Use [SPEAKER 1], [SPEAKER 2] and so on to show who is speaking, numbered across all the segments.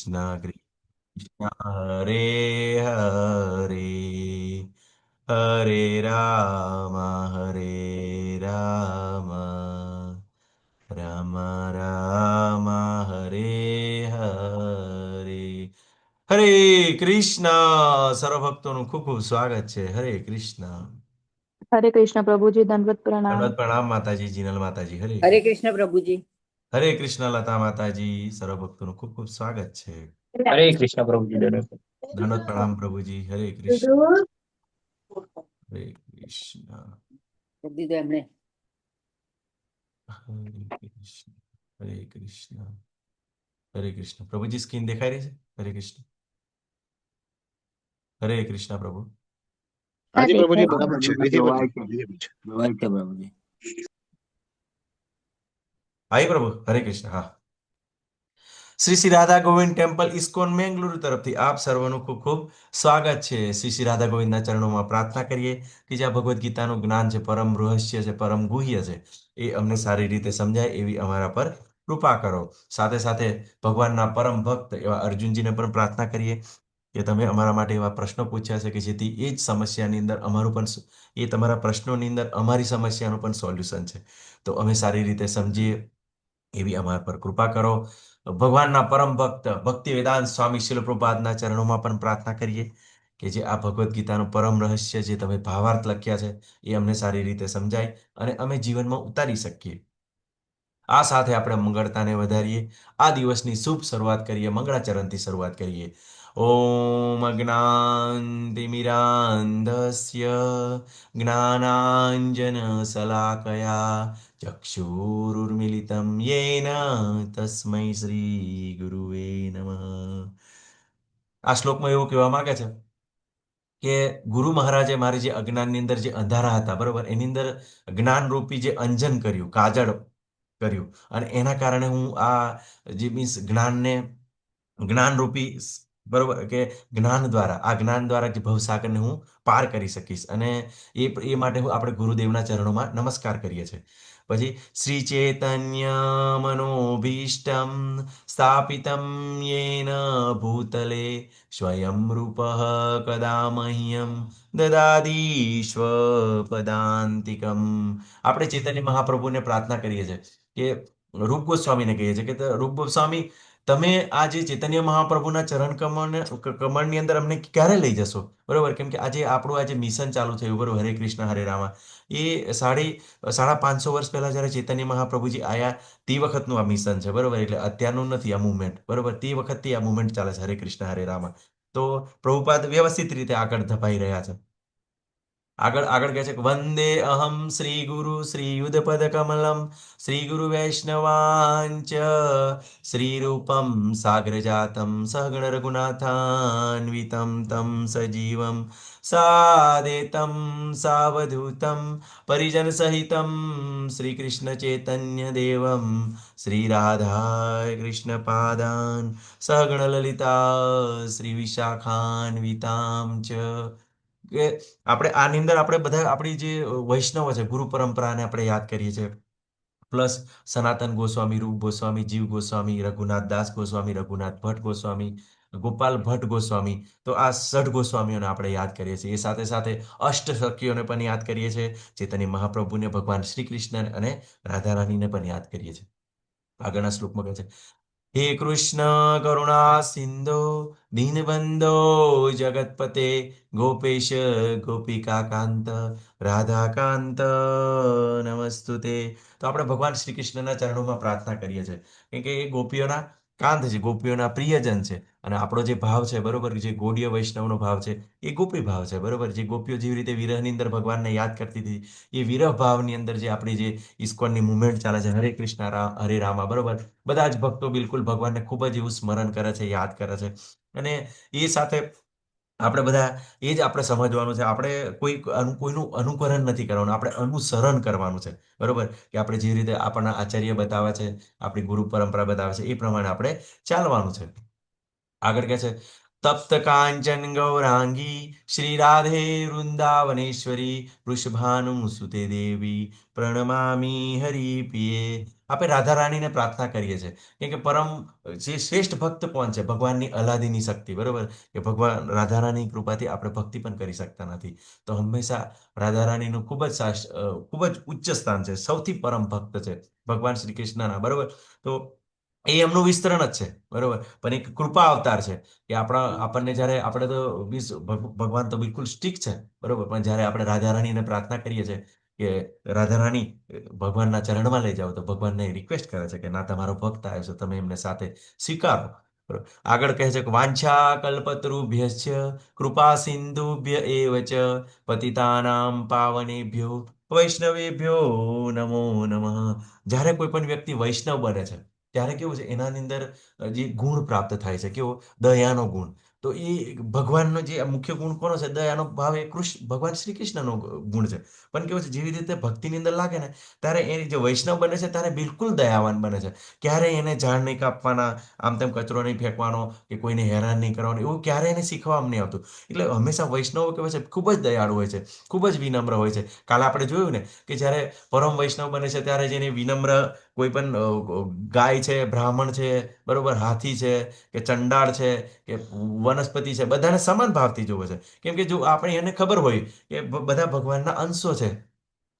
[SPEAKER 1] कृष्ण कृष्ण हरे हरे हरे राम राम राम हरे हरे હરે કૃષ્ણ. સર્વભક્તોનું ખૂબ ખૂબ સ્વાગત છે. હરે કૃષ્ણ.
[SPEAKER 2] हरे कृष्ण प्रभु जी, दंडवत प्रणाम।
[SPEAKER 1] દંડવત પ્રણામ માતાજી, જીનલ માતાજી. હરે
[SPEAKER 3] हरे
[SPEAKER 1] કૃષ્ણ.
[SPEAKER 3] कृष्ण प्रभु जी।
[SPEAKER 1] હરે કૃષ્ણ લતા માતાજી. સર્વભક્તોનું ખૂબ ખૂબ સ્વાગત છે.
[SPEAKER 4] हरे कृष्ण प्रभु जी दंडवत।
[SPEAKER 1] દંડવત પ્રણામ પ્રભુજી. હરે કૃષ્ણ. હરે કૃષ્ણ.
[SPEAKER 3] દીધો એમણે।
[SPEAKER 1] હરે કૃષ્ણ. હરે કૃષ્ણ. હરે કૃષ્ણ. પ્રભુજી સ્ક્રીન દેખાઈ રહી છે? હરે કૃષ્ણ. હરે કૃષ્ણ પ્રભુ.
[SPEAKER 4] हाँ जी प्रभु जी
[SPEAKER 2] देखाय
[SPEAKER 4] बराबर है विधिवत
[SPEAKER 3] प्रभु जी।
[SPEAKER 1] આઈ પ્રભુ. હરે કૃષ્ણ. હા. શ્રી શ્રી રાધા ગોવિંદ ટેમ્પલ ઇસ્કોન મેંગલુરુ તરફથી આપ સર્વનું ખૂબ ખૂબ સ્વાગત છે. શ્રી શ્રી રાધા ગોવિંદના ચરણોમાં પ્રાર્થના કરીએ કે જે આ ભગવદ્ ગીતાનું જ્ઞાન છે, પરમ રહસ્ય છે, પરમ ગુહ્ય છે, એ અમને સારી રીતે સમજાય એવી અમારા પર કૃપા કરો. સાથે સાથે ભગવાનના પરમ ભક્ત એવા અર્જુનજીને પણ પ્રાર્થના કરીએ કે તમે અમારા માટે એવા પ્રશ્નો પૂછ્યા છે કે જેથી એ જ સમસ્યાની અંદર અમારું પણ એ તમારા પ્રશ્નોની અંદર અમારી સમસ્યાનું પણ સોલ્યુશન છે. તો અમે સારી રીતે સમજીએ એવી અમારા પર કૃપા કરો. ભગવાનના પરમ ભક્ત ભક્તિ વેદાંત સ્વામી શીલ પ્રભુપાદના ચરણોમાં પણ પ્રાર્થના કરીએ કે જે આ ભગવદ્ ગીતાનું પરમ રહસ્ય જે તમે ભાવાર્થ લખ્યા છે એ અમને સારી રીતે સમજાય અને અમે જીવનમાં ઉતારી શકીએ. આ સાથે આપણે મંગળતાને વધારીએ. આ દિવસની શુભ શરૂઆત કરીએ. મંગળાચરણથી શરૂઆત કરીએ. ઓમ અજ્ઞાનતિમિરાન્ધસ્ય જ્ઞાનાંજન શલાકયા ચક્ષુરુર્મિલિતમ યેન તસ્મૈ શ્રી ગુરુવે નમઃ. આ શ્લોકમાં એવું કહેવા માંગે છે કે ગુરુ મહારાજે મારી જે અજ્ઞાનની અંદર જે અંધારા હતા, બરોબર, એની અંદર જ્ઞાનરૂપી જે અંજન કર્યું, કાજળ કર્યું, અને એના કારણે હું આ જે મીન્સ જ્ઞાનરૂપી બરોબર કે જ્ઞાન દ્વારા જે ભવસાગરને હું પાર કરી શકીશ. અને એ માટે આપણે ગુરુદેવના ચરણોમાં નમસ્કાર કરીએ છીએ. પછી શ્રી ચૈતન્ય મનોભીષ્ટમ સ્થાપિતમ યેન ભૂતલે સ્વયં રૂપઃ કદા મહ્યમ દદાદીશ્વ પદાંતિકમ. આપણે ચૈતન્ય મહાપ્રભુને પ્રાર્થના કરીએ છીએ કે રૂપ ગોસ્વામીને કહીએ છીએ કે રૂપ ગોસ્વામી, તમે આ જે ચૈતન્ય મહાપ્રભુના ચરણ કમળની અંદર અમને ક્યારે લઈ જશો? બરોબર, કેમ કે આજે આપણું આજે મિશન ચાલુ થયું, બરોબર, હરે કૃષ્ણ હરે રામા. એ સાડા 500 વર્ષ પહેલા જ્યારે ચૈતન્ય મહાપ્રભુજી આયા તે વખતનું આ મિશન છે, બરોબર. એટલે અત્યારનું નથી આ મુવમેન્ટ, બરોબર. તે વખતથી આ મુવમેન્ટ ચાલે છે, હરે કૃષ્ણ હરે રામા. તો પ્રભુપાદ વ્યવસ્થિત રીતે આગળ ધપાઈ રહ્યા છે. આગળ આગળ કહે છે કે વંદે અહમ શ્રી ગુરુ શ્રી યુધપદ કમલમ શ્રી ગુરુ વૈષ્ણવાંચ શ્રી રૂપમ સાગર જાતમ સહગણ રઘુનાથાન્વિતમ તમ સજીવમ સાદેતમ સાવધૂતમ પરિજન સહિતમ શ્રી કૃષ્ણ ચૈતન્ય દેવમ શ્રી રાધા કૃષ્ણ પાદાન સહગણ લલિતા શ્રી વિશાખાન્વિતામ ચ. કે આપણે આની અંદર આપણે બધા આપણી જે વૈષ્ણવ છે ગુરુ પરંપરાને આપણે યાદ કરીએ છીએ. પ્લસ સનાતન ગોસ્વામી, રૂપ ગોસ્વામી, જીવ ગોસ્વામી, રઘુનાથ દાસ ગોસ્વામી, રઘુનાથ ભટ્ટ ગોસ્વામી, ગોપાલ ભટ્ટ ગોસ્વામી. તો આ ષડ ગોસ્વામીઓને આપણે યાદ કરીએ છીએ. એ સાથે સાથે અષ્ટ સખીઓને પણ યાદ કરીએ છીએ. ચૈતન્ય મહાપ્રભુને, ભગવાન શ્રી કૃષ્ણ અને રાધા રાણીને પણ યાદ કરીએ છીએ. આગળના શ્લોકમાં કહે છે હે કૃષ્ણ કરુણા સિંધો દીનબંધો જગતપતે ગોપેશ ગોપિકા કાંત રાધાકાંત નમસ્તુતે. તો આપણે ભગવાન શ્રી કૃષ્ણના ચરણોમાં પ્રાર્થના કરીએ છીએ કેમ કે એ ગોપીઓના કાંત છે, ગોપીઓના પ્રિયજન છે. અને આપણો જે ભાવ છે, બરોબર, જે ગૌડીય વૈષ્ણવનો ભાવ છે, એ ગોપી ભાવ છે, બરોબર. જે ગોપીઓ જેવી રીતે વિરહની અંદર ભગવાનને યાદ કરતી હતી, એ વિરહ ભાવની અંદર જે આપણી જે ઇસ્કોનની મુવમેન્ટ ચાલે છે, હરે કૃષ્ણ હરે રામા, બરોબર. બધા જ ભક્તો બિલકુલ ભગવાનને ખૂબ જ એવું સ્મરણ કરે છે, યાદ કરે છે. અને એ સાથે આપણે બધા એ જ આપણે સમજવાનું છે. આપણે કોઈનું અનુકરણ નથી કરવાનું, આપણે અનુસરણ કરવાનું છે, બરોબર. કે આપણે જે રીતે આપણના આચાર્ય બતાવે છે, આપણી ગુરુ પરંપરા બતાવે છે, એ પ્રમાણે આપણે ચાલવાનું છે. આગળ કહે છે તપ્ત કાંચન ગૌરાંગી શ્રી રાધે વૃંદાવનેશ્વરી વૃષભાનુસુતે દેવી પ્રણમામી હરિપ્રિયે. આપણે રાધા રાણીને પ્રાર્થના કરીએ છીએ કેમ કે પરમ જે શ્રેષ્ઠ ભક્ત કોણ છે ભગવાનની અલાદીની શક્તિ બરોબર કે ભગવાન રાધા રાણીની કૃપાથી આપણે ભક્તિ પણ કરી શકતા નથી તો હંમેશા રાધા રાણીનું ખૂબ જ ઉચ્ચ સ્થાન છે સૌથી પરમ ભક્ત છે ભગવાન શ્રી કૃષ્ણના બરોબર તો એ એમનું વિસ્તરણ જ છે બરોબર પણ એક કૃપા અવતાર છે કે આપણને જ્યારે આપણે તો ભગવાન તો બિલકુલ સ્ટ્રિક્ટ છે બરોબર પણ જ્યારે આપણે રાધા રાણીને પ્રાર્થના કરીએ છીએ કે રાધા રાણી ભગવાનના ચરણમાં લઈ જાઓ તો ભગવાનને રિક્વેસ્ટ કરે છે કે ના તમારો ભક્ત આવ્યો છે તમે એમને સાથે સ્વીકારો બરોબર. આગળ કહે છે કે વાંછા કલ્પતરુભ્યશ્ચ કૃપા સિંધુભ્ય એવ ચ પતિતાનામ પાવનેભ્યો વૈષ્ણવેભ્યો નમો નમઃ. જ્યારે કોઈ પણ વ્યક્તિ વૈષ્ણવ બને છે ત્યારે કેવું છે એના અંદર જે ગુણ પ્રાપ્ત થાય છે કેવો દયાનો ગુણ તો એ ભગવાનનો જે મુખ્ય ગુણ કોનો છે દયાનો ભાવ એ ભગવાન શ્રી કૃષ્ણનો ગુણ છે પણ કેવું છે જેવી રીતે ભક્તિની અંદર લાગે ને ત્યારે એ જે વૈષ્ણવ બને છે ત્યારે બિલકુલ દયાવાન બને છે ક્યારેય એને ઝાડ નહીં કાપવાના આમ તેમ કચરો નહીં ફેંકવાનો કે કોઈને હેરાન નહીં કરવાનું એવું ક્યારેય એને શીખવામાં નહીં આવતું એટલે હંમેશા વૈષ્ણવો કેવા છે ખૂબ જ દયાળુ હોય છે ખૂબ જ વિનમ્ર હોય છે કાલે આપણે જોયું ને કે જ્યારે પરમ વૈષ્ણવ બને છે ત્યારે જેને વિનમ્ર કોઈ પણ ગાય છે બ્રાહ્મણ છે બરોબર હાથી છે કે ચંડાળ છે કે વનસ્પતિ છે બધાને સમાન ભાવથી જોવે છે કેમ કે જો આપણે એને ખબર હોય કે બધા ભગવાનના અંશો છે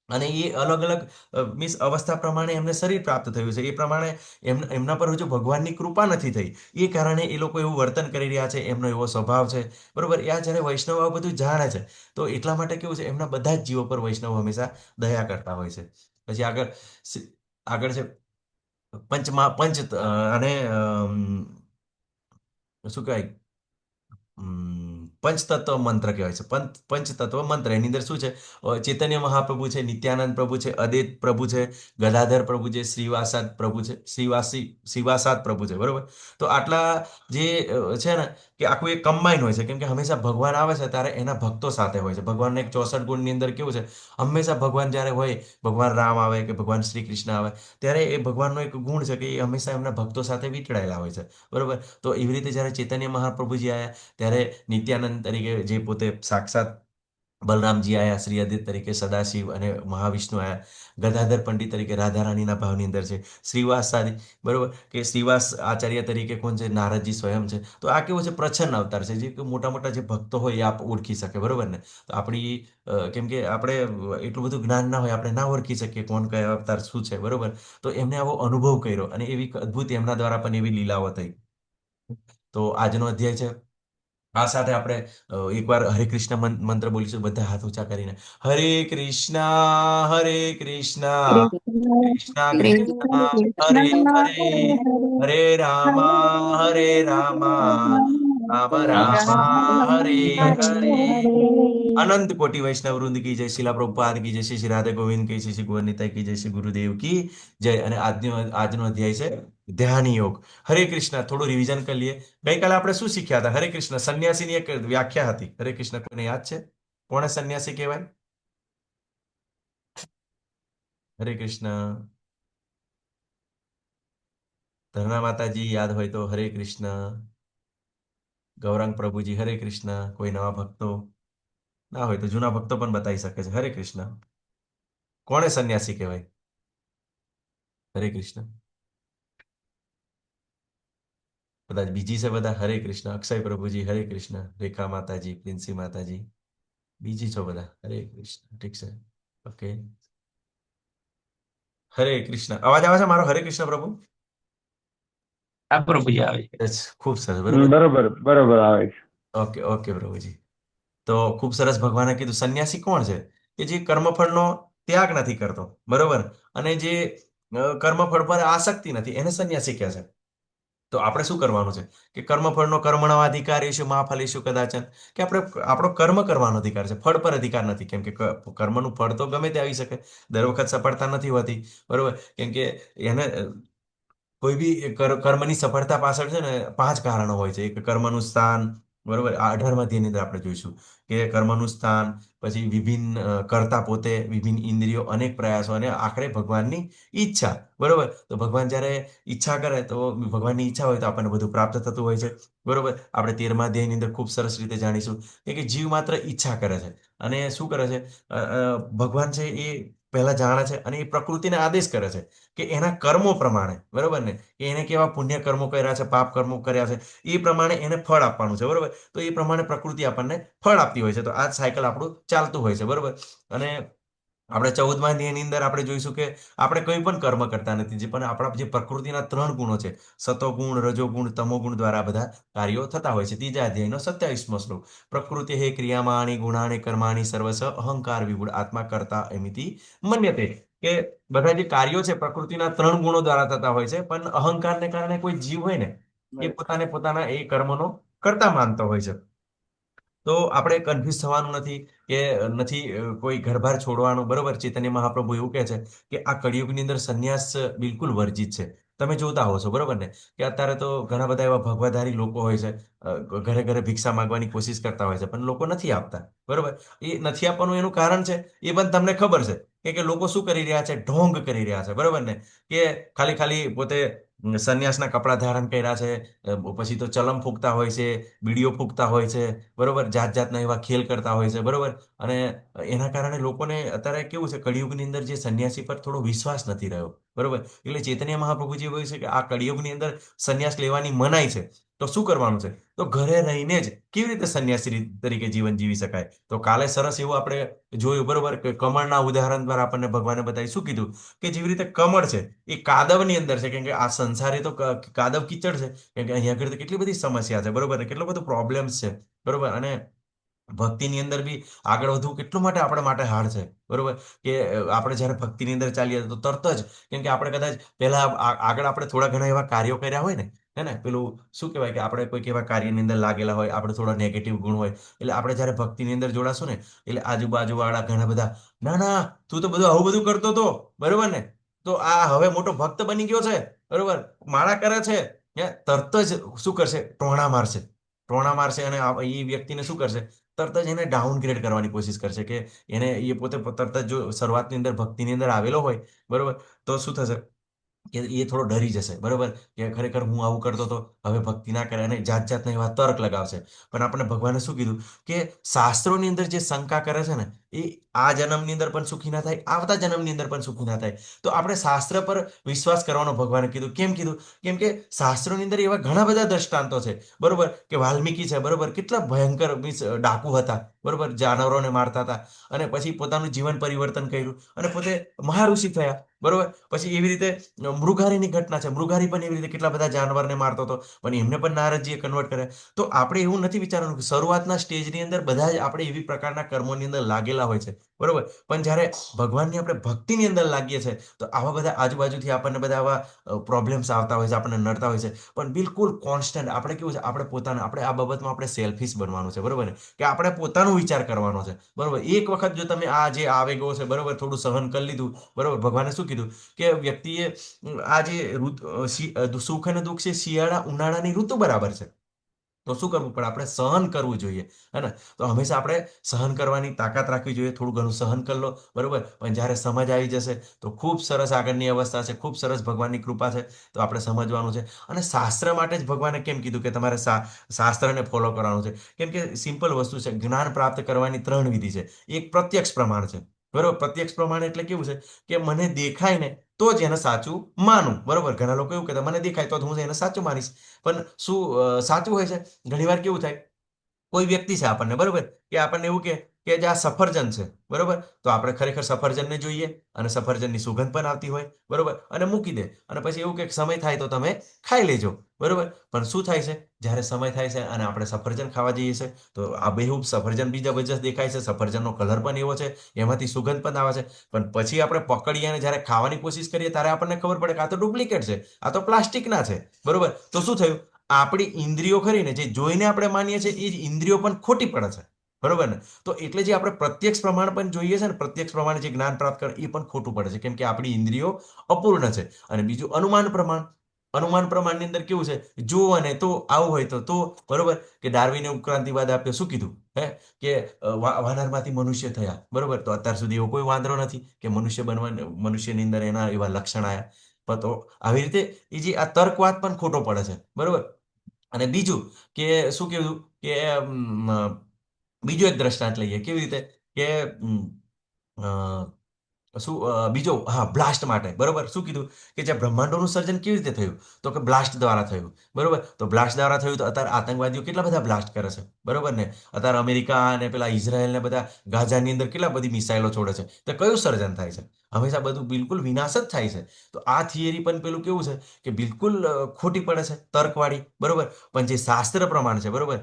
[SPEAKER 1] અને એ અલગ અલગ મીન્સ અવસ્થા પ્રમાણે એમને શરીર પ્રાપ્ત થયું છે એ પ્રમાણે એમના પર હજુ ભગવાનની કૃપા નથી થઈ એ કારણે એ લોકો એવું વર્તન કરી રહ્યા છે એમનો એવો સ્વભાવ છે બરોબર આ જ્યારે વૈષ્ણવ આ બધું જાણે છે તો એટલા માટે કેવું છે એમના બધા જ જીવો પર વૈષ્ણવ હંમેશા દયા કરતા હોય છે પછી આગળ છે અને શું કહેવાય પંચતત્વ મંત્ર કહેવાય છે પંચતત્વ મંત્ર એની અંદર શું છે ચૈતન્ય મહાપ્રભુ છે નિત્યાનંદ પ્રભુ છે અદ્વૈત પ્રભુ છે ગદાધર પ્રભુ છે શ્રીવાસાદ પ્રભુ છે શ્રીવાસાદ પ્રભુ છે બરોબર તો આટલા જે છે ને કે આખું એક કમ્બાઈન હોય છે કેમ કે હંમેશા ભગવાન આવે છે ત્યારે એના ભક્તો સાથે હોય છે ભગવાનના એક 64 ગુણની અંદર કેવું છે હંમેશા ભગવાન જ્યારે હોય ભગવાન રામ આવે કે ભગવાન શ્રી કૃષ્ણ આવે ત્યારે એ ભગવાનનો એક ગુણ છે કે એ હંમેશા એમના ભક્તો સાથે વીંટળાયેલા હોય છે બરોબર તો એવી રીતે જ્યારે ચૈતન્ય મહાપ્રભુજી આવ્યા ત્યારે નિત્યાનંદ તરીકે જે પોતે સાક્ષાત બલરામજી આયા શ્રી અદ્વૈત તરીકે સદાશિવ અને મહાવિષ્ણુ આયા ગદાધર પંડિત તરીકે રાધા રાણીના ભાવની અંદર છે શ્રીવાસ સાદી બરોબર કે શ્રીવાસ આચાર્ય તરીકે કોણ છે નારદજી સ્વયં છે તો આ કેવું છે પ્રચ્છન્ન અવતાર છે જે મોટા મોટા જે ભક્તો હોય એ આપ ઓળખી શકે બરોબર ને તો આપણી કેમ કે આપણે એટલું બધું જ્ઞાન ના હોય આપણે ના ઓળખી શકીએ કોણ કયા અવતાર શું છે બરોબર તો એમને આવો અનુભવ કર્યો અને એવી અદ્ભુત એમના દ્વારા પણ એવી લીલાઓ થઈ તો આજનો અધ્યાય છે આ સાથે આપણે એકવાર હરે કૃષ્ણ મંત્ર બોલીશું બધા હાથ ઊંચા કરીને હરે કૃષ્ણ હરે કૃષ્ણ કૃષ્ણ કૃષ્ણ હરે હરે હરે રામા હરે રામા રામ રામા હરે હરે અનંત કોટી વૈષ્ણવ વૃંદ કી જય શિલા પ્રભુપાદ કી જય શ્રી રાધા ગોવિંદ કી શ્રી ગોરનિતાઈ કી જય શ્રી ગુરુદેવ કી જય અને આજનો અધ્યાય છે ધ્યાન યોગ હરે કૃષ્ણ થોડું રિવિઝન કરી લઈએ ગઈકાલે આપણે શું શીખ્યા હતા હરે કૃષ્ણ સંન્યાસીની એક વ્યાખ્યા હતી હરે કૃષ્ણ કોઈને યાદ છે કોણે સંન્યાસી કહેવાય હરે કૃષ્ણ ધરણા માતાજી યાદ હોય તો હરે કૃષ્ણ ગૌરાંગ પ્રભુજી હરે કૃષ્ણ કોઈ નવા ભક્તો ના હોય તો જૂના ભક્તો પણ બતાવી શકે છે હરે કૃષ્ણ કોણે સંન્યાસી કહેવાય હરે કૃષ્ણ કદાચ બીજી છે બધા હરે કૃષ્ણ અક્ષય પ્રભુજી હરે કૃષ્ણ રેખા માતાજી પ્રિન્સી માતાજી બીજી છો બધા હરે કૃષ્ણ ઠીક છે ઓકે હરે કૃષ્ણ અવાજ આવે છે મારો હરે કૃષ્ણ પ્રભુ
[SPEAKER 4] આ પ્રભુજી આવે છે.
[SPEAKER 1] યસ, ખૂબ સરસ બરોબર
[SPEAKER 5] બરોબર આવે છે.
[SPEAKER 1] ઓકે ઓકે પ્રભુજી તો ખૂબ સરસ ભગવાને કીધું સંન્યાસી કોણ છે કે જે કર્મફળનો ત્યાગ નથી કરતો બરોબર અને જે કર્મફળ પર આસક્તિ નથી એને સંન્યાસી કહે છે તો આપણે શું કરવાનું છે કે કર્મફળનો કર્મણો અધિકાર એશું મા ફલેશું કદાચન કે આપણે આપણો કર્મ કરવાનો અધિકાર છે ફળ પર અધિકાર નથી કેમ કે કર્મનું ફળ તો ગમે તે આવી શકે દર વખત સફળતા નથી હોતી બરોબર કેમ કે એને કોઈ બી કર્મની સફળતા પાછળ છે ને 5 કારણો હોય છે એક કર્મનું સ્થાન બરોબર આ 18મા અધ્યાયની અંદર આપણે જોઈશું કે કર્મનું સ્થાન પછી વિભિન્ન કરતા પોતે વિભિન્ન ઇન્દ્રિયો અનેક પ્રયાસો અને આખરે ભગવાનની ઈચ્છા બરોબર તો ભગવાન જ્યારે ઈચ્છા કરે તો ભગવાનની ઈચ્છા હોય તો આપણને બધું પ્રાપ્ત થતું હોય છે બરોબર આપણે 13મા અધ્યાયની અંદર ખૂબ સરસ રીતે જાણીશું કે જીવ માત્ર ઈચ્છા કરે છે અને શું કરે છે ભગવાન છે એ પહેલા જાણે છે અને એ પ્રકૃતિને આદેશ કરે છે કે એના કર્મો પ્રમાણે, બરોબર ને, કે એને કેવા પુણ્ય કર્મો કર્યા છે, પાપ કર્મો કર્યા છે, એ પ્રમાણે એને ફળ આપવાનું છે, બરોબર. તો એ પ્રમાણે પ્રકૃતિ આપણને ફળ આપતી હોય છે. તો આ સાયકલ આપણું ચાલતું હોય છે, બરોબર. અને આપણે 14મા અધ્યાયની અંદર આપણે જોઈશું કે આપણે કોઈ પણ કર્મ કરતા નથી, જે પણ આપણા જે પ્રકૃતિના 3 ગુણો છે, સતોગુણ, રજોગુણ, તમોગુણ દ્વારા આ બધા કાર્યો થતા હોય છે. 3જા અધ્યાયનો 27મો શ્લોક, પ્રકૃતિ હે ક્રિયામાણી ગુણાણી કર્માણી સર્વસ અહંકાર વિગુણ આત્મા કરતા એમિતિ મન્યતે. કે બધા જે કાર્યો છે પ્રકૃતિના 3 ગુણો દ્વારા થતા હોય છે, પણ અહંકારને કારણે કોઈ જીવ હોય ને, એ પોતાને પોતાના એ કર્મનો કરતા માનતો હોય છે. તો આપણે કન્ફ્યુઝ થવાનું નથી કે નથી કોઈ ઘરબાર છોડવાનું, બરોબર. ચૈતન્ય મહાપ્રભુ એવું કહે છે કે આ કળિયુગની અંદર સંન્યાસ બિલકુલ વર્જિત છે. તમે જોતા હો છો, બરોબર ને, કે અત્યારે તો ઘણા બધા એવા ભગવાધારી લોકો હોય છે, ઘરે ઘરે ભિક્ષા માંગવાની કોશિશ કરતા હોય છે, પણ લોકો નથી આપતા, બરોબર. એ નથી આપવાનું એનું કારણ છે, એ પણ તમને ખબર છે કે લોકો શું કરી રહ્યા છે, ઢોંગ કરી રહ્યા છે, બરોબર ને, કે ખાલી ખાલી પોતે સંન્યાસના કપડાં ધારણ કર્યા છે, પછી તો ચલમ ફૂંકતા હોય છે, બીડીઓ ફૂંકતા હોય છે, બરોબર, જાત જાતના એવા ખેલ કરતા હોય છે, બરોબર. અને એના કારણે લોકોને અત્યારે કેવું છે, કળિયુગની અંદર જે સંન્યાસી પર થોડો વિશ્વાસ નથી રહ્યો, બરોબર. એટલે ચૈતન્ય મહાપ્રભુજી એવું છે કે આ કળિયુગની અંદર સંન્યાસ લેવાની મનાઈ છે. તો શું કરવાનું છે? તો ઘરે રહીને જ કેવી રીતે સંન્યાસી તરીકે જીવન જીવી શકાય? તો કાલે સરસ એવું આપણે જોયું, બરોબર, કે કમળના ઉદાહરણ દ્વારા આપણને ભગવાને બતાવી શું કીધું, કે જેવી રીતે કમળ છે એ કાદવની અંદર છે, કેમ કે આ સંસારે તો કાદવ કીચડ છે, કેમ કે અહીંયા આગળ તો કેટલી બધી સમસ્યા છે, બરોબર, કેટલો બધો પ્રોબ્લેમ્સ છે, બરોબર. અને ભક્તિની અંદર બી આગળ વધવું કેટલું માટે આપણા માટે હાર્ડ છે, બરોબર. કે આપણે જ્યારે ભક્તિની અંદર ચાલીએ તો તરત જ, કેમ કે આપણે કદાચ પહેલા આગળ આપણે થોડા ઘણા એવા કાર્યો કર્યા હોય ને, હે ને, પેલું શું કહેવાય, કે આપણે કોઈક એવા કાર્યની અંદર લાગેલા હોય, આપણે થોડા નેગેટિવ ગુણ હોય, એટલે આપણે જ્યારે ભક્તિની અંદર જોડાશું ને, એટલે આજુબાજુ વાળા ઘણા બધા, ના ના, તું તો બધું આવું બધું કરતો હતો, બરોબર ને, તો આ હવે મોટો ભક્ત બની ગયો છે, બરોબર, માળા કરે છે, તરત જ શું કરશે, ટોણા મારશે, ટોણા મારશે. અને એ વ્યક્તિને શું કરશે, તરત જ એને ડાઉનગ્રેડ કરવાની કોશિશ કરશે, કે એને એ પોતે તરત જ જો શરૂઆતની અંદર ભક્તિની અંદર આવેલો હોય, બરોબર, તો શું થશે કે એ થોડો ડરી જશે, બરોબર, કે ખરેખર હું આવું કરતો હતો, હવે ભક્તિ ના કરે, અને જાત જાતના એવા તર્ક લગાવશે. પણ આપણે ભગવાને શું કીધું, કે શાસ્ત્રોની અંદર જે શંકા કરે છે ને, એ આ જન્મની અંદર પણ સુખી ના થાય, આવતા જન્મની અંદર પણ સુખી ના થાય. તો આપણે શાસ્ત્ર પર વિશ્વાસ કરવાનો ભગવાને કીધું. કેમ કીધું? કેમ કે શાસ્ત્રોની અંદર એવા ઘણા બધા દ્રષ્ટાંતો છે, બરોબર, કે વાલ્મીકી છે, બરોબર, કેટલા ભયંકર મીન્સ ડાકુ હતા, બરોબર, જાનવરોને મારતા હતા, અને પછી પોતાનું જીવન પરિવર્તન કર્યું અને પોતે મહાઋષિ થયા, બરોબર. પછી એવી રીતે મૃગારીની ઘટના છે, મૃગારી પણ એવી રીતે કેટલા બધા જાનવરને મારતો હતો, પણ એમને પણ નારદજીએ કન્વર્ટ કર્યા. તો આપણે એવું નથી વિચારવાનું કે શરૂઆતના સ્ટેજની અંદર બધા જ આપણે એવી પ્રકારના કર્મોની અંદર લાગેલા હોય છે, બરોબર. પણ જ્યારે ભગવાનની આપણે ભક્તિની અંદર લાગીએ છીએ, તો આવા બધા આજુબાજુથી આપણને બધા આવા પ્રોબ્લેમ્સ આવતા હોય છે, આપણને નડતા હોય છે, પણ બિલકુલ કોન્સ્ટન્ટ આપણે કેવું છે, આપણે પોતાના, આપણે આ બાબતમાં આપણે સેલ્ફિશ બનવાનું છે, બરોબર ને, કે આપણે પોતાનો વિચાર કરવાનો છે, બરોબર. એક વખત જો તમે આ જે આવેગો છે, બરોબર, થોડું સહન કરી લીધું, બરોબર, ભગવાને શું કીધું, કે વ્યક્તિએ આ જે સુખ અને દુઃખ છે, શિયાળા ઉનાળાની ઋતુ બરાબર છે. તો શું કરવું પડે? આપણે સહન કરવું જોઈએ, હે ને. તો હંમેશા આપણે સહન કરવાની તાકાત રાખવી જોઈએ. થોડું ઘણું સહન કરી લો, બરોબર, પણ જ્યારે સમજ આવી જશે તો ખૂબ સરસ આગળની અવસ્થા છે, ખૂબ સરસ ભગવાનની કૃપા છે. તો આપણે સમજવાનું છે. અને શાસ્ત્ર માટે જ ભગવાને કેમ કીધું કે તમારે શાસ્ત્રને ફોલો કરવાનું છે? કેમ કે સિમ્પલ વસ્તુ છે, જ્ઞાન પ્રાપ્ત કરવાની 3 વિધિ છે. એક પ્રત્યક્ષ પ્રમાણ છે, બરોબર. પ્રત્યક્ષ પ્રમાણ એટલે કેવું છે, કે મને દેખાય ને તો જ એને સાચું માનું, બરોબર. ઘણા લોકો એવું કહેતા, મને દેખાય તો જ હું એને સાચું માનીશ. પણ શું સાચું હોય છે? ઘણીવાર કેવું થાય, કોઈ વ્યક્તિ છે આપણને, બરોબર, કે આપણને એવું કે જે આ સફરજન છે, બરોબર, તો આપણે ખરેખર સફરજનને જોઈએ, અને સફરજનની સુગંધ પણ આવતી હોય, બરોબર, અને મૂકી દે, અને પછી એવું કે સમય થાય તો તમે ખાઈ લેજો, બરોબર. પણ શું થાય છે, જ્યારે સમય થાય છે અને આપણે સફરજન ખાવા જઈએ છીએ, તો આ બેહૂબ સફરજન બી જબરજસ્ત દેખાય છે, સફરજનનો કલર પણ એવો છે, એમાંથી સુગંધ પણ આવે છે, પણ પછી આપણે પકડીએ અને જ્યારે ખાવાની કોશિશ કરીએ ત્યારે આપણને ખબર પડે કે આ તો ડુપ્લિકેટ છે, આ તો પ્લાસ્ટિકના છે, બરોબર. તો શું થયું? આપણી ઇન્દ્રિયો ખરીને જે જોઈને આપણે માનીએ છીએ, એ જ ઇન્દ્રિયો પણ ખોટી પડે છે, બરોબર ને. તો એટલે જે આપણે પ્રત્યક્ષ પ્રમાણ પણ જોઈએ છે ને, પ્રત્યક્ષ પ્રમાણે જે જ્ઞાન પ્રાપ્ત કરે એ પણ ખોટું પડે છે, કેમ કે આપણી ઇન્દ્રિયો અપૂર્ણ છે. અને બીજું અનુમાન પ્રમાણ, અનુમાન પ્રમાણની અંદર કેવું છે, જો અને તો આવું હોય તો બરોબર, કે ડાર્વિને ઉત્ક્રાંતિવાદ આપ્યો, શું કીધું, હે, કે વાનરમાંથી મનુષ્ય થયા, બરોબર. તો અત્યાર સુધી એવો કોઈ વાંદરો નથી કે મનુષ્ય બનવા, મનુષ્યની અંદર એના એવા લક્ષણ આવ્યા. પણ તો આવી રીતે એ જે આ તર્કવાદ પણ ખોટો પડે છે, બરોબર. અને બીજું કે શું કીધું, કે બીજું એક દ્રષ્ટાંત લઈએ, કેવી રીતે, કે બીજો હા બ્લાસ્ટ માટે બરોબર શું કીધું કે જે બ્રહ્માંડોનું સર્જન કેવી રીતે થયું તો કે બ્લાસ્ટ દ્વારા થયું બરોબર તો બ્લાસ્ટ દ્વારા થયું તો અત્યારે આતંકવાદીઓ કેટલા બધા બ્લાસ્ટ કરે છે બરોબર ને અત્યારે અમેરિકા અને પેલા ઇઝરાયલ ને બધા ગાઝાની અંદર કેટલા બધી મિસાઇલો છોડે છે તો કયું સર્જન થાય છે હંમેશા બધું બિલકુલ વિનાશ જ થાય છે તો આ થિયરી પણ પેલું કેવું છે કે બિલકુલ ખોટી પડે છે તર્કવાળી બરોબર પણ જે શાસ્ત્ર પ્રમાણ છે બરોબર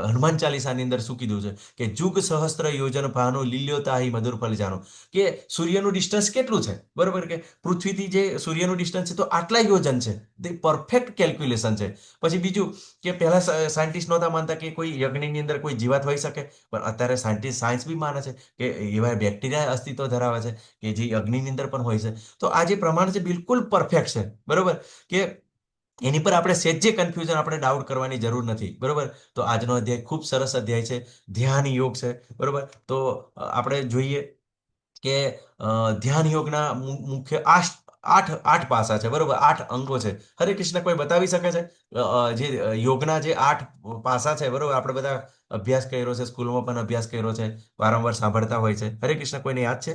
[SPEAKER 1] હનુમાન ચાલીસાની અંદર શું કીધું છે કે જુગ સહસ્ત્ર યોજન ભાનો લીલ્યો તાહી મધુર ફલ જાનો કે સૂર્યનું ડિસ્ટન્સ કેટલું છે બરોબર કે પૃથ્વીથી જે સૂર્યનું ડિસ્ટન્સ છે તો આટલા યોજન છે તે પરફેક્ટ કેલ્ક્યુલેશન છે પછી બીજું કે પહેલા સાયન્ટિસ્ટ નહોતા માનતા કે કોઈ યજ્ઞની અંદર કોઈ જીવાત હોઈ શકે પણ અત્યારે સાયન્સ બી માને છે કે એવા બેક્ટેરિયા અસ્તિત્વ ધરાવે છે કે જે અગ્નિની અંદર પણ હોય છે તો આ જે પ્રમાણ છે બિલકુલ પરફેક્ટ છે બરોબર કે એની પર આપણે સહેજે કન્ફ્યુઝન આપણે ડાઉટ કરવાની જરૂર નથી બરોબર તો આજનો અધ્યાય ખૂબ સરસ અધ્યાય છે ધ્યાન યોગ છે બરોબર તો આપણે જોઈએ કે ધ્યાન યોગના મુખ્ય આઠ આઠ પાસા છે બરોબર 8 અંગો છે હરે કૃષ્ણ કોઈ બતાવી શકે છે જે યોગના જે 8 પાસા છે બરોબર આપણે બધા અભ્યાસ કર્યો છે સ્કૂલમાં પણ અભ્યાસ કર્યો છે વારંવાર સાંભળતા હોય છે હરે કૃષ્ણ કોઈને યાદ છે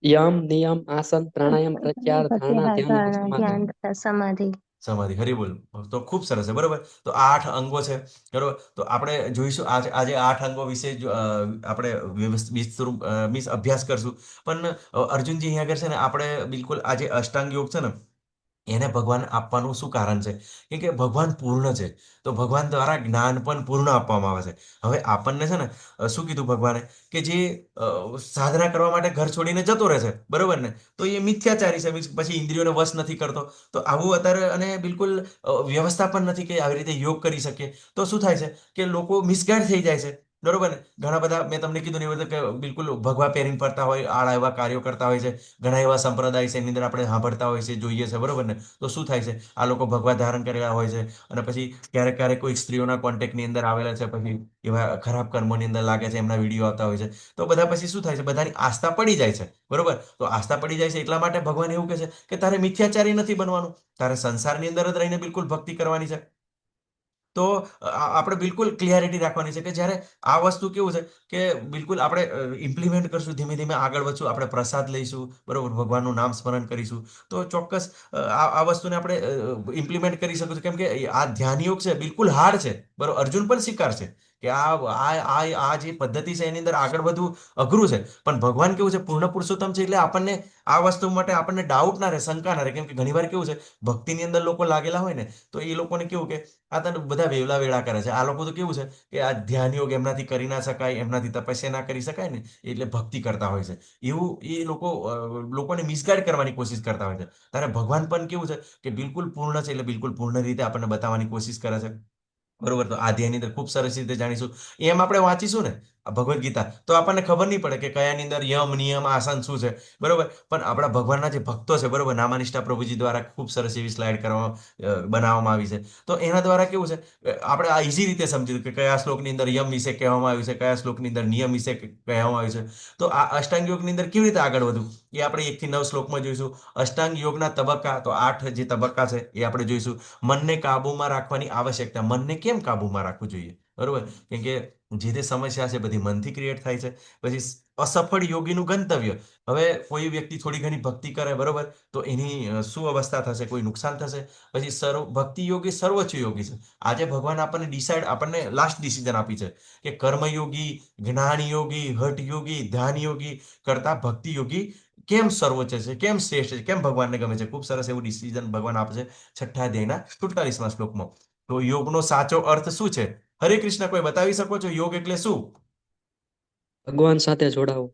[SPEAKER 5] યમ નિયમ આસન પ્રાણાયામ પ્રત્યાહાર ધારણા ધ્યાન અને
[SPEAKER 2] પ્રત્યાહાર
[SPEAKER 5] સમાધિ.
[SPEAKER 2] ધ્યાન તથા સમાધિ.
[SPEAKER 1] સમાધિ હરી બોલ તો ખૂબ સરસ છે બરોબર તો આ 8 અંગો છે બરોબર તો આપણે જોઈશું આજે 8 અંગો વિશે આપણે વિસ્તૃત મીન્સ અભ્યાસ કરશું પણ અર્જુનજી અહીંયા આગળ છે ને આપણે બિલકુલ આજે અષ્ટાંગ યોગ છે ને એને ભગવાન આપવાનું શું કારણ છે કેમ કે ભગવાન પૂર્ણ છે તો ભગવાન દ્વારા જ્ઞાન પણ પૂર્ણ આપવામાં આવે છે હવે આપણને છે ને શું કીધું ભગવાને કે જે સાધના કરવા માટે ઘર છોડીને જતો રહે છે બરોબર ને તો એ મિથ્યાચારી છે means પછી ઇન્દ્રિયોને વશ નથી કરતો તો આવું અત્યારે અને બિલકુલ વ્યવસ્થા પણ નથી કે આવી રીતે યોગ કરી શકીએ તો શું થાય છે કે લોકો મિસગાઈડ થઈ જાય છે બરોબર ને ઘણા બધા મેં તમને કીધું ને એ બધું કે બિલકુલ ભગવા પહેરીને ફરતા હોય આળા એવા કાર્યો કરતા હોય છે ઘણા એવા સંપ્રદાય છે એની અંદર આપણે સાંભળતા હોય છે જોઈએ છે બરોબર ને તો શું થાય છે આ લોકો ભગવા ધારણ કરેલા હોય છે અને પછી ક્યારેક ક્યારેક કોઈ સ્ત્રીઓના કોન્ટેક્ટની અંદર આવેલા છે પછી એવા ખરાબ કર્મોની અંદર લાગે છે એમના વિડીયો આવતા હોય છે તો બધા પછી શું થાય છે બધાની આસ્થા પડી જાય છે બરોબર તો આસ્થા પડી જાય છે એટલા માટે ભગવાન એવું કહે છે કે તારે મિથ્યાચારી નથી બનવાનું તારે સંસારની અંદર જ રહીને બિલકુલ ભક્તિ કરવાની છે તો આપણે બિલકુલ ક્લિયરિટી રાખવાની છે કે જ્યારે આ વસ્તુ કેવું છે કે બિલકુલ આપણે ઇમ્પ્લિમેન્ટ કરશું ધીમે ધીમે આગળ વધશું આપણે પ્રસાદ લઈશું બરોબર ભગવાનનું નામ સ્મરણ કરીશું તો ચોક્કસ આ વસ્તુને આપણે ઇમ્પ્લિમેન્ટ કરી શકીશું કેમ કે આ ધ્યાન યોગ છે બિલકુલ હાર્ડ છે બરોબર અર્જુન પણ સ્વીકારશે કે આ જે પદ્ધતિ છે એની અંદર આગળ વધવું અઘરું છે પણ ભગવાન કેવું છે પૂર્ણ પુરુષોત્તમ છે એટલે આપણને આ વસ્તુ માટે આપણને ડાઉટ ના રહે શંકા ના રહે કેમ કે ઘણીવાર કેવું છે ભક્તિની અંદર લોકો લાગેલા હોય ને તો એ લોકોને કેવું કે આ તને બધા વેવલા વેળા કરે છે આ લોકો તો કેવું છે કે આ ધ્યાન યોગ એમનાથી કરી ના શકાય એમનાથી તપસ્યા ના કરી શકાય ને એટલે ભક્તિ કરતા હોય છે એવું એ લોકોને મિસગાઈડ કરવાની કોશિશ કરતા હોય છે ત્યારે ભગવાન પણ કેવું છે કે બિલકુલ પૂર્ણ છે એટલે બિલકુલ પૂર્ણ રીતે આપણને બતાવવાની કોશિશ કરે છે બરોબર તો આ અધ્યાયની અંદર ખૂબ સરસ રીતે જાણીશું એમ આપણે વાંચીશું ને આ ભગવદ્ ગીતા તો આપણને ખબર નહીં પડે કે કયાની અંદર યમ નિયમ આસન શું છે બરોબર પણ આપણા ભગવાનના જે ભક્તો છે બરોબર નામાનિષ્ઠા પ્રભુજી દ્વારા ખૂબ સરસ એવી સ્લાઇડ બનાવવામાં આવી છે તો એના દ્વારા કેવું છે આપણે આ ઇઝી રીતે સમજીશું કે કયા શ્લોકની અંદર યમ વિશે કહેવામાં આવ્યું છે કયા શ્લોકની અંદર નિયમ વિશે કહેવામાં આવ્યું છે તો આ અષ્ટાંગ યોગની અંદર કેવી રીતે આગળ વધવું એ આપણે 1 થી 9 શ્લોકમાં જોઈશું અષ્ટાંગ યોગના તબક્કા તો 8 જે તબક્કા છે એ આપણે જોઈશું મનને કાબૂમાં રાખવાની આવશ્યકતા મનને કેમ કાબૂમાં રાખવું જોઈએ બરોબર કેમ કે જે તે સમસ્યા છે બધી મનથી ક્રિએટ થાય છે પછી અસફળ યોગીનું ગંતવ્ય હવે કોઈ વ્યક્તિ થોડી ઘણી ભક્તિ કરે બરોબર તો એની શું અવસ્થા થશે કોઈ નુકસાન થશે પછી ભક્તિ યોગી સર્વોચ્ચ યોગી છે આજે ભગવાન આપણને લાસ્ટ ડિસિઝન આપી છે કે કર્મયોગી જ્ઞાન યોગી હઠ યોગી ધ્યાન યોગી કરતા ભક્તિ યોગી કેમ સર્વોચ્ચ છે કેમ શ્રેષ્ઠ છે કેમ ભગવાનને ગમે છે ખૂબ સરસ એવું ડિસિઝન ભગવાન આપશે 6ઠ્ઠા અધ્યાયના 47મા શ્લોકમાં તો યોગનો સાચો અર્થ શું છે હરે કૃષ્ણ કોઈ બતાવી શકો છો યોગ એટલે શું
[SPEAKER 5] ભગવાન સાથે જોડાવું.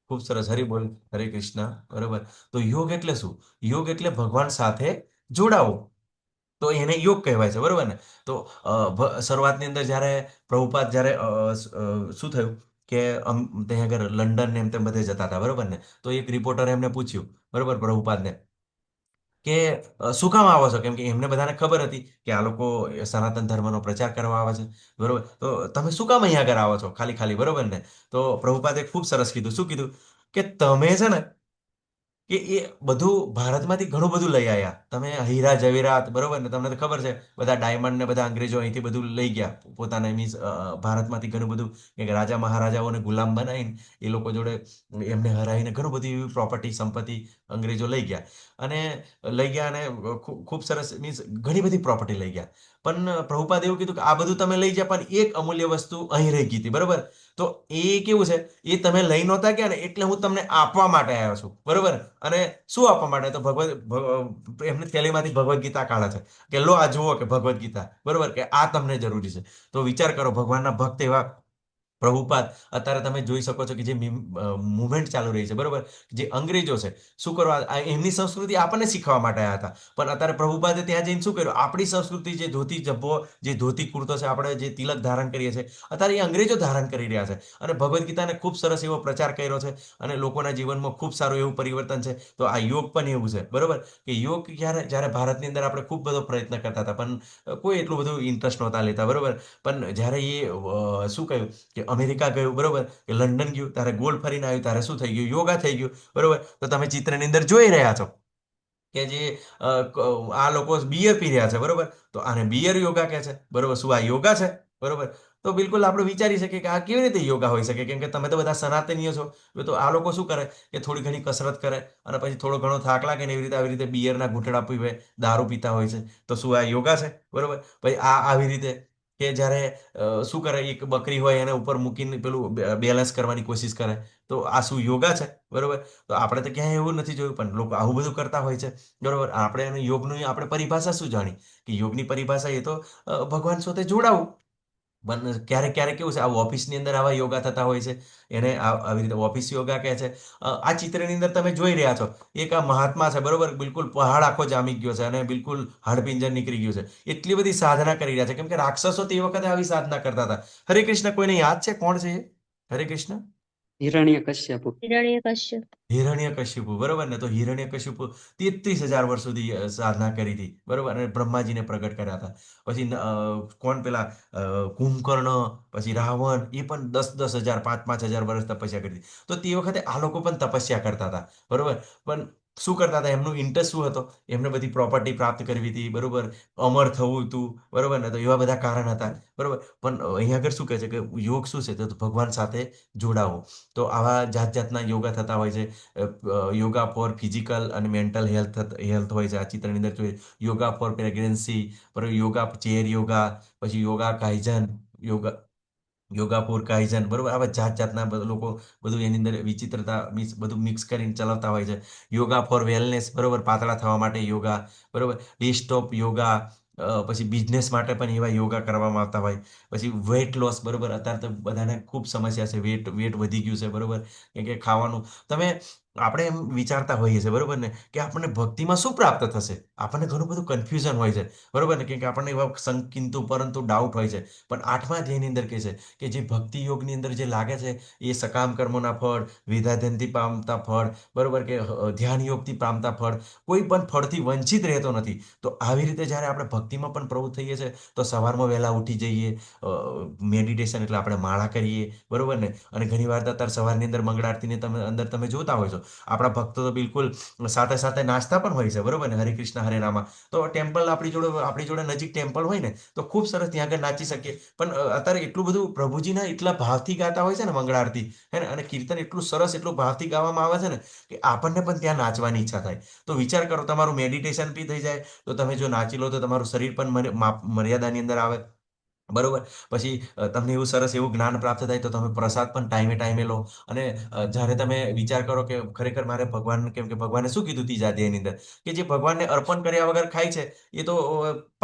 [SPEAKER 1] ખૂબ સરસ હરી બોલ હરે કૃષ્ણ બરોબર તો યોગ એટલે શું યોગ એટલે ભગવાન સાથે જોડાવો તો એને યોગ કહેવાય છે બરોબર ને તો શરૂઆતની અંદર જ્યારે પ્રભુપાદ જ્યારે શું થયું કે ત્યાં આગળ લંડન ને એમ તેમ બધે જતા હતા બરોબર ને તો એક રિપોર્ટરે એમને પૂછ્યું બરોબર પ્રભુપાદને કે શું કામ આવો છો કેમ કે એમને બધાને ખબર હતી કે આ લોકો સનાતન ધર્મનો પ્રચાર કરવા આવે છે બરોબર તો તમે શું કામ અહીંયા આગળ આવો છો ખાલી ખાલી બરોબર ને તો પ્રભુપાદે ખૂબ સરસ કીધું શું કીધું કે તમે છે ને કે એ બધું ભારતમાંથી ઘણું બધું લઈ આવ્યા. તમે હીરા જવેરાત, બરોબર ને, તમને તો ખબર છે બધા ડાયમંડ ને બધા અંગ્રેજો અહીંથી બધું લઈ ગયા પોતાના, મીન્સ ભારતમાંથી ઘણું બધું, કે રાજા મહારાજાઓને ગુલામ બનાવીને એ લોકો જોડે એમને હરાવીને ઘણું બધી એવી પ્રોપર્ટી સંપત્તિ અંગ્રેજો લઈ ગયા. અને લઈ ગયા અને ખૂબ સરસ, મીન્સ ઘણી બધી પ્રોપર્ટી લઈ ગયા. પણ પ્રભુપાદ એવું કીધું કે આ બધું તમે લઈ ગયા, પણ એક અમૂલ્ય વસ્તુ અહીં રહી ગઈ હતી, બરોબર. તો એ કેવું છે, એ તમે લઈ નહોતા ગયા ને, એટલે હું તમને આપવા માટે આવ્યો છું, બરોબર. અને શું આપવા માટે? તો એમને થેલીમાંથી ભગવદ્ ગીતા કાઢે છે કે લો આ જુઓ કે ભગવદ્ ગીતા, બરોબર, કે આ તમને જરૂરી છે. તો વિચાર કરો, ભગવાનના ભક્ત એવા પ્રભુપાદ અત્યારે તમે જોઈ શકો છો કે જે મુવમેન્ટ ચાલુ રહી છે, બરોબર, જે અંગ્રેજો છે શું કરવા, એમની સંસ્કૃતિ આપણને શીખવા માટે આવ્યા હતા. પણ અત્યારે પ્રભુપાદે ત્યાં જઈને શું કર્યું? આપણી સંસ્કૃતિ, જે ધોતી જબ્બો, જે ધોતી કુર્તો છે, આપણે જે તિલક ધારણ કરીએ છીએ, અત્યારે એ અંગ્રેજો ધારણ કરી રહ્યા છે. અને ભગવદ્ ગીતાને ખૂબ સરસ એવો પ્રચાર કર્યો છે અને લોકોના જીવનમાં ખૂબ સારું એવું પરિવર્તન છે. તો આ યોગ પણ એવું છે, બરોબર, કે યોગ જ્યારે ભારતની અંદર આપણે ખૂબ બધો પ્રયત્ન કરતા હતા, પણ કોઈ એટલું બધું ઇન્ટરેસ્ટ નહોતા લેતા, બરોબર. પણ જ્યારે એ શું કહ્યું કે અમેરિકા ગયું, બરોબર, કે લંડન ગયું, ત્યારે ગોળ ફરીને આવ્યું, ત્યારે શું થઈ ગયું? યોગા થઈ ગયું, બરોબર. તો તમે ચિત્રની અંદર જોઈ રહ્યા છો કે જે આ લોકો બિયર પી રહ્યા છે, બરોબર. તો આને બિયર યોગા કહે છે, બરોબર. શું આ યોગા છે? બરોબર. તો બિલકુલ આપણે વિચારી શકીએ કે આ કેવી રીતે યોગા હોઈ શકે, કેમ કે તમે તો બધા સનાતનીઓ છો. તો આ લોકો શું કરે કે થોડી ઘણી કસરત કરે અને પછી થોડો ઘણો થાક લાગે ને એવી રીતે આવી રીતે બિયરના ઘૂંટડા પીવે, દારૂ પીતા હોય છે. તો શું આ યોગા છે? બરોબર. પછી આ આવી રીતે કે જ્યારે શું કરે, એક બકરી હોય એને ઉપર મૂકીને પેલું બેલેન્સ કરવાની કોશિશ કરે. તો આ શું યોગા છે? બરોબર. તો આપણે તો ક્યાંય એવું નથી જોયું, પણ લોકો આવું બધું કરતા હોય છે, બરોબર. આપણે એને યોગની આપણે પરિભાષા શું જાણી? કે યોગની પરિભાષા એ તો ભગવાન સાથે જોડાવું. પણ ક્યારેક ક્યારેક કેવું છે, આ ઓફિસની અંદર આવા યોગા થતા હોય છે, એને આવી રીતે ઓફિસ યોગા કહે છે. આ ચિત્રની અંદર તમે જોઈ રહ્યા છો, એક આ મહાત્મા છે, બરોબર, બિલકુલ પહાડ આખો જામી ગયો છે અને બિલકુલ હાડપિંજર નીકળી ગયું છે. એટલી બધી સાધના કરી રહ્યા છે, કેમ કે રાક્ષસો તે વખતે આવી સાધના કરતા હતા. હરે કૃષ્ણ, કોઈને યાદ છે કોણ છે એ? હરે કૃષ્ણ.
[SPEAKER 5] હિરણ્યકશ્યપુ.
[SPEAKER 2] હિરણ્યકશ્યપ.
[SPEAKER 1] હિરણ્યકશિપુ, બરોબર ને. તો હિરણ્યકશિપુ 33,000 વર્ષ સુધી સાધના કરી હતી, બરોબર, અને બ્રહ્માજીને પ્રગટ કર્યા હતા. પછી કોણ પેલા કુંભકર્ણ, પછી રાવણ, એ પણ 10,000 5,000 વર્ષ તપસ્યા કરી હતી. તો તે વખતે આ લોકો પણ તપસ્યા કરતા હતા, બરોબર. પણ શું કરતા હતા? એમનું ઇન્ટરેસ્ટ શું હતો? એમને બધી પ્રોપર્ટી પ્રાપ્ત કરવી હતી, બરોબર, અમર થવું હતું, બરોબર ને. તો એવા બધા કારણ હતા, બરોબર. પણ અહીંયા આગળ શું કહે છે કે યોગ શું છે? તો ભગવાન સાથે જોડાવો. તો આવા જાત જાતના યોગા થતા હોય છે. યોગા ફોર ફિઝિકલ અને મેન્ટલ હેલ્થ હોય છે. આ ચિત્રની અંદર જોઈએ, યોગા ફોર પ્રેગ્નન્સી, બરોબર, યોગા ચેર યોગા, પછી yoga kaizen, yoga yoga for kaizen, બરોબર. આવા જાત જાતના બધા લોકો બધું એની અંદર વિચિત્રતા મીન્સ બધું મિક્સ કરીને ચલાવતા હોય છે. યોગા ફોર વેલનેસ, બરોબર, પાતળા થવા માટે યોગા, બરોબર. ડે સ્ટોપ યોગા, પછી બિઝનેસ માટે પણ એવા યોગા કરવામાં આવતા હોય. પછી વેટ લોસ, બરોબર. અત્યારે તો બધાને ખૂબ સમસ્યા છે, વેટ વેટ વધી ગયું છે, બરોબર. કેમ કે ખાવાનું તમે આપણે એમ વિચારતા હોઈએ છીએ, બરોબર ને, કે આપણને ભક્તિમાં શું પ્રાપ્ત થશે? આપણને ઘણું બધું કન્ફ્યુઝન હોય છે, બરોબર ને, કેમ કે આપણને એવા શંકિંતુ પરંતુ ડાઉટ હોય છે. પણ 8મા અધ્યાયની અંદર કહે છે કે જે ભક્તિ યોગની અંદર જે લાગે છે એ સકામ કર્મોના ફળ, વિદ્યાધનથી પામતા ફળ, બરોબર, કે ધ્યાન યોગથી પામતા ફળ, કોઈ પણ ફળથી વંચિત રહેતો નથી. તો આવી રીતે જ્યારે આપણે ભક્તિમાં પણ પ્રવૃત્ત થઈએ છીએ, તો સવારમાં વહેલા ઉઠી જઈએ, મેડિટેશન એટલે આપણે માળા કરીએ, બરોબર ને. અને ઘણી વાર તો અત્યારે સવારની અંદર મંગળ આરતીની તમે જોતા હોય છો, આપણા ભક્તો તો બિલકુલ સાથે સાથે નાસ્તા પણ હોય છે, બરોબર ને. હરે કૃષ્ણ હરે રામા. તો ટેમ્પલ આપણી જોડે નજીક ટેમ્પલ હોય ને, તો ખૂબ સરસ ત્યાં આગળ નાચી શકીએ. પણ અત્યારે એટલું બધું પ્રભુજીના એટલા ભાવથી ગાતા હોય છે ને મંગળ આરતી, હે ને, અને કીર્તન એટલું સરસ, એટલું ભાવથી ગાવામાં આવે છે ને, કે આપણને પણ ત્યાં નાચવાની ઈચ્છા થાય. તો વિચાર કરો, તમારું મેડિટેશન બી થઈ જાય. તો તમે જો નાચી લો તો તમારું શરીર પણ મર્યાદાની અંદર આવે, બરોબર. પછી તમને એવું સરસ એવું જ્ઞાન પ્રાપ્ત થાય, તો તમે પ્રસાદ પણ ટાઈમે ટાઈમે લો. અને જ્યારે તમે વિચાર કરો કે ખરેખર મારે ભગવાન, કેમ કે ભગવાને શું કીધું ત્રીજા અધ્યાયની અંદર, કે જે ભગવાનને અર્પણ કર્યા વગર ખાય છે એ તો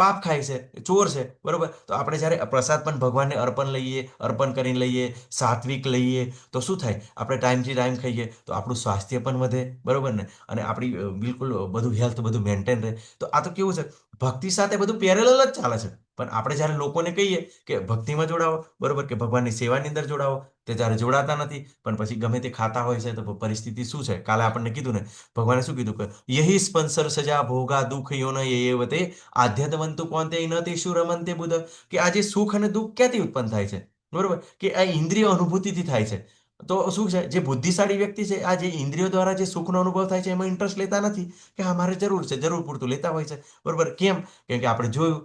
[SPEAKER 1] પાપ ખાય છે, ચોર છે, બરોબર. તો આપણે જ્યારે પ્રસાદ પણ ભગવાનને અર્પણ કરીને લઈએ, સાત્વિક લઈએ, તો શું થાય? આપણે ટાઈમથી ટાઈમ ખાઈએ તો આપણું સ્વાસ્થ્ય પણ વધે, બરોબર ને. અને આપણી બિલકુલ બધું હેલ્થ બધું મેન્ટેન રહે. તો આ તો કેવું છે, ભક્તિ સાથે બધું પેરેલલ જ ચાલે છે. પણ આપણે જ્યારે લોકોને કહીએ કે ભક્તિમાં જોડાવો, બરોબર, કે ભગવાનની સેવાની અંદર જોડાવો, તે જ્યારે જોડાતા નથી. પણ પછી ગમે તે ખાતા હોય છે, તો પરિસ્થિતિ શું છે? કાલે આપણને કીધું ને, ભગવાને શું કીધું કે યહી સ્પંસર સજા ભોગા દુઃખ યોન એવતે આધ્યાત્મંતુ કોન્તે ન તેષુ રમંતે બુધ. કે આ જે સુખ અને દુઃખ ક્યાંથી ઉત્પન્ન થાય છે? બરોબર, કે આ ઇન્દ્રિય અનુભૂતિથી થાય છે. તો શું છે, જે બુદ્ધિશાળી વ્યક્તિ છે, આ જે ઇન્દ્રિયો દ્વારા જે સુખનો અનુભવ થાય છે એમાં ઇન્ટરેસ્ટ લેતા નથી, કે હા મારે જરૂર છે, જરૂર પૂરતું લેતા હોય છે. બરોબર, કેમ? કેમ કે આપણે જોયું,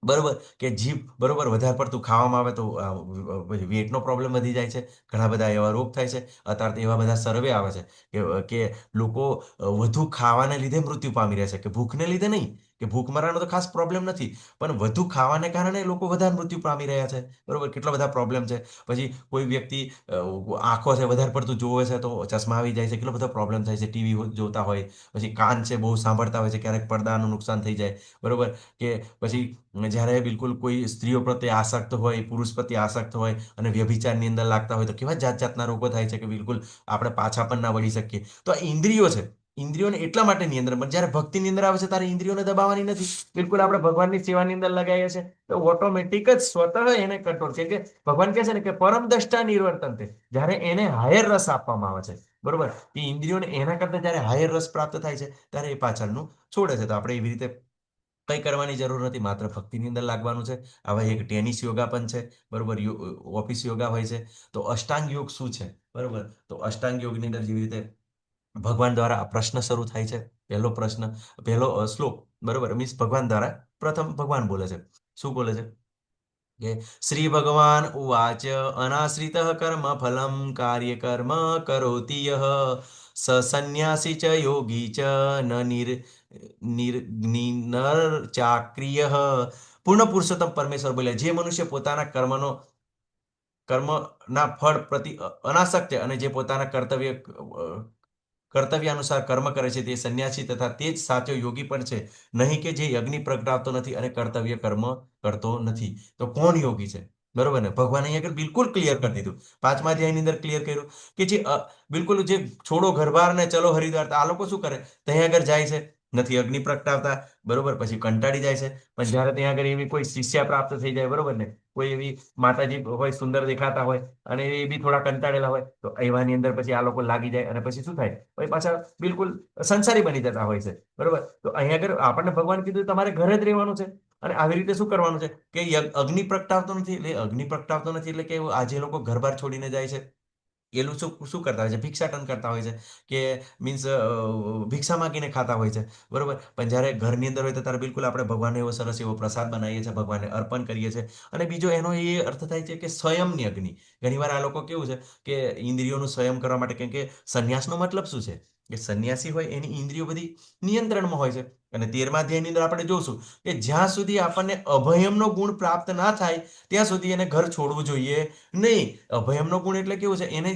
[SPEAKER 1] બરોબર, કે જીભ, બરોબર, વધારે પડતું ખાવામાં આવે તો પછી વેટનો પ્રોબ્લેમ વધી જાય છે, ઘણા બધા એવા રોગ થાય છે. અત્યારે તો એવા બધા સર્વે આવે છે કે લોકો વધુ ખાવાને લીધે મૃત્યુ પામી રહ્યા છે, કે ભૂખને લીધે નહીં, કે ભૂખ મરવાનો તો ખાસ પ્રોબ્લેમ નથી, પણ વધુ ખાવાને કારણે લોકો વધારે મૃત્યુ પામી રહ્યા છે. બરોબર, કેટલા બધા પ્રોબ્લેમ છે. પછી કોઈ વ્યક્તિ આંખો છે વધારે પડતું જોવે છે તો ચશ્મા આવી જાય છે, કેટલો બધો પ્રોબ્લેમ થાય છે, ટીવી જોતા હોય, પછી કાન છે બહુ સાંભળતા હોય છે, ક્યારેક પડદાનું નુકસાન થઈ જાય. બરોબર, કે પછી જ્યારે બિલકુલ કોઈ સ્ત્રીઓ પ્રત્યે આસક્ત હોય, પુરુષ પ્રત્યે આસક્ત હોય અને વ્યભિચારની અંદર લાગતા હોય તો કેવા જાત જાતના રોગો થાય છે, કે બિલકુલ આપણે પાછા પણ ના વળી શકીએ. તો આ ઇન્દ્રિયો છે, ઇન્દ્રિયોને એટલા માટે નિયંત્રણ, પણ જ્યારે ભક્તિની અંદર આવે છે ત્યારે ઇન્દ્રિયોને દબાવવાની નથી. બિલકુલ આપણે ભગવાનની સેવાની અંદર લગાવીએ છીએ તો ઓટોમેટિક જ સ્વતઃ એને કંટ્રોલ છે, કે ભગવાન કહે છે ને કે પરમ દ્રષ્ટા નિર્વર્તન તે, જ્યારે એને હાયર રસ આપવામાં આવે છે, બરોબર, એ ઇન્દ્રિયોને એના કરતા જ્યારે હાયર રસ પ્રાપ્ત થાય છે ત્યારે એ પાછળનું છોડે છે. તો આપણે એવી રીતે કંઈ કરવાની જરૂર નથી, માત્ર ભક્તિની અંદર લાગવાનું છે. હવે એક ટેનિસ યોગા પણ છે, બરોબર, ઓફિસ યોગા હોય છે. તો અષ્ટાંગ યોગ શું છે? બરોબર, તો અષ્ટાંગ યોગની અંદર જેવી રીતે ભગવાન દ્વારા આ પ્રશ્ન શરૂ થાય છે, પહેલો પ્રશ્ન, પહેલો શ્લોક, બરોબર, મીન્સ ભગવાન દ્વારા પ્રથમ ભગવાન બોલે છે. શું બોલે છે? કે શ્રી ભગવાન ઉવાચ અનાશ્રિત કર્મ ફલમ કાર્ય કર્મ કરોતિ યહ સ સંન્યાસી ચ યોગી ચ ન નિર ચાક્રિય. પૂર્ણ પુરુષોત્તમ પરમેશ્વર બોલ્યા, જે મનુષ્ય પોતાના કર્મના ફળ પ્રતિ અનાસક્ત છે અને જે પોતાના કર્તવ્ય અનુસાર કર્મ કરે છે તે સંન્યાસી તથા તે જ સાચો યોગી પણ છે, નહીં કે જે યજ્ઞ પ્રગટાવતો નથી અને કર્તવ્ય કર્મ કરતો નથી. તો કોણ યોગી છે? બરોબર ને? ભગવાન અહીંયા આગળ બિલકુલ ક્લિયર કરી દીધું, 5મા અધ્યાયની અંદર ક્લિયર કર્યું કે જે બિલકુલ જે છોડો ઘરબાર ને ચલો હરિદ્વાર, આ લોકો શું કરે? ત્યાં આગળ જાય છે, નથી અગ્નિ પ્રગટાવતા, બરોબર, પછી કંટાળી જાય છે. પણ જ્યારે ત્યાં આગળ એવી કોઈ શિષ્યા પ્રાપ્ત થઈ જાય, બરોબર ને, કોઈ એવી માતાજી હોય, સુંદર દેખાતા હોય અને એ બી થોડા કંટાળેલા હોય, તો એવાની અંદર પછી આ લોકો લાગી જાય અને પછી શું થાય? પછી પાછા બિલકુલ સંસારી બની જતા હોય છે. બરોબર, તો અહીંયા આગળ આપણને ભગવાન કીધું તમારે ઘરે જ રહેવાનું છે અને આવી રીતે શું કરવાનું છે કે અગ્નિ પ્રગટાવતો નથી, એટલે અગ્નિ પ્રગટાવતો નથી એટલે કે આજે લોકો ઘર બાર છોડીને જાય છે, એ લોકો શું કરતા હોય છે? ભિક્ષાટન કરતા હોય છે, કે મીન્સ ભિક્ષા માંગીને ખાતા હોય છે. બરોબર, પણ જ્યારે ઘરની અંદર હોય તો ત્યારે બિલકુલ આપણે ભગવાનને એવો સરસ એવો પ્રસાદ બનાવીએ છીએ, ભગવાનને અર્પણ કરીએ છીએ. અને બીજો એનો એ અર્થ થાય છે કે સ્વયંની અગ્નિ. ઘણીવાર આ લોકો કેવું છે કે ઇન્દ્રિયોનું સંયમ કરવા માટે, કેમ કે સંન્યાસનો મતલબ શું છે? કે સંન્યાસી હોય એની ઇન્દ્રિયો બધી નિયંત્રણમાં હોય છે. અને 13મા અધ્યાયની અંદર આપણે જોશું કે જ્યાં સુધી આપણને અભયમનો ગુણ પ્રાપ્ત ના થાય ત્યાં સુધી એને ઘર છોડવું જોઈએ નહીં. અભયમનો ગુણ એટલે કેવું છે? એને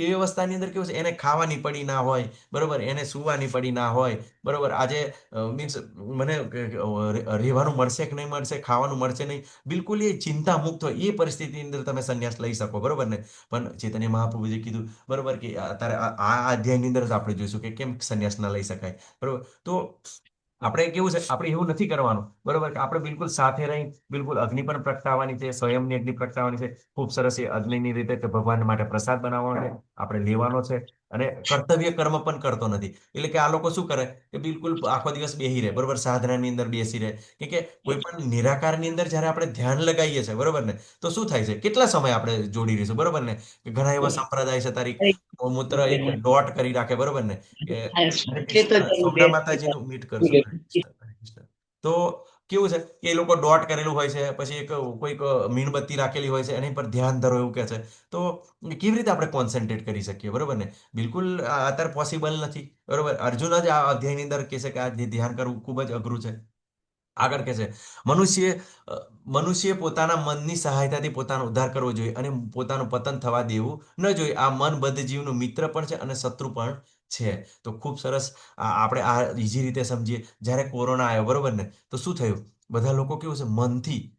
[SPEAKER 1] એ અવસ્થાની અંદર કેવું છે? એને ખાવાની પડી ના હોય, બરોબર, એને સૂવાની પડી ના હોય, બરોબર, આજે મીન્સ મને રહેવાનું મળશે કે નહીં મળશે, ખાવાનું મળશે નહીં, બિલકુલ એ ચિંતા મુક્ત હોય, એ પરિસ્થિતિની અંદર તમે સંન્યાસ લઈ શકો, બરોબર ને? પણ ચૈતન્ય મહાપ્રભુએ કીધું, બરોબર, કે અત્યારે આ અધ્યાયની અંદર જ આપણે જોઈશું કે કેમ સંન્યાસ ના લઈ શકાય. બરોબર, તો આપણે કેવું છે, આપણે એવું નથી કરવાનું, બરોબર, કે આપણે બિલકુલ સાથે રહી બિલકુલ અગ્નિ પણ પ્રગટાવવાની છે, સ્વયંની અગ્નિ પ્રગટાવવાની છે, ખૂબ સરસ એ અગ્નિની રીતે કે ભગવાન માટે પ્રસાદ બનાવવાનો છે, આપણે લેવાનો છે. અને કર્તવ્ય કર્મ પણ કરતો નથી, એટલે કે આ લોકો શું કરે કે બિલકુલ આખો દિવસ બેહી રહે, બરોબર, સાધનાની અંદર બેસી રહે, કે કોઈ પણ નિરાકારની અંદર જ્યારે આપણે ધ્યાન લગાવીએ છીએ, બરોબર ને, તો શું થાય છે? કેટલા સમય આપણે જોડી રહીશું, બરોબર ને? કે ઘણા એવા સંપ્રદાય છે, તારી મૂત્ર એક ડોટ કરી રાખે, બરોબર ને, કે હરે કૃષ્ણ, સોમના માતાજીનું મીટ કરશું. હરે કૃષ્ણ, હરે કૃષ્ણ. તો કેવું છે કે એ લોકો ડોટ કરેલું હોય છે, પછી એક કોઈક મીણબત્તી રાખેલી હોય છે, એની પર ધ્યાન ધરો એવું કહે છે. તો કેવી રીતે આપણે કોન્સન્ટ્રેટ કરી શકીએ? બરોબર ને? બિલકુલ અત્યારે પોસિબલ નથી. બરોબર, અર્જુન જ આ અધ્યાયની અંદર કહે છે કે આ ધ્યાન કરવું ખૂબ જ અઘરું છે. આગળ કહે છે, મનુષ્ય પોતાના મનની સહાયતાથી પોતાનો ઉદ્ધાર કરવો જોઈએ અને પોતાનું પતન થવા દેવું ન જોઈએ. આ મન બદ્ધ જીવનું મિત્ર પણ છે અને શત્રુ પણ છે. તો ખૂબ સરસ આપણે આ ઈઝી રીતે સમજીએ. જ્યારે કોરોના આવ્યો, બરોબર ને, તો શું થયું? બધા લોકો કેવું છે,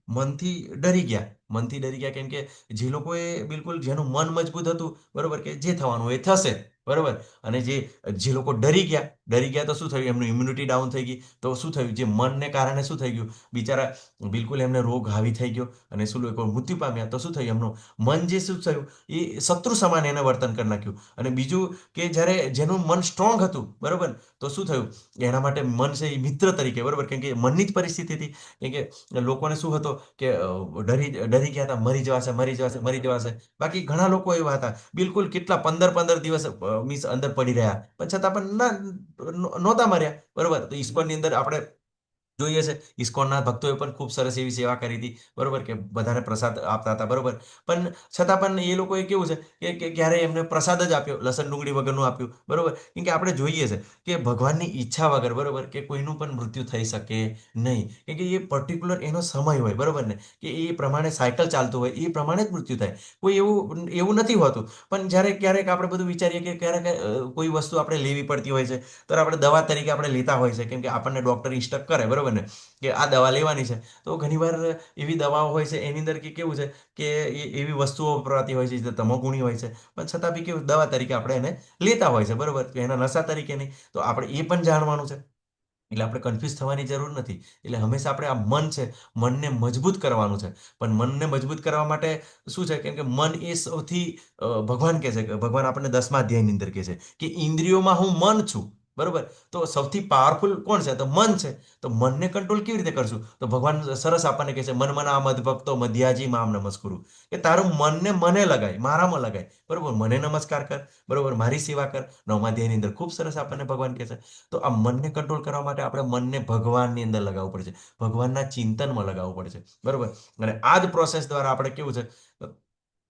[SPEAKER 1] મનથી ડરી ગયા. મનથી ડરી ગયા કેમ કે જે લોકોએ બિલકુલ જેનું મન મજબૂત હતું, બરોબર, કે જે થવાનું એ થશે, બરોબર, અને જે લોકો ડરી ગયા તો શું થયું? એમનું ઇમ્યુનિટી ડાઉન થઈ ગઈ. તો શું થયું? જે મનને કારણે શું થઈ ગયું? બિચારા બિલકુલ એમને રોગ હાવી થઈ ગયો અને શું લોકો મૃત્યુ પામ્યા. તો શું થયું? એમનું મન જે શું થયું? એ શત્રુ સમાન એને વર્તન કરી નાખ્યું. અને બીજું કે જ્યારે જેનું મન સ્ટ્રોંગ હતું, બરોબર, તો શું થયું? એના માટે મન છે એ મિત્ર તરીકે, બરોબર, કેમ કે મનની જ પરિસ્થિતિ હતી. કેમ કે લોકોને શું હતો કે ડરી ડરી ગયા હતા, મરી જવાશે, મરી જવાશે, મરી જવાશે. બાકી ઘણા લોકો એવા હતા બિલકુલ કેટલા 15 દિવસ મીન્સ અંદર પડી રહ્યા, પણ છતાં પણ નહોતા મર્યા. બરોબર, તો ઈસ્કોનની અંદર આપણે જોઈએ છે ઇસ્કોનના ભક્તોએ પણ ખૂબ સરસ એવી સેવા કરી હતી. બરોબર, કે બધાને પ્રસાદ આપતા હતા. બરોબર, પણ છતાં પણ એ લોકોએ કેવું છે કે ક્યારે એમને પ્રસાદ જ આપ્યો, લસણ ડુંગળી વગરનું આપ્યું. બરોબર, કેમ કે આપણે જોઈએ છે કે ભગવાનની ઈચ્છા વગર, બરોબર, કે કોઈનું પણ મૃત્યુ થઈ શકે નહીં. કેમ કે એ પર્ટિક્યુલર એનો સમય હોય, બરોબર ને, કે એ પ્રમાણે સાયકલ ચાલતું હોય, એ પ્રમાણે જ મૃત્યુ થાય. કોઈ એવું એવું નથી હોતું. પણ જ્યારે ક્યારેક આપણે બધું વિચારીએ કે ક્યારેક કોઈ વસ્તુ આપણે લેવી પડતી હોય છે, તો આપણે દવા તરીકે આપણે લેતા હોય છે, કેમ કે આપણને ડૉક્ટર ઇન્સ્ટ્રક્ટ કરે, બરોબર ને, કે આ દવા લેવાની છે. તો ઘણીવાર એવી દવાઓ હોય છે એની અંદર કે કેવું છે કે એવી વસ્તુઓ વપરાતી હોય છે જે તમોગુણી હોય છે, પણ છતાં બી કેવું દવા તરીકે આપણે એને લેતા હોય છે. બરોબર, કે એના નશા તરીકે નહીં. તો આપણે એ પણ જાણવાનું છે. એટલે આપણે કન્ફ્યુઝ થવાની જરૂર નથી. એટલે હંમેશા આપણે આ મન છે, મનને મજબૂત કરવાનું છે. પણ મનને મજબૂત કરવા માટે શું છે, કેમ કે મન એ સૌથી ભગવાન કહે છે કે ભગવાન આપણને 10મા અધ્યાયની અંદર કહે છે કે ઇન્દ્રિયોમાં હું મન છું. બરોબર, તો સૌથી પાવરફુલ કોણ છે? તો મન છે. તો મનને કંટ્રોલ કેવી રીતે કરશું? તો ભગવાન સરસ આપણને કહે છે, મન મના મદ ભક્તો મધ્યાજી મામ નમસ્કુરુ, કે તારું મનને મને લગાય, મારામાં લગાય. બરોબર, મને નમસ્કાર કર. બરોબર, મારી સેવા કર. 9મા અધ્યાયની અંદર ખૂબ સરસ આપણને ભગવાન કહે છે. તો આ મનને કંટ્રોલ કરવા માટે આપણે મનને ભગવાનની અંદર લગાવવું પડશે, ભગવાનના ચિંતનમાં લગાવવું પડશે. બરોબર, અને આ જ પ્રોસેસ દ્વારા આપણે કેવું છે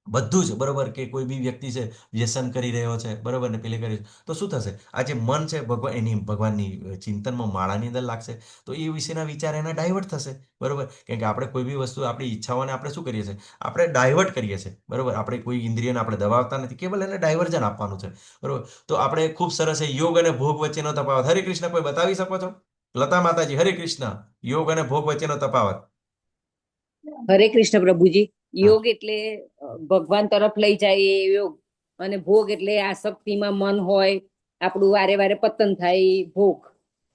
[SPEAKER 1] બધું જ, બરોબર, કે કોઈ બી વ્યક્તિ છે વ્યસન કરી રહ્યો છે, બરોબર ને, પેલે કરી, તો શું થશે? આ જે મન છે ભગવાન એની ભગવાનની ચિંતનમાં માળાની અંદર લાગશે, તો એ વિશેના વિચાર એના ડાયવર્ટ થશે. બરોબર, કેમ કે આપણે કોઈ બી વસ્તુ આપણી ઈચ્છાઓને આપણે શું કરીએ છીએ? આપણે ડાયવર્ટ કરીએ છીએ. બરોબર, આપણે કોઈ ઇન્દ્રિયને આપણે દબાવતા નથી, કેવલ એને ડાયવર્ઝન આપવાનું છે. બરોબર, તો આપણે ખૂબ સરસ એ યોગ અને ભોગ વચ્ચેનો તફાવત હરે કૃષ્ણ કોઈ બતાવી શકો છો? લતા માતાજી, હરે કૃષ્ણ. યોગ અને ભોગ વચ્ચેનો તફાવત.
[SPEAKER 3] હરે કૃષ્ણ પ્રભુજી.
[SPEAKER 1] હા.
[SPEAKER 3] યોગ એટલે ભગવાન તરફ લઈ જાય એ યોગ, અને ભોગ એટલે આસક્તિમાં મન હોય, આપણું વારે વારે પતન થાય એ ભોગ.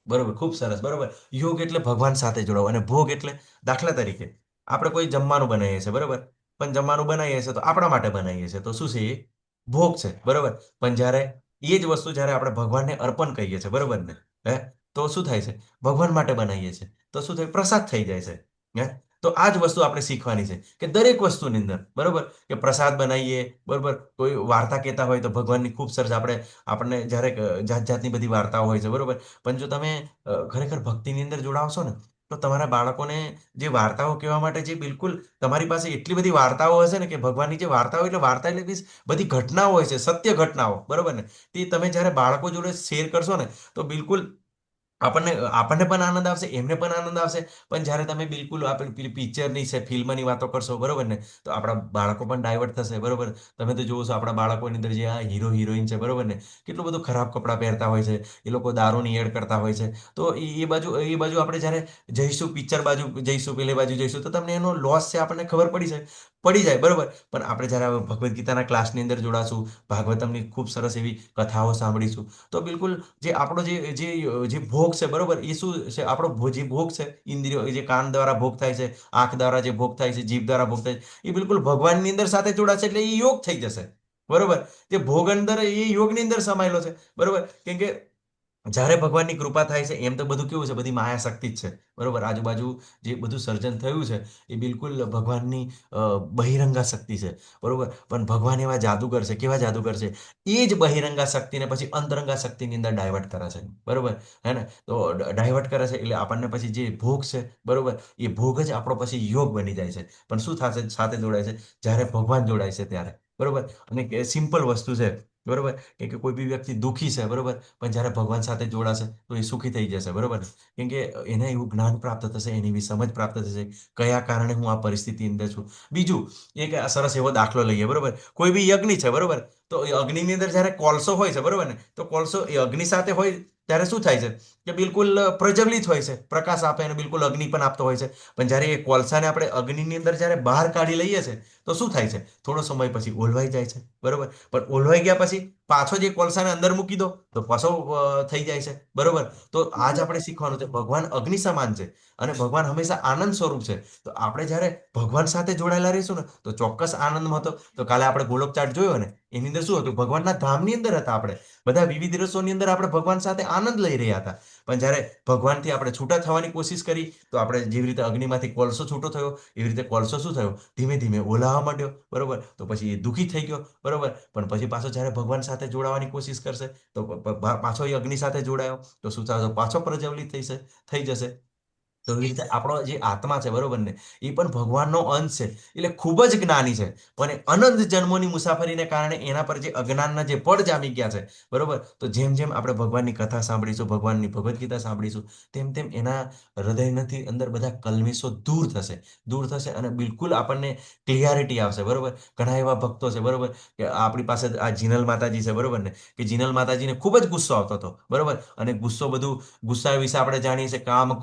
[SPEAKER 1] બરોબર, ખૂબ સરસ. બરોબર, યોગ એટલે ભગવાન સાથે જોડાવ, અને ભોગ એટલે દાખલા તરીકે આપણે કોઈ જમવાનું બનાવીએ છીએ, બરોબર, પણ જમવાનું બનાવીએ છીએ તો આપણા માટે બનાવીએ છીએ, તો શું છે? એ ભોગ છે. બરોબર, પણ જ્યારે એ જ વસ્તુ જ્યારે આપણે ભગવાનને અર્પણ કહીએ છીએ, બરોબર ને, હે, તો શું થાય છે? ભગવાન માટે બનાવીએ છીએ તો શું થાય? પ્રસાદ થઈ જાય છે. હે, તો આ જ વસ્તુ આપણે શીખવાની છે કે દરેક વસ્તુની અંદર, બરોબર, કે પ્રસાદ બનાવીએ, બરોબર, કોઈ વાર્તા કહેતા હોય તો ભગવાનની ખૂબ સરસ આપણને જ્યારે જાત જાતની બધી વાર્તાઓ હોય છે. બરોબર, પણ જો તમે ખરેખર ભક્તિની અંદર જોડાવશો ને, તો તમારા બાળકોને જે વાર્તાઓ કહેવા માટે જે બિલકુલ તમારી પાસે એટલી બધી વાર્તાઓ હશે ને, કે ભગવાનની જે વાર્તાઓ એટલે વાર્તા એટલે મીન્સ બધી ઘટનાઓ હોય છે, સત્ય ઘટનાઓ. બરોબર ને, તે તમે જ્યારે બાળકો જોડે શેર કરશો ને, તો બિલકુલ આપણને આપણને પણ આનંદ આવશે, એમને પણ આનંદ આવશે. પણ જ્યારે તમે બિલકુલ આપણે પેલી પિક્ચરની છે, ફિલ્મની વાતો કરશો, બરોબર ને, તો આપણા બાળકો પણ ડાયવર્ટ થશે. બરોબર, તમે તો જોવો છો આપણા બાળકોની અંદર જે આ હીરો હિરોઈન છે, બરોબર ને, કેટલું બધું ખરાબ કપડાં પહેરતા હોય છે, એ લોકો દારૂની એડ કરતા હોય છે. તો એ બાજુ આપણે જ્યારે જઈશું, પિક્ચર બાજુ જઈશું, પેલી બાજુ જઈશું, તો તમને એનો લોસ છે આપણને ખબર પડી જાય. બરોબર, પણ આપણે જ્યારે હવે ભગવદ્ ગીતાના ક્લાસની અંદર જોડાશું, ભાગવતમની ખૂબ સરસ એવી કથાઓ સાંભળીશું, તો બિલકુલ જે આપણો જે ભોગ છે, બરોબર, એ શું છે? આપણો જે ભોગ છે, ઇન્દ્રિયો, જે કાન દ્વારા ભોગ થાય છે, આંખ દ્વારા જે ભોગ થાય છે, જીભ દ્વારા ભોગ થાય છે, એ બિલકુલ ભગવાનની અંદર સાથે જોડાશે, એટલે એ યોગ થઈ જશે. બરોબર, જે ભોગ અંદર એ યોગની અંદર સમાયેલો છે. બરોબર, કેમ કે જ્યારે ભગવાનની કૃપા થાય છે, એમ તો બધું કેવું છે? બધી માયા શક્તિ જ છે. બરોબર, આજુબાજુ જે બધું સર્જન થયું છે એ બિલકુલ ભગવાનની બહિરંગા શક્તિ છે. બરોબર, પણ ભગવાન એવા જાદુગર છે, કેવા જાદુગર છે? એ જ બહિરંગા શક્તિને પછી અંતરંગા શક્તિની અંદર ડાયવર્ટ કરે છે. બરોબર, હે ને, તો ડાયવર્ટ કરે છે એટલે આપણને પછી જે ભોગ છે, બરોબર, એ ભોગ જ આપણો પછી યોગ બની જાય છે. પણ શું થશે? સાથે જોડાય છે જ્યારે ભગવાન જોડાય છે ત્યારે. બરોબર, અને સિમ્પલ વસ્તુ છે. બરોબર, કે કોઈ બી વ્યક્તિ દુઃખી છે, બરોબર, પણ જ્યારે ભગવાન સાથે જોડાશે તો એ સુખી થઈ જશે. બરોબર, કેમ કે એને એવું જ્ઞાન પ્રાપ્ત થશે, એની એવી સમજ પ્રાપ્ત થશે, કયા કારણે હું આ પરિસ્થિતિની અંદર છું. બીજું એક આ સરસ એવો દાખલો લઈએ. બરોબર, કોઈ બી યજ્ઞ છે, બરોબર, તો એ અગ્નિની અંદર જ્યારે કોલસો હોય છે, બરોબર ને, તો કોલસો એ અગ્નિ સાથે હોય ત્યારે શું થાય છે? કે બિલકુલ પ્રજ્વલિત હોય છે, પ્રકાશ આપે અને બિલકુલ અગ્નિ પણ આપતો હોય છે. પણ જ્યારે એ કોલસાને આપણે અગ્નિની અંદર જ્યારે બહાર કાઢી લઈએ છીએ, તો શું થાય છે? થોડો સમય પછી ઓલવાઈ જાય છે. બરોબર, પણ ઓલવાઈ ગયા પછી પાછો જે કોલસાને અંદર મૂકી દો તો પાછો થઈ જાય છે, બરોબર. તો આજ આપણે શીખવાનું છે ભગવાન અગ્નિ સમાન છે અને ભગવાન હંમેશા આનંદ સ્વરૂપ છે. તો આપણે જ્યારે ભગવાન સાથે જોડાયેલા રહીશું ને તો ચોક્કસ આનંદમાં હતો. તો કાલે આપણે ગોલોક ચાટ જોયો ને એની અંદર શું હતું, ભગવાનના ધામની અંદર હતા આપણે, બધા વિવિધ રસોની અંદર આપણે ભગવાન સાથે આનંદ લઈ રહ્યા હતા. પણ જ્યારે ભગવાનથી આપણે છૂટા થવાની કોશિશ કરી તો આપણે જેવી રીતે અગ્નિમાંથી કોલસો છૂટો થયો એવી રીતે કોલસો શું થયો, ધીમે ધીમે ઓલાવવા માંડ્યો, બરોબર. તો પછી એ દુઃખી થઈ ગયો, બરોબર. પણ પછી પાછો જ્યારે ભગવાન સાથે જોડાવાની કોશિશ કરશે તો પાછો એ અગ્નિ સાથે જોડાયો તો શું થશે, પાછો પ્રજ્વલિત થઈ જશે. તો એવી રીતે આપણો જે આત્મા છે, બરોબર ને, એ પણ ભગવાનનો અંશ છે, એટલે ખૂબ જ જ્ઞાની છે. અને અનંત જન્મોની મુસાફરીને કારણે એના પર જે અજ્ઞાનના જે પડ જામી ગયા છે, બરોબર. તો જેમ જેમ આપણે ભગવાનની કથા સાંભળીશું, ભગવાનની ભગવદ્ ગીતા સાંભળીશું, તેમ તેમ એના હૃદયથી અંદર બધા કલ્મિશો દૂર થશે અને બિલકુલ આપણને ક્લિયરિટી આવશે, બરોબર. ઘણા એવા ભક્તો છે, બરોબર, કે આપણી પાસે આ જીનલ માતાજી છે, બરોબર ને, કે જીનલ માતાજીને ખૂબ જ ગુસ્સો આવતો હતો, બરોબર. અને ગુસ્સા વિશે આપણે જાણીએ છીએ કામ,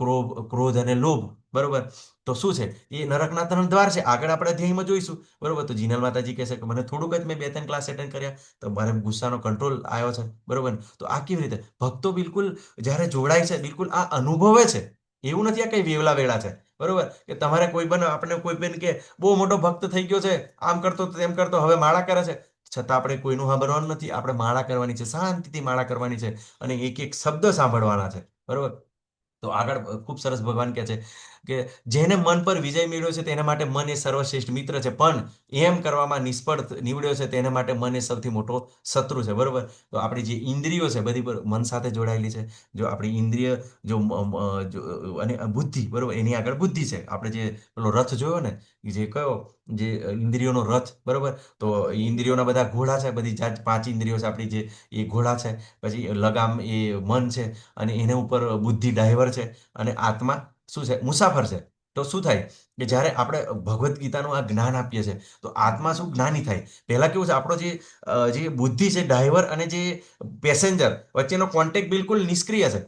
[SPEAKER 1] ક્રોધ અને લોભ, બરોબર. તો શું છે, એ નરકના 3 દ્વાર છે, આગળ આપણે અધ્યાયમાં જોઈશું, બરોબર. તો જીનલ માતાજી કહેશે કે મને થોડુંક જ મેં 2-3 ક્લાસ અટેન્ડ કર્યા તો મારે ગુસ્સાનો કંટ્રોલ આવ્યો છે, બરોબર. તો આ કેવી રીતે ભક્તો બિલકુલ જ્યારે જોડાય છે બિલકુલ આ અનુભવે છે, એવું નથી આ કઈ વેવલા વેળા છે, બરોબર. કે તમારે આપણે કોઈ પણ કે બહુ મોટો ભક્ત થઈ ગયો છે, આમ કરતો તેમ કરતો હવે માળા કરે છે, છતાં આપણે કોઈનું સાંભળવાનું નથી, આપણે માળા કરવાની છે, શાંતિથી માળા કરવાની છે અને એક એક શબ્દ સાંભળવાના છે, બરોબર. તો આગળ ખૂબ સરસ ભગવાન કહે છે કે જેને મન પર વિજય મેળવ્યો છે તેના માટે મન એ સર્વશ્રેષ્ઠ મિત્ર છે, પણ એમ કરવામાં નિષ્ફળ નીવડ્યો છે તેના માટે મન એ સૌથી મોટો શત્રુ છે, બરોબર. તો આપણી જે ઇન્દ્રિયો છે બધી મન સાથે જોડાયેલી છે. જો આપણી ઇન્દ્રિય અને બુદ્ધિ, બરોબર, એની આગળ બુદ્ધિ છે. આપણે જે પેલો રથ જોયો ને, જે કયો, જે ઇન્દ્રિયોનો રથ, બરોબર. તો ઇન્દ્રિયોના બધા ઘોડા છે, બધી જાત 5 ઇન્દ્રિયો છે આપણી, જે એ ઘોડા છે. પછી લગામ એ મન છે અને એના ઉપર બુદ્ધિ ડ્રાઈવર છે અને આત્મા શું છે, મુસાફર છે. તો શું થાય કે જ્યારે આપણે ભગવદ્ ગીતાનું આ જ્ઞાન આપીએ છીએ તો આત્મા શું જ્ઞાની થાય. પહેલા કેવું છે, આપણો જે બુદ્ધિ છે ડ્રાઈવર અને જે પેસેન્જર વચ્ચેનો કોન્ટેક્ટ બિલકુલ નિષ્ક્રિય છે,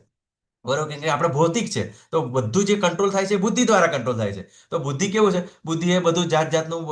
[SPEAKER 1] બરોબર. કેમ કે આપણે ભૌતિક છે તો બધું જે કંટ્રોલ થાય છે એ બુદ્ધિ દ્વારા કંટ્રોલ થાય છે. તો બુદ્ધિ કેવું છે, બુદ્ધિ એ બધું જાતનું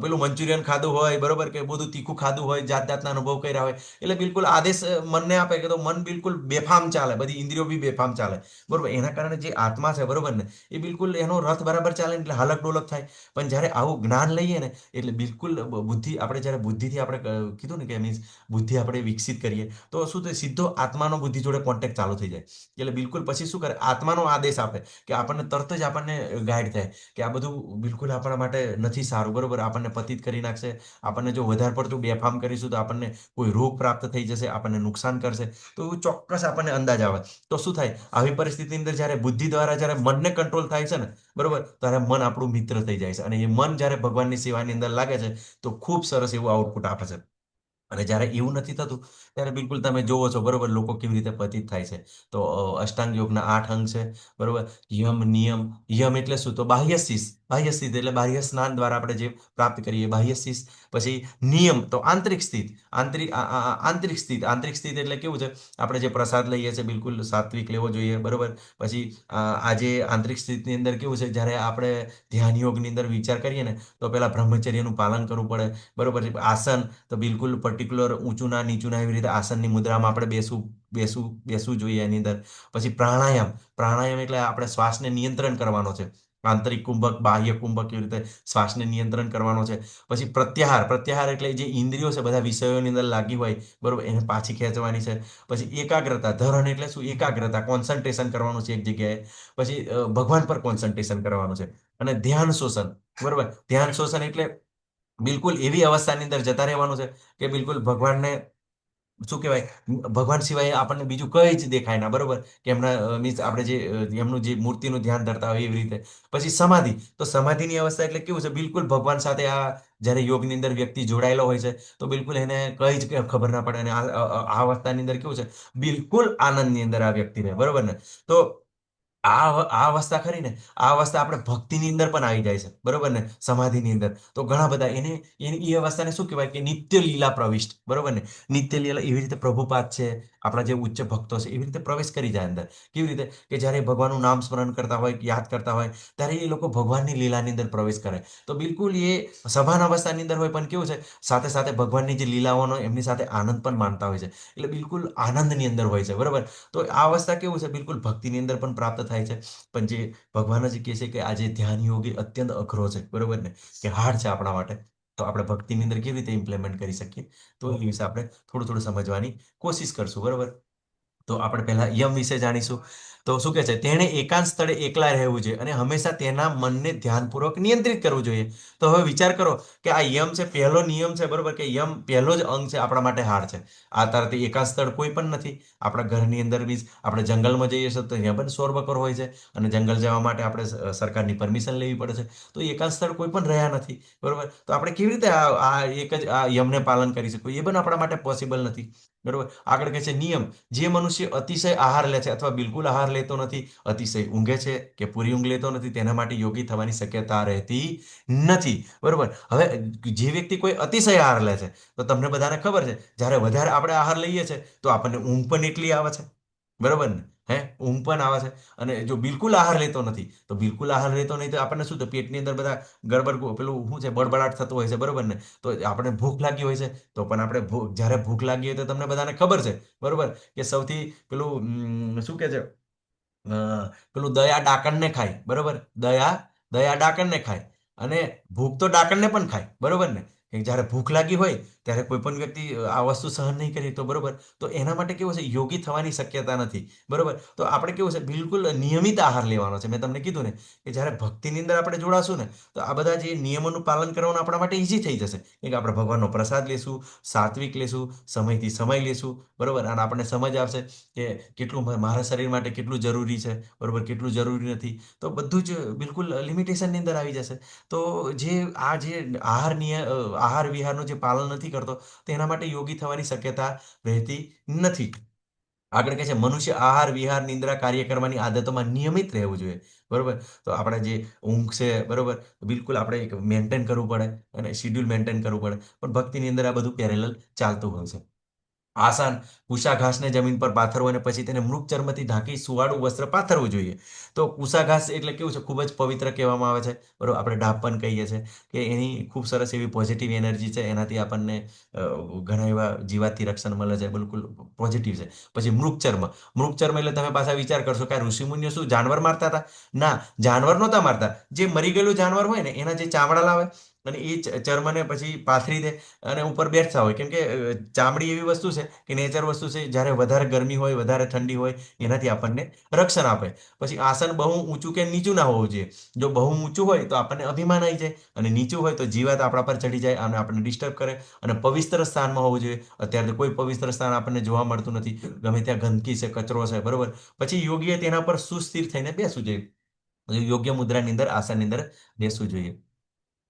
[SPEAKER 1] પેલું મંચુરિયન ખાધું હોય, બરોબર, કે બધું તીખું ખાધું હોય, જાતના અનુભવ કર્યા હોય, એટલે બિલકુલ આદેશ મનને આપે કે તો મન બિલકુલ બેફામ ચાલે, બધી ઇન્દ્રિયો બી બેફામ ચાલે, બરોબર. એના કારણે જે આત્મા છે, બરોબર ને, એ બિલકુલ એનો રથ બરાબર ચાલે એટલે હાલક ડોલક થાય. પણ જ્યારે આવું જ્ઞાન લઈએ ને એટલે બિલકુલ બુદ્ધિ, આપણે જ્યારે બુદ્ધિથી આપણે કીધું ને કે મીન્સ બુદ્ધિ આપણે વિકસિત કરીએ તો શું થાય, સીધો આત્માનો બુદ્ધિ જોડે કોન્ટેક્ટ ચાલુ થઈ જાય. એટલે બિલકુલ પછી શું કરે, આત્માનો આદેશ આપે કે આપણને તરત જ આપણને ગાઈડ થાય કે આ બધું બિલકુલ આપણા માટે નથી સારું, બરોબર. આપણને પતિત કરી નાખશે, આપણને જો વધારે પડતું બેફામ કરીશું તો આપણને કોઈ રોગ પ્રાપ્ત થઈ જશે, આપણને નુકસાન કરશે. તો એવું ચોક્કસ આપણને અંદાજ આવે. તો શું થાય, આવી પરિસ્થિતિની અંદર જ્યારે બુદ્ધિ દ્વારા જ્યારે મનને કંટ્રોલ થાય છે ને, બરોબર, ત્યારે મન આપણું મિત્ર થઈ જાય છે અને એ મન જ્યારે ભગવાનની સેવાની અંદર લાગે છે તો ખૂબ સરસ એવું આઉટપુટ આપે છે. અને જ્યારે એવું નથી થતું ત્યારે બિલકુલ તમે જોવો છો, બરોબર, લોકો કેવી રીતે પતિત થાય છે. તો અષ્ટાંગ યોગના 8 અંગ છે, બરોબર. યમ, નિયમ. યમ એટલે શું, તો બાહ્ય શીશ એટલે બાહ્ય સ્નાન દ્વારા આપણે જે પ્રાપ્ત કરીએ બાહ્ય શીશ. પછી નિયમ તો આંતરિક સ્થિત, આંતરિક સ્થિત એટલે કેવું છે, આપણે જે પ્રસાદ લઈએ છીએ બિલકુલ સાત્વિક લેવો જોઈએ, બરોબર. પછી આજે આંતરિક સ્થિતિની અંદર કેવું છે, જ્યારે આપણે ધ્યાન યોગની અંદર વિચાર કરીએ ને તો પેલા બ્રહ્મચર્યનું પાલન કરવું પડે, બરોબર. આસન તો બિલકુલ પર્ટિક્યુલર ઊંચું ના નીચું ના, એવી રીતે આસનની મુદ્રામાં આપણે બેસવું જોઈએ એની અંદર. પછી પ્રાણાયામ એટલે આપણે શ્વાસને નિયંત્રણ કરવાનો છે, આંતરિક કુંભક, બાહ્ય કુંભક, એવી રીતે શ્વાસને નિયંત્રણ કરવાનો છે. પછી પ્રત્યાહાર એટલે જે ઇન્દ્રિયો છે બધા વિષયોની અંદર લાગી હોય, બરોબર, એને પાછી ખેંચવાની છે. પછી એકાગ્રતા, ધરણ એટલે શું, એકાગ્રતા, કોન્સન્ટ્રેશન કરવાનું છે એક જગ્યાએ. પછી ભગવાન પર કોન્સન્ટ્રેશન કરવાનું છે. અને ધ્યાન શોષણ, બરોબર. ધ્યાન શોષણ એટલે બિલકુલ એવી અવસ્થાની અંદર જતા રહેવાનું છે કે બિલકુલ ભગવાનને શું કહેવાય, ભગવાન સિવાય આપણને બીજું કઈ જ દેખાય ના, બરોબર. કે એમના મીન્સ આપણે જે એમનું જે મૂર્તિનું ધ્યાન ધરતા હોય એવી રીતે. પછી સમાધિ, તો સમાધિની અવસ્થા એટલે કેવું છે, બિલકુલ ભગવાન સાથે આ જ્યારે યોગની અંદર વ્યક્તિ જોડાયેલો હોય છે તો બિલકુલ એને કઈ જ ખબર ના પડે અને આ અવસ્થાની અંદર કેવું છે, બિલકુલ આનંદની અંદર આ વ્યક્તિ રહે, બરોબર ને. તો આ અવસ્થા ખરી ને, આ અવસ્થા આપણે ભક્તિની અંદર પણ આવી જાય છે, બરોબર ને, સમાધિની અંદર. તો ઘણા બધા એની એ અવસ્થાને શું કહેવાય કે નિત્ય લીલા પ્રવિષ્ટ, બરોબર ને. નિત્ય લીલા એવી રીતે પ્રભુપાદ છે, આપણા જે ઉચ્ચ ભક્તો છે એવી રીતે પ્રવેશ કરી જાય અંદર. કેવી રીતે કે જ્યારે એ ભગવાનનું નામ સ્મરણ કરતા હોય, યાદ કરતા હોય, ત્યારે એ લોકો ભગવાનની લીલાની અંદર પ્રવેશ કરે. તો બિલકુલ એ સભાન અવસ્થાની અંદર હોય, પણ કેવું છે સાથે સાથે ભગવાનની જે લીલાઓનો એમની સાથે આનંદ પણ માણતા હોય છે. એટલે બિલકુલ આનંદની અંદર હોય છે, બરોબર. તો આ અવસ્થા કેવું છે, બિલકુલ ભક્તિની અંદર પણ પ્રાપ્ત થાય છે. પણ જે ભગવાન જ કહે છે કે આ જે ધ્યાન યોગ એ અત્યંત અઘરો છે, બરોબર ને, કે હાર્ડ છે આપણા માટે. તો આપણે ભક્તિની અંદર કેવી રીતે ઇમ્પ્લિમેન્ટ કરી શકીએ, તો એ વિશે આપણે થોડું થોડું સમજવાની કોશિશ કરશું, બરોબર. તો આપણે પહેલા યમ વિશે જાણીશું. તો શું કહે છે, તેણે એકાંત સ્થળે એકલા રહેવું જોઈએ અને હંમેશા તેના મનને ધ્યાનપૂર્વક નિયંત્રિત કરવું જોઈએ. તો હવે વિચાર કરો કે આ યમ છે, પહેલો નિયમ છે, બરોબર, કે યમ પહેલો જ અંગ છે આપણા માટે હાર છે. આ તારથી એકાંત સ્થળ કોઈ પણ નથી. આપણા ઘરની અંદર બી આપણે જંગલમાં જઈએ છીએ તો ત્યાં પણ શોરબકોર હોય છે, અને જંગલ જવા માટે આપણે સરકારની પરમિશન લેવી પડે છે. તો એકાંત સ્થળ કોઈ પણ રહ્યા નથી, બરોબર. તો આપણે કેવી રીતે આ એક જ આ યમને પાલન કરી શકીએ, એ પણ આપણા માટે પોસિબલ નથી, બરોબર. આગળ કહે છે નિયમ, જે મનુષ્ય અતિશય આહાર લે છે અથવા બિલકુલ આહાર લેતો નથી, અતિશય ઊંઘે છે કે પૂરી ઊંઘ લેતો નથી, તેના માટે યોગી થવાની શક્યતા રહેતી નથી, બરોબર. હવે જે વ્યક્તિ કોઈ અતિશય આહાર લે છે, તો તમને બધાને ખબર છે જ્યારે વધારે આપણે આહાર લઈએ છીએ તો આપણને ઊંઘ પણ એટલી આવે છે, બરોબર ને. ઊંઘ પણ આવે છે. અને જો બિલકુલ આહાર લેતો નથી, તો બિલકુલ આહાર લેતો નહીં તો આપણને શું, તો પેટની અંદર બધા ગડબડ પેલું શું છે, બળબડાટ થતું હોય છે, બરોબર ને. તો આપણે ભૂખ લાગી હોય છે, તો પણ આપણે જ્યારે ભૂખ લાગી હોય તો તમને બધાને ખબર છે, બરોબર, કે સૌથી પેલું શું કે છે, પેલું દયા ડાકણને ખાય, બરોબર. દયા દયા ડાકણને ખાય, અને ભૂખ તો ડાકણને પણ ખાય, બરોબર ને. કે જ્યારે ભૂખ લાગી હોય ત્યારે કોઈ પણ વ્યક્તિ આ વસ્તુ સહન નહીં કરી, તો બરોબર. તો એના માટે કેવું છે, યોગી થવાની શક્યતા નથી, બરોબર. તો આપણે કેવું છે, બિલકુલ નિયમિત આહાર લેવાનો છે. મેં તમને કીધું ને કે જ્યારે ભક્તિની અંદર આપણે જોડાશું ને, તો આ બધા જે નિયમોનું પાલન કરવાનું આપણા માટે ઈઝી થઈ જશે. કે આપણે ભગવાનનો પ્રસાદ લેશું, સાત્વિક લેશું, સમયથી સમય લેશું, બરોબર. અને આપણને સમજ આવશે કે કેટલું મારા શરીર માટે કેટલું જરૂરી છે, બરોબર, કેટલું જરૂરી નથી. તો બધું જ બિલકુલ લિમિટેશનની અંદર આવી જશે. તો જે આહાર વિહારનું જે પાલન નથી કરતો, તેના માટે યોગી થવાની શક્યતા રહેતી નથી. આગળ કહે છે મનુષ્ય આહાર વિહાર નિંદ્રા કાર્ય કરવાની આદતોમાં નિયમિત રહેવું જોઈએ, બરોબર. તો આપણે જે ઊંઘ છે, બરોબર, બિલકુલ આપણે એક મેન્ટેન કરવું પડે અને શિડ્યુલ મેન્ટેન કરવું પડે. પણ ભક્તિની અંદર આ બધું પેરેલલ ચાલતું હોય છે. આસાન, કુશાઘાસને જમીન પર પાથરવું અને પછી તેને મૃગ ચર્મથી ઢાંકી સુવાળું વસ્ત્ર પાથરવું જોઈએ. તો કુશાઘાસ એટલે કેવું છે, ખૂબ જ પવિત્ર કહેવામાં આવે છે, બરોબર. આપણે ડાપ પણ કહીએ છીએ કે એની ખૂબ સરસ એવી પોઝિટિવ એનર્જી છે, એનાથી આપણને ઘણા એવા જીવાતથી રક્ષણ મળે છે, બિલકુલ પોઝિટિવ છે. પછી મૃગચર્મ એટલે તમે પાછા વિચાર કરશો કે આ ઋષિમુનિઓ શું જાનવર મારતા હતા? ના, જાનવર નહોતા મારતા. જે મરી ગયેલું જાનવર હોય ને એના જે ચામડા લાવે અને એ ચર્મને પછી પાથરી દે અને ઉપર બેસતા હોય. કેમ કે ચામડી એવી વસ્તુ છે કે નેચર વસ્તુ છે, જ્યારે વધારે ગરમી હોય, વધારે ઠંડી હોય, એનાથી આપણને રક્ષણ આપે. પછી આસન બહુ ઊંચું કે નીચું ના હોવું જોઈએ. જો બહુ ઊંચું હોય તો આપણને અભિમાન આવી જાય, અને નીચું હોય તો જીવાત આપણા પર ચડી જાય અને આપણને ડિસ્ટર્બ કરે. અને પવિત્ર સ્થાનમાં હોવું જોઈએ. અત્યારે તો કોઈ પવિત્ર સ્થાન આપણને જોવા મળતું નથી, ગમે ત્યાં ગંદકી છે, કચરો છે, બરોબર. પછી યોગીએ તેના પર સુસ્થિર થઈને બેસવું જોઈએ. યોગ્ય મુદ્રાની અંદર, આસનની અંદર બેસવું જોઈએ.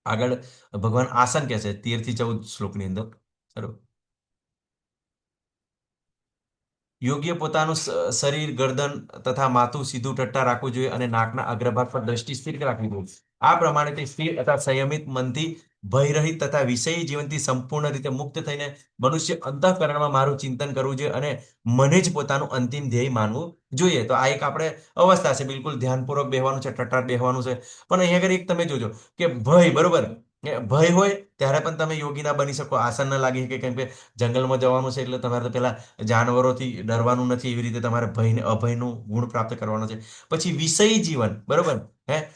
[SPEAKER 1] આગળ ભગવાન આસન કહે છે 13 થી 14 શ્લોકની અંદર, બરોબર. યોગ્ય પોતાનું શરીર, ગરદન તથા માથું સીધું ટટ્ટા રાખવું જોઈએ અને નાકના અગ્રભાગ પર દ્રષ્ટિ સ્થિર રાખવી જોઈએ. આ પ્રમાણે તે સ્થિર તથા સંયમિત મનથી ભયરહિત તથા વિષયી જીવનથી સંપૂર્ણ રીતે મુક્ત થઈને મનુષ્ય અંતઃકરણમાં મારું ચિંતન કરવું જોઈએ અને મને જ પોતાનું અંતિમ ધ્યેય માનવું જોઈએ. તો આ એક આપણે અવસ્થા છે, બિલકુલ ધ્યાનપૂર્વક બેહવાનું છે, ટટ્ટાર બેહવાનું છે. પણ અહીંયા આગળ એક તમે જોજો કે ભય, બરોબર, ભય હોય ત્યારે પણ તમે યોગી ના બની શકો, આસન ના લાગી શકે. કેમ કે જંગલમાં જવાનું છે એટલે તમારે તો પેલા જાનવરોથી ડરવાનું નથી, એવી રીતે તમારે અભયનું ગુણ પ્રાપ્ત કરવાનો છે. પછી વિષયી જીવન, બરોબર.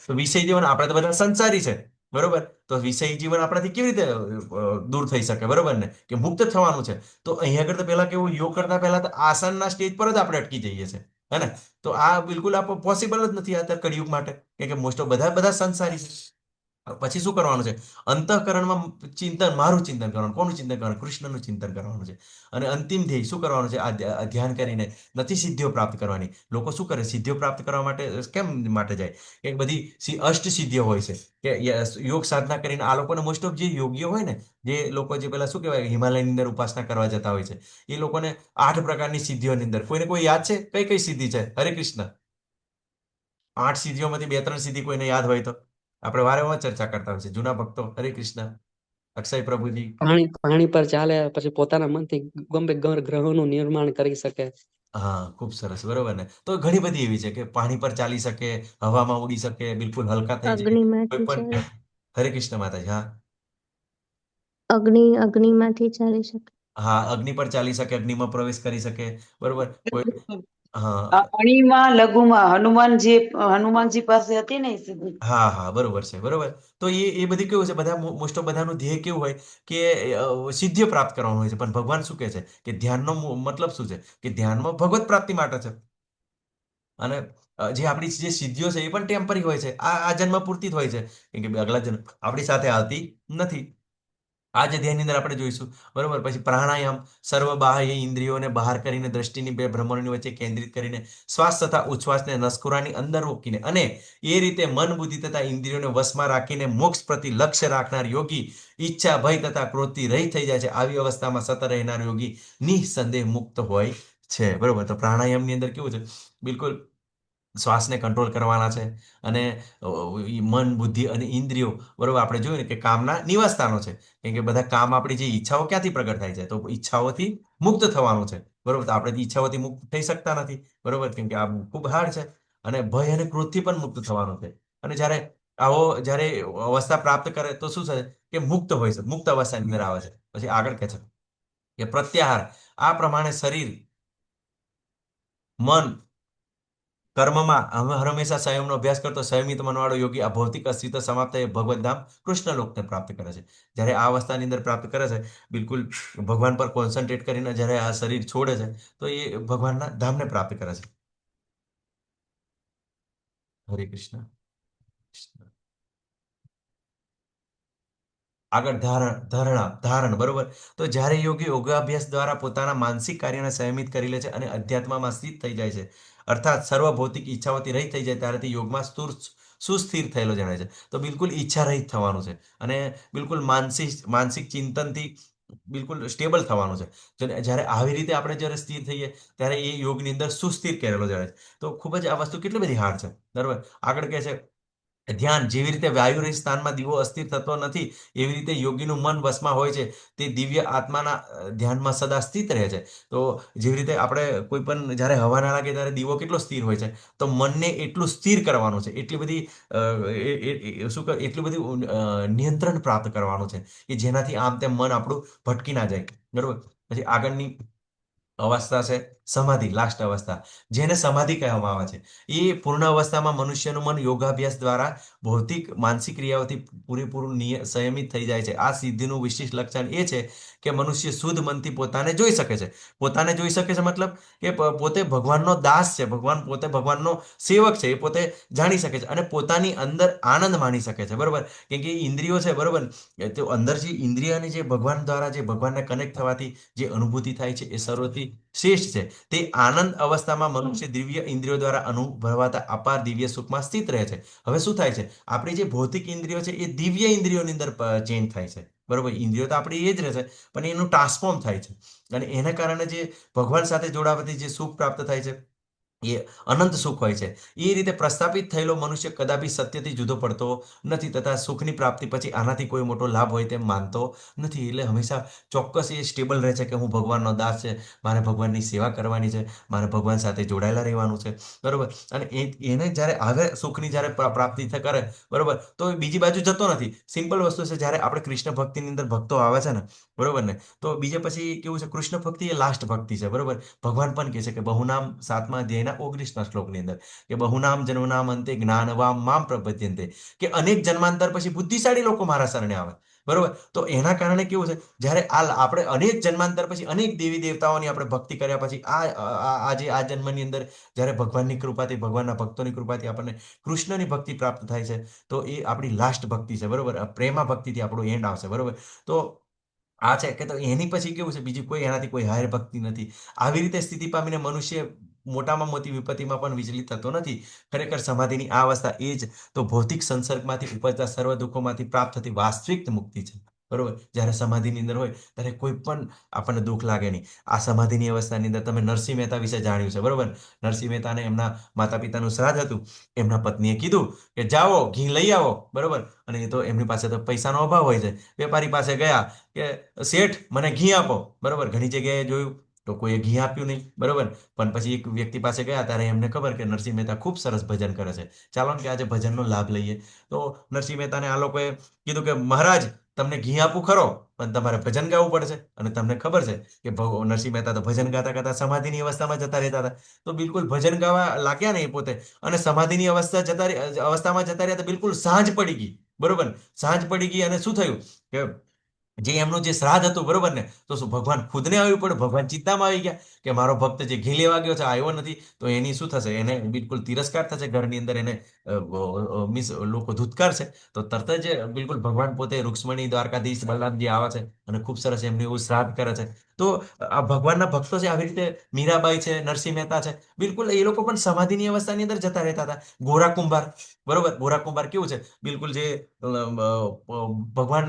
[SPEAKER 1] તો વિષયી જીવન, આપણે તો બધા સંસારી છે, બરોબર. તો વિષયી જીવન આપણાથી કેવી રીતે દૂર થઈ શકે, બરોબર ને, કે મુક્ત થવાનું છે. તો અહીંયા આગળ તો પેલા કેવું, યોગ કરતા પહેલા તો આસનના સ્ટેજ પર જ આપણે અટકી જઈએ છીએ, હે ને. તો આ બિલકુલ પોસિબલ જ નથી અત્યારે કળિયુગ માટે, કે મોસ્ટ ઓફ બધા સંસારી છે. પછી શું કરવાનું છે, અંતઃકરણમાં ચિંતન, મારું ચિંતન કરવાનું. કોનું ચિંતન કરવાનું? કૃષ્ણનું ચિંતન કરવાનું છે. અને અંતિમ ધ્યેય શું કરવાનું છે? આ ધ્યાન કરીને નથી સિદ્ધિઓ પ્રાપ્ત કરવાની. લોકો શું કરે, સિદ્ધિઓ પ્રાપ્ત કરવા માટે કેમ માટે જાય? કે બધી અષ્ટ સિદ્ધિઓ હોય છે, કે યોગ સાધના કરીને આ લોકોને મોસ્ટ ઓફ જે યોગીઓ હોય ને, જે લોકો જે પેલા શું કહેવાય હિમાલયની અંદર ઉપાસના કરવા જતા હોય છે, એ લોકોને 8 પ્રકારની સિદ્ધિઓની અંદર કોઈને કોઈ યાદ છે કઈ કઈ સિદ્ધિ છે? હરે કૃષ્ણ. 8 સિદ્ધિઓમાંથી 2-3 સિદ્ધિ કોઈને યાદ હોય તો આપણે વારે વાર ચર્ચા કરતા હોય છે, જૂના ભક્તો. હરે કૃષ્ણ. અક્ષય પ્રભુજી.
[SPEAKER 5] પાણી પર ચાલે, પછી પોતાના મનથી ગમે ગ્રહોનું નિર્માણ કરી શકે.
[SPEAKER 1] હા, ખૂબ સરસ, બરોબર ને. તો ઘણી બધી એવી છે કે પાણી પર ચાલી શકે, હવામાં ઉડી શકે, બિલકુલ હલકા થઈ જાય. કોઈ
[SPEAKER 2] અગ્નિમાંથી
[SPEAKER 1] પણ
[SPEAKER 2] ચાલે.
[SPEAKER 1] હરે કૃષ્ણ માતાજી. હા
[SPEAKER 2] અગ્નિમાંથી ચાલી શકે.
[SPEAKER 1] હા, અગ્નિ પર ચાલી શકે, અગ્નિમાં પ્રવેશ કરી શકે, બરોબર. કોઈ હા
[SPEAKER 6] અણીમાં લઘુમાં હનુમાનજી પાસે હતી ને એ સિદ્ધિ.
[SPEAKER 1] હા હા, બરોબર છે, બરોબર. તો એ બધી કેવું છે, બધા મોસ્ટ ઓફ બધાનું ધ્યેય કેવું હોય કે સિદ્ધિઓ પ્રાપ્ત કરવાનું હોય છે. પણ ભગવાન શું કહે છે કે ધ્યાનનો મતલબ શું છે કે ધ્યાનમાં ભગવત પ્રાપ્તિ માટે છે. અને જે આપણી જે સિદ્ધિઓ છે એ પણ ટેમ્પરરી હોય છે. આ જન્મ પૂરતી જ હોય છે, કેમ કે અગલા જન્મ આપણી સાથે આવતી નથી. આ જે ધ્યાનની અંદર આપણે જોઈશું, બરોબર. પછી પ્રાણાયામ, સર્વ બાહ્ય ઇન્દ્રિયોને બહાર કરીને દ્રષ્ટિની બે ભ્રમણની વચ્ચે કેન્દ્રિત કરીને શ્વાસ તથા ઉચ્છ્વાસને નસકોરાની અંદર રોકીને અને એ રીતે મન બુદ્ધિ તથા ઇન્દ્રિયોને વશમાં રાખીને મોક્ષ પ્રતિ લક્ષ્ય રાખનાર યોગી ઈચ્છા ભય તથા ક્રોધથી રહિત થઈ જાય છે. આવી અવસ્થામાં સતત રહેનાર યોગી નિસંદેહ મુક્ત હોય છે, બરોબર. તો પ્રાણાયામની અંદર કેવું છે, બિલકુલ શ્વાસને કંટ્રોલ કરવાના છે. અને મન બુદ્ધિ અને ઇન્દ્રિયો, બરોબર, આપણે જોયું ને કે કામના નિવાસસ્થાનો છે. કેમ કે બધા કામ, આપણી જે ઈચ્છાઓ ક્યાંથી પ્રગટ થાય છે, તો ઈચ્છાઓથી મુક્ત થવાનું છે, બરોબર. તો આપણે ઈચ્છાઓથી મુક્ત થઈ શકતા નથી, બરોબર, કેમ કે આ ખૂબ હાર્ડ છે. અને ભય અને ક્રોધથી પણ મુક્ત થવાનું છે. અને જ્યારે અવસ્થા પ્રાપ્ત કરે તો શું છે કે મુક્ત હોય છે, મુક્ત અવસ્થાની અંદર આવે છે. પછી આગળ કહે છે કે પ્રત્યાહાર, આ પ્રમાણે શરીર, મન, કર્મમાં હંમેશા સંયમનો અભ્યાસ કરતો સંયમિત મનવાળો યોગી આ ભૌતિક અસ્તિત્વ સમાપ્ત થઈ ભગવત ધામ કૃષ્ણ લોકને પ્રાપ્ત કરે છે. જ્યારે આ અવસ્થાની અંદર પ્રાપ્ત કરે છે, બિલકુલ ભગવાન પર કોન્સન્ટ્રેટ કરીને જ્યારે આ શરીર છોડે છે, તો એ ભગવાનના ધામને પ્રાપ્ત કરે છે. હરે કૃષ્ણ. આગળ ધારણ, બરોબર. તો જ્યારે યોગી યોગાભ્યાસ દ્વારા પોતાના માનસિક કાર્યને સંયમિત કરી લે છે અને અધ્યાત્મમાં સ્થિત થઈ જાય છે, અર્થાત સર્વ ભૌતિક ઈચ્છાઓથી રહિત થઈ જાય, ત્યારે તે યોગમાં સુસ્થિર થયેલો જણાય છે. તો બિલકુલ ઈચ્છા રહિત થવાનું છે. અને બિલકુલ માનસિક ચિંતનથી બિલકુલ સ્ટેબલ થવાનું છે. જ્યારે આવી રીતે આપણે જ્યારે સ્થિર થઈએ, ત્યારે એ યોગની અંદર સુસ્થિર કરેલો જણાય છે. તો ખૂબ જ આ વસ્તુ કેટલી બધી હાર્ડ છે, બરોબર. આગળ કહે છે ધ્યાન, જેવી રીતે વાયુ સ્થાનમાં દીવો અસ્થિર થતો નથી, એવી રીતે યોગીનું મન વશમાં હોય છે. તે દિવ્ય આત્માના ધ્યાનમાં સદા સ્થિત રહે છે. તો જેવી રીતે આપણે કોઈ પણ જ્યારે હવા ના લાગે ત્યારે દીવો કેટલો સ્થિર હોય છે, તો મનને એટલું સ્થિર કરવાનું છે, એટલી બધી એટલું બધું નિયંત્રણ પ્રાપ્ત કરવાનું છે કે જેનાથી આમ તેમ મન આપણું ભટકી ના જાય, બરોબર. પછી આગળની અવસ્થા છે સમાધિ, લાસ્ટ અવસ્થા, જેને સમાધિ કહેવામાં આવે છે. એ પૂર્ણ અવસ્થામાં મનુષ્યનું મન યોગાભ્યાસ દ્વારા ભૌતિક માનસિક ક્રિયાઓથી પૂરેપૂરું સંયમિત થઈ જાય છે. આ સિદ્ધિનું વિશિષ્ટ લક્ષણ એ છે કે મનુષ્ય શુદ્ધ મનથી પોતાને જોઈ શકે છે. પોતાને જોઈ શકે છે મતલબ કે પોતે ભગવાનનો દાસ છે, પોતે ભગવાનનો સેવક છે, એ પોતે જાણી શકે છે અને પોતાની અંદર આનંદ માણી શકે છે, બરોબર. કેમ કે ઇન્દ્રિયો છે, બરોબર. તો અંદર જે ઇન્દ્રિયની જે ભગવાન દ્વારા જે ભગવાનને કનેક્ટ થવાથી જે અનુભૂતિ થાય છે, એ સર્વથી શ્રેષ્ઠ છે. તે આનંદ અવસ્થામાં મનુષ્ય દિવ્ય ઇન્દ્રિયો દ્વારા અનુભવાતા અપાર દિવ્ય સુખમાં સ્થિત રહે છે. હવે શું થાય છે, આપણી જે ભૌતિક ઇન્દ્રિયો છે એ દિવ્ય ઇન્દ્રિયોની અંદર ચેન્જ થાય છે, બરોબર. ઇન્દ્રિયો તો આપણી એ જ રહેશે, પણ એનું ટ્રાન્સફોર્મ થાય છે. અને એના કારણે જે ભગવાન સાથે જોડાવાથી જે સુખ પ્રાપ્ત થાય છે, એ અનંત સુખ હોય છે. એ રીતે પ્રસ્થાપિત થયેલો મનુષ્ય કદાપી સત્યથી જુદો પડતો નથી, તથા સુખની પ્રાપ્તિ પછી આનાથી કોઈ મોટો લાભ હોય તેમ માનતો નથી. એટલે હંમેશા ચોક્કસ એ સ્ટેબલ રહે છે કે હું ભગવાનનો દાસ છે, મારે ભગવાનની સેવા કરવાની છે, મારે ભગવાન સાથે જોડાયેલા રહેવાનું છે, બરોબર. અને એને જ્યારે આવે સુખની જ્યારે પ્રાપ્તિ કરે, બરોબર, તો એ બીજી બાજુ જતો નથી. સિમ્પલ વસ્તુ છે, જ્યારે આપણે કૃષ્ણ ભક્તિની અંદર ભક્તો આવે છે ને, બરોબર ને, તો બીજે પછી કેવું છે, કૃષ્ણ ભક્તિ એ લાસ્ટ ભક્તિ છે, બરોબર. ભગવાન પણ કહે છે કે બહુનામ 7મા અધ્યાયના 19મા શ્લોકની અંદર કે બહુનામ જન્મનામ અંતે જ્ઞાનવામ મામ પ્રપદ્યંતે, કે અનેક જન્માંતર પછી બુદ્ધિશાળી લોકો મારા શરણે આવે, બરોબર. તો એના કારણે કેવું છે, જ્યારે આપણે અનેક જન્માંતર પછી અનેક દેવી દેવતાઓની આપણે ભક્તિ કર્યા પછી આજે આ જન્મની અંદર જ્યારે ભગવાનની કૃપાથી, ભગવાનના ભક્તોની કૃપાથી આપણને કૃષ્ણની ભક્તિ પ્રાપ્ત થાય છે, તો એ આપણી લાસ્ટ ભક્તિ છે, બરોબર. પ્રેમા ભક્તિથી આપણો એન્ડ આવશે, બરોબર. તો આ છે કે તો એની પછી કેવું છે, બીજી કોઈ એનાથી કોઈ હાયર ભક્તિ નથી. આવી રીતે સ્થિતિ પામીને મનુષ્ય મોટામાં મોટી વિપત્તિમાં પણ વિચલિત થતો નથી. ખરેખર સમાધિની આ અવસ્થા એ જ તો ભૌતિક સંસર્ગમાંથી ઉપજતા સર્વ દુઃખોમાંથી પ્રાપ્ત થતી વાસ્તવિક મુક્તિ છે. બરોબર. જ્યારે સમાધિની અંદર હોય ત્યારે કોઈ પણ આપણને દુઃખ લાગે નહીં. આ સમાધિની અવસ્થાની અંદર તમે નરસિંહ મહેતા વિશે જાણ્યું છે, બરોબર. નરસિંહ મહેતાને એમના માતા પિતાનું શ્રાદ્ધ હતું. એમના પત્નીએ કીધું કે જાઓ ઘી લઈ આવો, બરોબર. અને એ તો એમની પાસે તો પૈસાનો અભાવ હોય છે. વેપારી પાસે ગયા કે શેઠ મને ઘી આપો, બરોબર. ઘણી જગ્યાએ જોયું તો કોઈએ ઘી આપ્યું નહીં, બરોબર. પણ પછી એક વ્યક્તિ પાસે ગયા ત્યારે એમને ખબર કે નરસિંહ મહેતા ખૂબ સરસ ભજન કરે છે, ચાલો ને કે આજે ભજનનો લાભ લઈએ. તો નરસિંહ મહેતાને આ લોકોએ કીધું કે મહારાજ તમને ઘી આપું ખરો, પણ તમારે ભજન ગાવું પડશે. અને તમને ખબર છે કે નરસિંહ મહેતા તો ભજન ગાતા ગાતા સમાધિની અવસ્થામાં જતા રહેતા હતા. તો બિલકુલ ભજન ગાવા લાગ્યા ને એ પોતે, અને સમાધિની અવસ્થામાં જતા રહ્યા તો બિલકુલ સાંજ પડી ગઈ, બરોબર. સાંજ પડી ગઈ અને શું થયું કે જે એમનું જે શ્રાદ્ધ હતું, બરોબર ને, તો શું ભગવાન ખુદને આવ્યું પડે, ભગવાન ચિંતામાં આવી ગયા કે મારો ભક્ત જે ઘી લેવા ગયો છે આવ્યો નથી, તો એની શું થશે, એને બિલકુલ તિરસ્કાર થશે ઘરની અંદર, એને મીન્સ લોકો ધૂતકારશે. તો તરત જ બિલકુલ ભગવાન પોતે રૂક્ષ્મણી દ્વારકાધીશ બલરામજી આવે છે અને ખૂબ સરસ એમનું એવું શ્રાદ્ધ કરે છે. તો આ ભગવાનના ભક્તો છે, આવી રીતે મીરાબાઈ છે, નરસિંહ મહેતા છે, બિલકુલ એ લોકો પણ સમાધિની અવસ્થાની અંદર જતા રહેતા હતા. ગોરા કુંભાર, બરોબર. ગોરા કુંભાર કેવું છે, બિલકુલ જે ભગવાન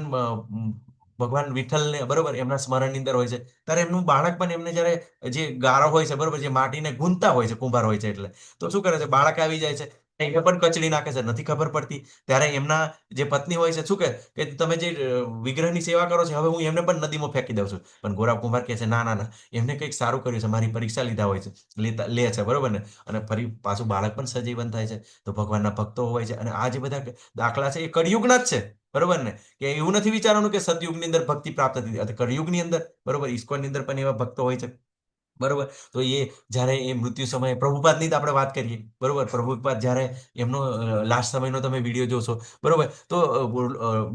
[SPEAKER 1] ભગવાન વિઠ્ઠલને, બરોબર, એમના સ્મરણની અંદર હોય છે. ત્યારે એમનું બાળક પણ એમને જ્યારે જે ગારો હોય છે, બરોબર, જે માટીને ગૂંથતા હોય છે, કુંભાર હોય છે એટલે, તો શું કરે છે, બાળક આવી જાય છે, એને પણ કચડી નાખે છે, નથી ખબર પડતી. ત્યારે એમના જે પત્ની હોય છે શું કે તમે જે વિગ્રહની સેવા કરો છો હવે હું એમને પણ નદીમાં ફેંકી દઉં છું. પણ ગોરા કુંભાર કહે છે ના ના ના, એમને કંઈક સારું કર્યું છે, મારી પરીક્ષા લીધા હોય છે, લે છે, બરોબર ને. અને ફરી પાછું બાળક પણ સજીવન થાય છે. તો ભગવાનના ભક્તો હોય છે. અને આ જે બધા દાખલા છે એ કળિયુગના જ છે, બરોબર ને. કે એવું નથી વિચારવાનું કે સતયુગની અંદર ભક્તિ પ્રાપ્ત થતી, કળિયુગની અંદર, બરોબર, ઈસ્કોનની અંદર પણ એવા ભક્તો હોય છે, બરોબર. તો એ જ્યારે એ મૃત્યુ સમયે પ્રભુપાદની જ આપણે વાત કરીએ, બરોબર. પ્રભુપાદ જ્યારે એમનો લાસ્ટ સમયનો તમે વિડીયો જોશો, બરોબર, તો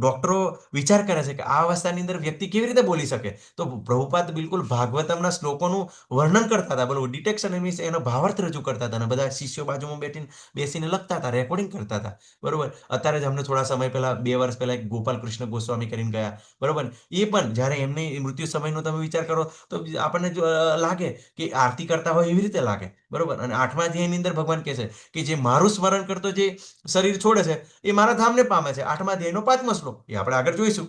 [SPEAKER 1] ડોક્ટરો વિચાર કરે છે કે આ અવસ્થાની અંદર વ્યક્તિ કેવી રીતે બોલી શકે. તો પ્રભુપાદ બિલકુલ ભાગવતમના શ્લોકોનું વર્ણન કરતા હતા, બરોબર, ડિટેક્શન મીન્સ એનો ભાવાર્થ રજૂ કરતા હતા, અને બધા શિષ્યો બાજુમાં બેસીને લખતા હતા, રેકોર્ડિંગ કરતા હતા, બરોબર. અત્યારે જ અમને થોડા સમય પહેલા, 2 વર્ષ પહેલા, એક ગોપાલ કૃષ્ણ ગોસ્વામી કરીને ગયા, બરોબર. એ પણ જ્યારે એમને મૃત્યુ સમયનો તમે વિચાર કરો તો આપણને લાગે કે આરતી કરતા હોય એવી રીતે લાગે, બરોબર. અને 8મા અધ્યાયની અંદર ભગવાન કહે છે કે જે મારું સ્મરણ કરતો જે શરીર છોડે છે એ મારા ધામને પામે છે. 8મા અધ્યાયનો 5મો શ્લોક, એ આપણે આગળ જોઈશું,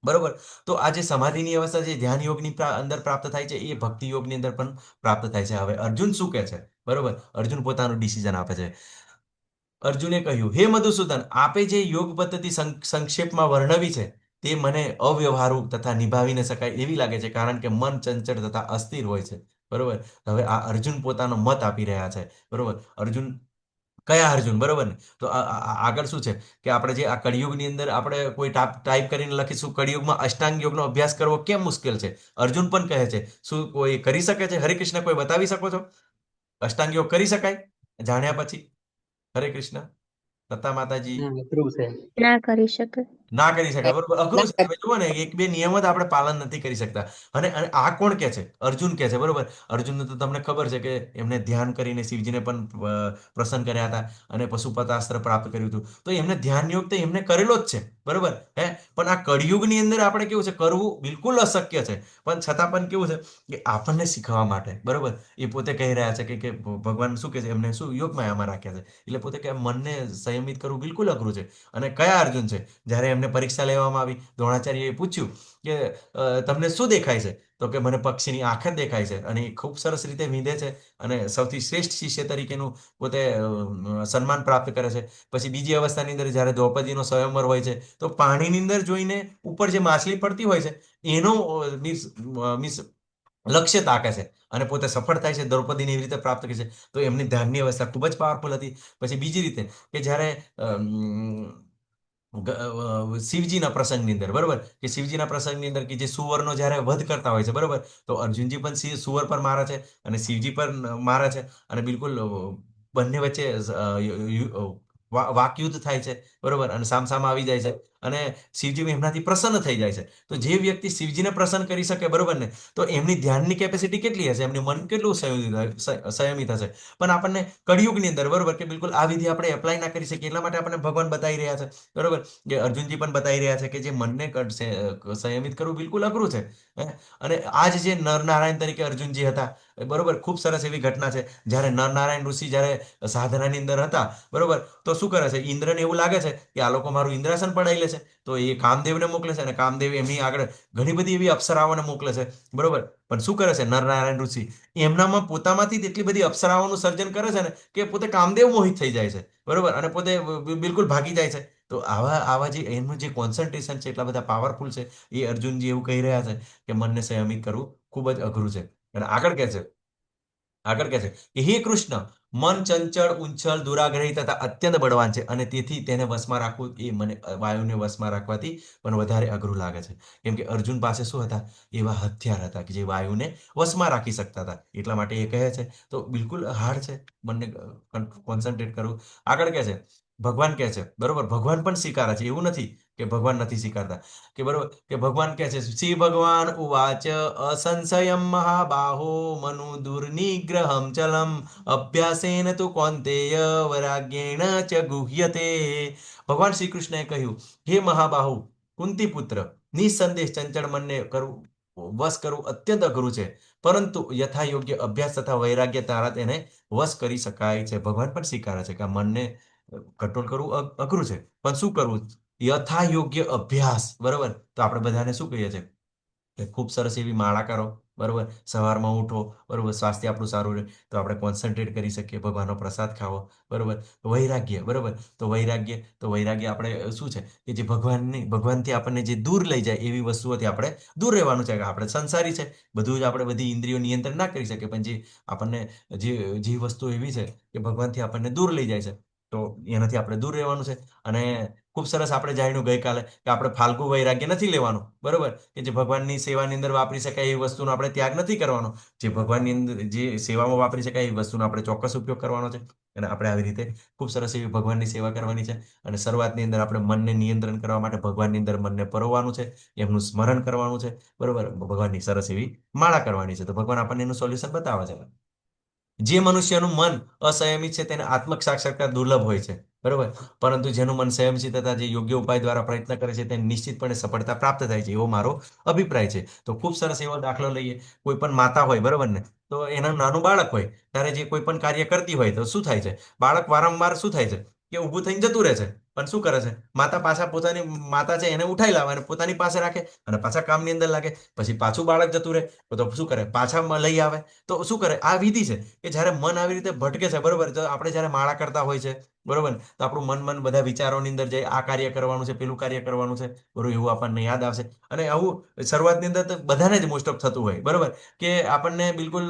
[SPEAKER 1] બરોબર. તો આ જે સમાધિની અવસ્થા જે ધ્યાન યોગની અંદર પ્રાપ્ત થાય છે એ ભક્તિ યોગની અંદર પણ પ્રાપ્ત થાય છે. હવે અર્જુન શું કહે છે, બરોબર, અર્જુન પોતાનું ડિસિઝન આપે છે. અર્જુને કહ્યું, હે મધુસૂદન, આપે જે યોગ પદ્ધતિ સંક્ષેપમાં વર્ણવી છે તે મને અવ્યવહારુ તથા નિભાવી ન શકાય એવી લાગે છે, કારણ કે મન ચંચળ તથા અસ્થિર હોય છે, બરોબર. હવે આ અર્જુન પોતાનો મત આપી રહ્યા છે, બરોબર. અર્જુન, કયા અર્જુન, બરોબર ને. તો આગળ શું છે કે આપણે જે આ કળિયુગની અંદર આપણે કોઈ ટાઈપ કરીને લખીશું કળિયુગમાં અષ્ટાંગ યોગનો અભ્યાસ કરવો કેમ મુશ્કેલ છે, અર્જુન પણ કહે છે. શું કોઈ કરી શકે છે? હરે કૃષ્ણ, કોઈ બતાવી શકો છો? અષ્ટાંગ યોગ કરી શકાય જાણ્યા પછી? હરે કૃષ્ણ, દત્તા માતાજી.
[SPEAKER 5] હા અઘરું છે.
[SPEAKER 2] ના કરી શકે.
[SPEAKER 1] ના કરી શકાય, બરોબર, અઘરું છે.
[SPEAKER 3] ના
[SPEAKER 1] તમે જુઓ ને, એક બે નિયમો જ આપણે પાલન નથી કરી શકતા. અને અને આ કોણ કે છે? અર્જુન કે છે, બરોબર. અર્જુનને તો તમને ખબર છે કે એમને ધ્યાન કરીને શિવજીને પણ પ્રસન્ન કર્યા હતા અને પશુપતાસ્ત્ર પ્રાપ્ત કર્યું હતું. તો એમને ધ્યાન યોગ તો એમને કરેલો જ છે, બરોબર. પણ આ કળિયુગની અંદર આપણે કેવું છે, કરવું બિલકુલ અશક્ય છે. પણ છતાં પણ કેવું છે કે આપણને શીખવા માટે, બરોબર, એ પોતે કહી રહ્યા છે કે ભગવાન શું કે છે, એમને શું યોગમાયામાં રાખ્યા છે. એટલે પોતે કે મનને સંયમિત કરવું બિલકુલ અઘરું છે. અને કયા અર્જુન છે? જ્યારે એમને પરીક્ષા લેવામાં આવી, દ્રોણાચાર્યએ પૂછ્યું કે તમને શું દેખાય છે? તો કે મને પક્ષીની આંખ જ દેખાય છે. અને એ ખૂબ સરસ રીતે વિંધે છે અને સૌથી શ્રેષ્ઠ શિષ્ય તરીકેનું પોતે સન્માન પ્રાપ્ત કરે છે. પછી બીજી અવસ્થાની અંદર જ્યારે દ્રૌપદીનો સ્વયંવર હોય છે તો પાણીની અંદર જોઈને ઉપર જે માછલી પડતી હોય છે એનો મીન્સ લક્ષ્ય તાકે છે અને પોતે સફળ થાય છે, દ્રૌપદીને એવી રીતે પ્રાપ્ત કરે છે. તો એમની ધ્યાનની અવસ્થા ખૂબ જ પાવરફુલ હતી. પછી બીજી રીતે કે જ્યારે શિવજીના પ્રસંગની અંદર, બરોબર, કે શિવજીના પ્રસંગની અંદર કે જે સુવરનો જ્યારે વધ કરતા હોય છે, બરોબર, તો અર્જુનજી પણ સુવર પર મારે છે અને શિવજી પર મારે છે. અને બિલકુલ બંને વચ્ચે વાકયુદ્ધ થાય છે, બરોબર, અને સામસામા આવી જાય છે અને શિવજી એમનાથી પ્રસન્ન થઈ જાય છે. તો જે વ્યક્તિ શિવજીને પ્રસન્ન કરી શકે, બરોબર ને, તો એમની ધ્યાનની કેપેસિટી કેટલી હશે, એમનું મન કેટલું સંયમિત હશે. પણ આપણને કળિયુગની અંદર, બરોબર, કે બિલકુલ આ વિધિ આપણે એપ્લાય ના કરી શકીએ, એટલા માટે આપણને ભગવાન બતાવી રહ્યા છે, બરોબર, કે અર્જુનજી પણ બતાવી રહ્યા છે કે જે મનને સંયમિત કરવું બિલકુલ અઘરું છે. અને આ જ જે નરનારાયણ તરીકે અર્જુનજી હતા, બરોબર, ખૂબ સરસ એવી ઘટના છે. જ્યારે નરનારાયણ ઋષિ જ્યારે સાધનાની અંદર હતા, બરોબર, તો શું કરે છે, ઇન્દ્રને એવું લાગે છે કે આ લોકો મારું ઇન્દ્રાસન પડાવી લે છે, તો એ કામદેવને મોકલે છે અને કામદેવ એમની આગળ ઘણી બધી એવી અપ્સરાઓને મોકલે છે, બરોબર. પણ શું કરે છે નરનારાયણ ઋષિ? એમનામાં પોતામાંથી જ એટલી બધી અપ્સરાઓનું સર્જન કરે છે ને કે પોતે કામદેવ મોહિત થઈ જાય છે, બરોબર, અને પોતે બિલકુલ ભાગી જાય છે. તો આવા આવા જે એમનું જે કોન્સન્ટ્રેશન છે એટલા બધા પાવરફુલ છે. એ અર્જુનજી એવું કહી રહ્યા છે કે મનને સંયમિત કરવું ખૂબ જ અઘરું છે. અને આગળ કહે છે કે હે કૃષ્ણ, મન ચંચળ, ઉંચળ, દુરાગ્રહી તથા અત્યંત બળવાન છે અને તેથી તેને વશમાં રાખવું એ મને વાયુને વશમાં રાખવાથી પણ વધારે અઘરું લાગે છે. કેમ કે અર્જુન પાસે શું હતા? એવા હથિયાર હતા કે જે વાયુને વશમાં રાખી શકતા હતા. એટલા માટે એ કહે છે તો બિલકુલ હાર્ડ છે મનને કોન્સન્ટ્રેટ કરવું. આગળ કહે છે, ભગવાન કહે છે, બરોબર, ભગવાન પણ સ્વીકારે છે, એવું નથી કે ભગવાન નથી સ્વીકારતા, કે બરોબર, કે ભગવાન કહે છે શ્રી ભગવાન ઉવાચ અસંશયમ મહાબાહો મનુ દુર્નિગ્રહમ ચલમ અભ્યાસેન તુ કૌંતેય વૈરાગ્યેણ ચ ગુહ્યતે. ભગવાન શ્રી કૃષ્ણએ કહ્યું, હે મહાબાહુ કુંતી પુત્ર, નિસંદેહ ચંચળ મનને કરવું, વશ કરવું અત્યંત અઘરું છે, પરંતુ યથા યોગ્ય અભ્યાસ તથા વૈરાગ્ય દ્વારા તેને વશ કરી શકાય છે. ભગવાન પણ સ્વીકારે છે કે આ મનને કંટ્રોલ કરવું અઘરું છે, પણ શું કરવું? યથા યોગ્ય અભ્યાસ, બરોબર. તો આપણે બધાને શું કહીએ છીએ કે ખૂબ સરસ એવી માળા કરો, બરોબર, સવારમાં ઉઠો, બરોબર, સ્વાસ્થ્ય આપણું સારું રહે તો આપણે કોન્સન્ટ્રેટ કરી શકીએ, ભગવાનનો પ્રસાદ ખાવો, બરોબર. વૈરાગ્ય, બરોબર, તો વૈરાગ્ય આપણે શું છે કે જે ભગવાનથી આપણને જે દૂર લઈ જાય એવી વસ્તુઓથી આપણે દૂર રહેવાનું છે. કે આપણે સંસારી છે, બધું જ આપણે બધી ઇન્દ્રિયો નિયંત્રણ ના કરી શકીએ, પણ જે આપણને જે વસ્તુ એવી છે કે ભગવાનથી આપણને દૂર લઈ જાય છે, તો એનાથી આપણે દૂર રહેવાનું છે. અને ખૂબ સરસ આપણે જાણ્યું ગઈકાલે કે આપણે ફાલ્ગુ વૈરાગ્ય નથી લેવાનું, બરોબર, કે જે ભગવાનની સેવાની અંદર વાપરી શકાય એવી વસ્તુનો આપણે ત્યાગ નથી કરવાનો. જે ભગવાનની અંદર જે સેવામાં વાપરી શકાય એ વસ્તુનો આપણે ચોક્કસ ઉપયોગ કરવાનો છે. અને આપણે આવી રીતે ખૂબ સરસ એવી ભગવાનની સેવા કરવાની છે. અને શરૂઆતની અંદર આપણે મનને નિયંત્રણ કરવા માટે ભગવાનની અંદર મનને પરોવવાનું છે, એમનું સ્મરણ કરવાનું છે, બરોબર, ભગવાનની સરસ એવી માળા કરવાની છે. તો ભગવાન આપણને એનું સોલ્યુશન બતાવે છે. જે મનુષ્યનું મન અસંયમિત છે તેને આત્મક સાક્ષાત્કાર દુર્લભ હોય છે, બરોબર, પરંતુ જેનું મન સંયમશીલ તથા જે યોગ્ય ઉપાય દ્વારા પ્રયત્ન કરે છે તેને નિશ્ચિતપણે સફળતા પ્રાપ્ત થાય છે, એવો મારો અભિપ્રાય છે. તો ખૂબ સરસ એવો દાખલો લઈએ. કોઈ પણ માતા હોય, બરોબર ને, તો એના નાનું બાળક હોય ત્યારે જે કોઈ પણ કાર્ય કરતી હોય તો શું થાય છે? બાળક વારંવાર શું થાય છે કે ઊભું થઈને જતું રહે છે, પણ શું કરે છે? માતા પાછા પોતાની માતા છે એને ઉઠાઈ લાવે અને પોતાની પાસે રાખે અને પાછા કામની અંદર લાગે. પછી પાછું બાળક જતું રહે તો શું કરે? પાછા લઈ આવે. તો શું કરે? આ વિધિ છે કે જ્યારે મન આવી રીતે ભટકે છે, બરોબર, તો આપણે જ્યારે માળા કરતા હોય છે, બરોબર, તો આપણું મન બધા વિચારોની અંદર જાય, આ કાર્ય કરવાનું છે, પેલું કાર્ય કરવાનું છે, બરોબર, એવું આપણને યાદ આવશે. અને આવું શરૂઆતની અંદર તો બધાને જ મોસ્ટ ઓફ થતું હોય, બરોબર, કે આપણને બિલકુલ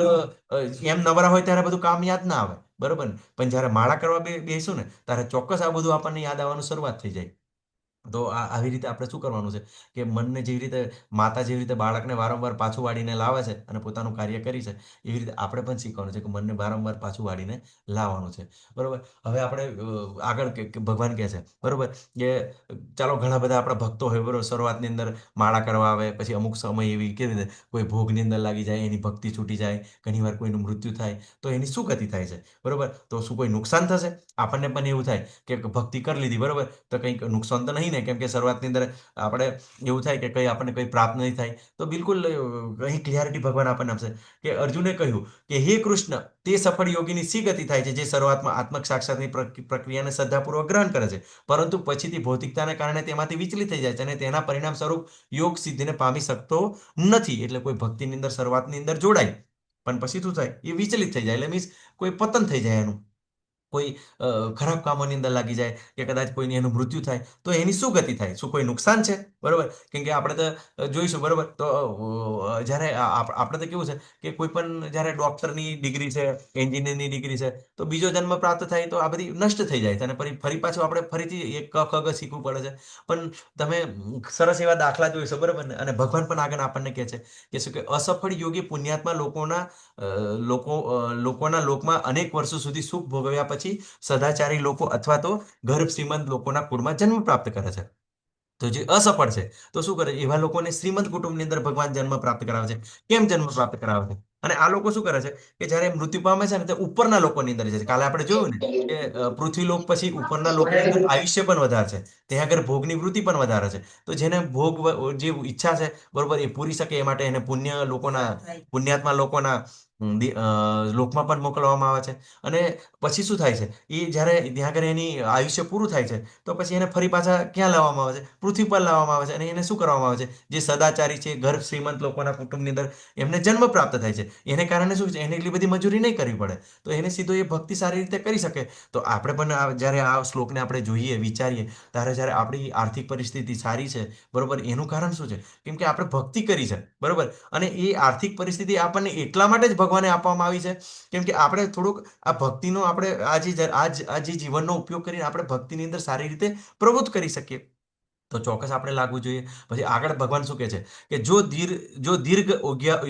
[SPEAKER 1] એમ નવરા હોય ત્યારે બધું કામ યાદ ના આવે, બરોબર. પણ જ્યારે માળા કરવા બેસું ને ત્યારે ચોક્કસ આ બધું આપણને યાદ આવવાનું શરૂઆત થઈ જાય. તો આવી રીતે આપણે શું કરવાનું છે કે મનને જેવી રીતે માતા જેવી રીતે બાળકને વારંવાર પાછું વાળીને લાવે છે અને પોતાનું કાર્ય કરી છે, એવી રીતે આપણે પણ શીખવાનું છે કે મનને વારંવાર પાછું વાળીને લાવવાનું છે, બરોબર. હવે આપણે આગળ ભગવાન કહે છે, બરોબર, કે ચાલો ઘણા બધા આપણા ભક્તો હોય, બરોબર, શરૂઆતની અંદર માળા કરવા આવે, પછી અમુક સમય એવી કેવી રીતે કોઈ ભોગની અંદર લાગી જાય, એની ભક્તિ છૂટી જાય, ઘણીવાર કોઈનું મૃત્યુ થાય, તો એની શું ગતિ થાય છે, બરોબર. તો શું કોઈ નુકસાન થશે? આપણને પણ એવું થાય કે ભક્તિ કરી લીધી, બરોબર, તો કંઈક નુકસાન તો નહીં ને? કેમ કે શરૂઆતની અંદર આપણે એવું થાય કે કંઈ આપણને કંઈ પ્રાપ્ત નહીં થાય. તો બિલકુલ અહીં ક્લિયરિટી ભગવાન આપણને આપશે કે અર્જુને કહ્યું કે હે કૃષ્ણ, તે સફળ યોગીની સી ગતિ થાય છે જે શરૂઆતમાં આત્મક સાક્ષાતની પ્રક્રિયાને શ્રદ્ધાપૂર્વક ગ્રહણ કરે છે, પરંતુ પછીથી ભૌતિકતાને કારણે તેમાંથી વિચલિત થઈ જાય છે અને તેના પરિણામ સ્વરૂપ યોગ સિદ્ધિને પામી શકતો નથી. એટલે કોઈ ભક્તિની અંદર શરૂઆતની અંદર જોડાય પણ પછી શું થાય? એ વિચલિત થઈ જાય, એટલે મીન્સ કોઈ પતન થઈ જાય, એનું કોઈ ખરાબ કામોની અંદર લાગી જાય કે કદાચ કોઈને એનું મૃત્યુ થાય, તો એની શું ગતિ થાય? શું કોઈ નુકસાન છે? બરોબર, કેમ કે આપણે તો જોઈશું, બરોબર. તો જ્યારે આપણે તો કેવું છે કે કોઈ પણ જ્યારે ડોક્ટરની ડિગ્રી છે, એન્જિનિયરની ડિગ્રી છે, તો બીજો જન્મ પ્રાપ્ત થાય તો આ બધી નષ્ટ થઈ જાય છે અને ફરી પાછું આપણે ફરીથી એક ક ખ ગ શીખવું પડે છે. પણ તમે સરસ એવા દાખલા જોઈશો, બરોબર ને. અને ભગવાન પણ આગળ આપણને કહે છે કે શું કે અસફળ યોગી પુણ્યાત્મા લોકોના લોકમાં અનેક વર્ષો સુધી સુખ ભોગવ્યા પછી સદાચારી લોકો અથવા તો ગર્ભ શ્રીમંત લોકોના કુળમાં જન્મ પ્રાપ્ત કરે છે. તો જે અસફળ છે તો શું કરે? એવા લોકોને શ્રીમંત કુટુંબની અંદર ભગવાન જન્મ પ્રાપ્ત કરાવે છે. કેમ જન્મ પ્રાપ્ત કરાવે છે? અને આ લોકો શું કરે છે કે જ્યારે મૃત્યુ પામે છે ને, તે ઉપરના લોકોની અંદર જાય છે. કાલે આપણે જોયું ને કે પૃથ્વીલોક પછી ઉપરના લોકની અંદર આયુષ્ય પણ વધારે છે, ત્યાં આગળ ભોગની વૃત્તિ પણ વધારે છે. તો જેને ભોગ જે ઈચ્છા છે, બરોબર, એ પૂરી શકે એ માટે એને પુણ્યાત્મા લોકોના લોકમાં પણ મોકલવામાં આવે છે. અને પછી શું થાય છે, એ જ્યારે ત્યાં આગળ એની આયુષ્ય પૂરું થાય છે તો પછી એને ફરી પાછા ક્યાં લાવવામાં આવે છે, પૃથ્વી પર લાવવામાં આવે છે. અને એને શું કરવામાં આવે છે, જે સદાચારી છે, ગર્ભ શ્રીમંત લોકોના કુટુંબની અંદર એમને જન્મ પ્રાપ્ત થાય છે. એને કારણે શું છે, એને એટલી બધી મજૂરી નહીં કરવી પડે, તો એને સીધો એ ભક્તિ સારી રીતે કરી શકે. તો આપણે પણ જ્યારે આ શ્લોકને આપણે જોઈએ, વિચારીએ, ત્યારે જ્યારે આપણી આર્થિક પરિસ્થિતિ સારી છે, બરોબર, એનું કારણ શું છે? કેમ કે આપણે ભક્તિ કરી છે, બરોબર. અને એ આર્થિક પરિસ્થિતિ આપણને એટલા માટે જ ભગવાને આપવામાં આવી છે, કેમ કે આપણે થોડુંક આ ભક્તિનો આપણે આ જે જીવનનો ઉપયોગ કરીને આપણે ભક્તિની અંદર સારી રીતે પ્રવૃત્ત કરી શકીએ. તો ચોક્કસ આપણે લાગવું જોઈએ. પછી આગળ ભગવાન શું કહે છે કે જો દીર્ઘ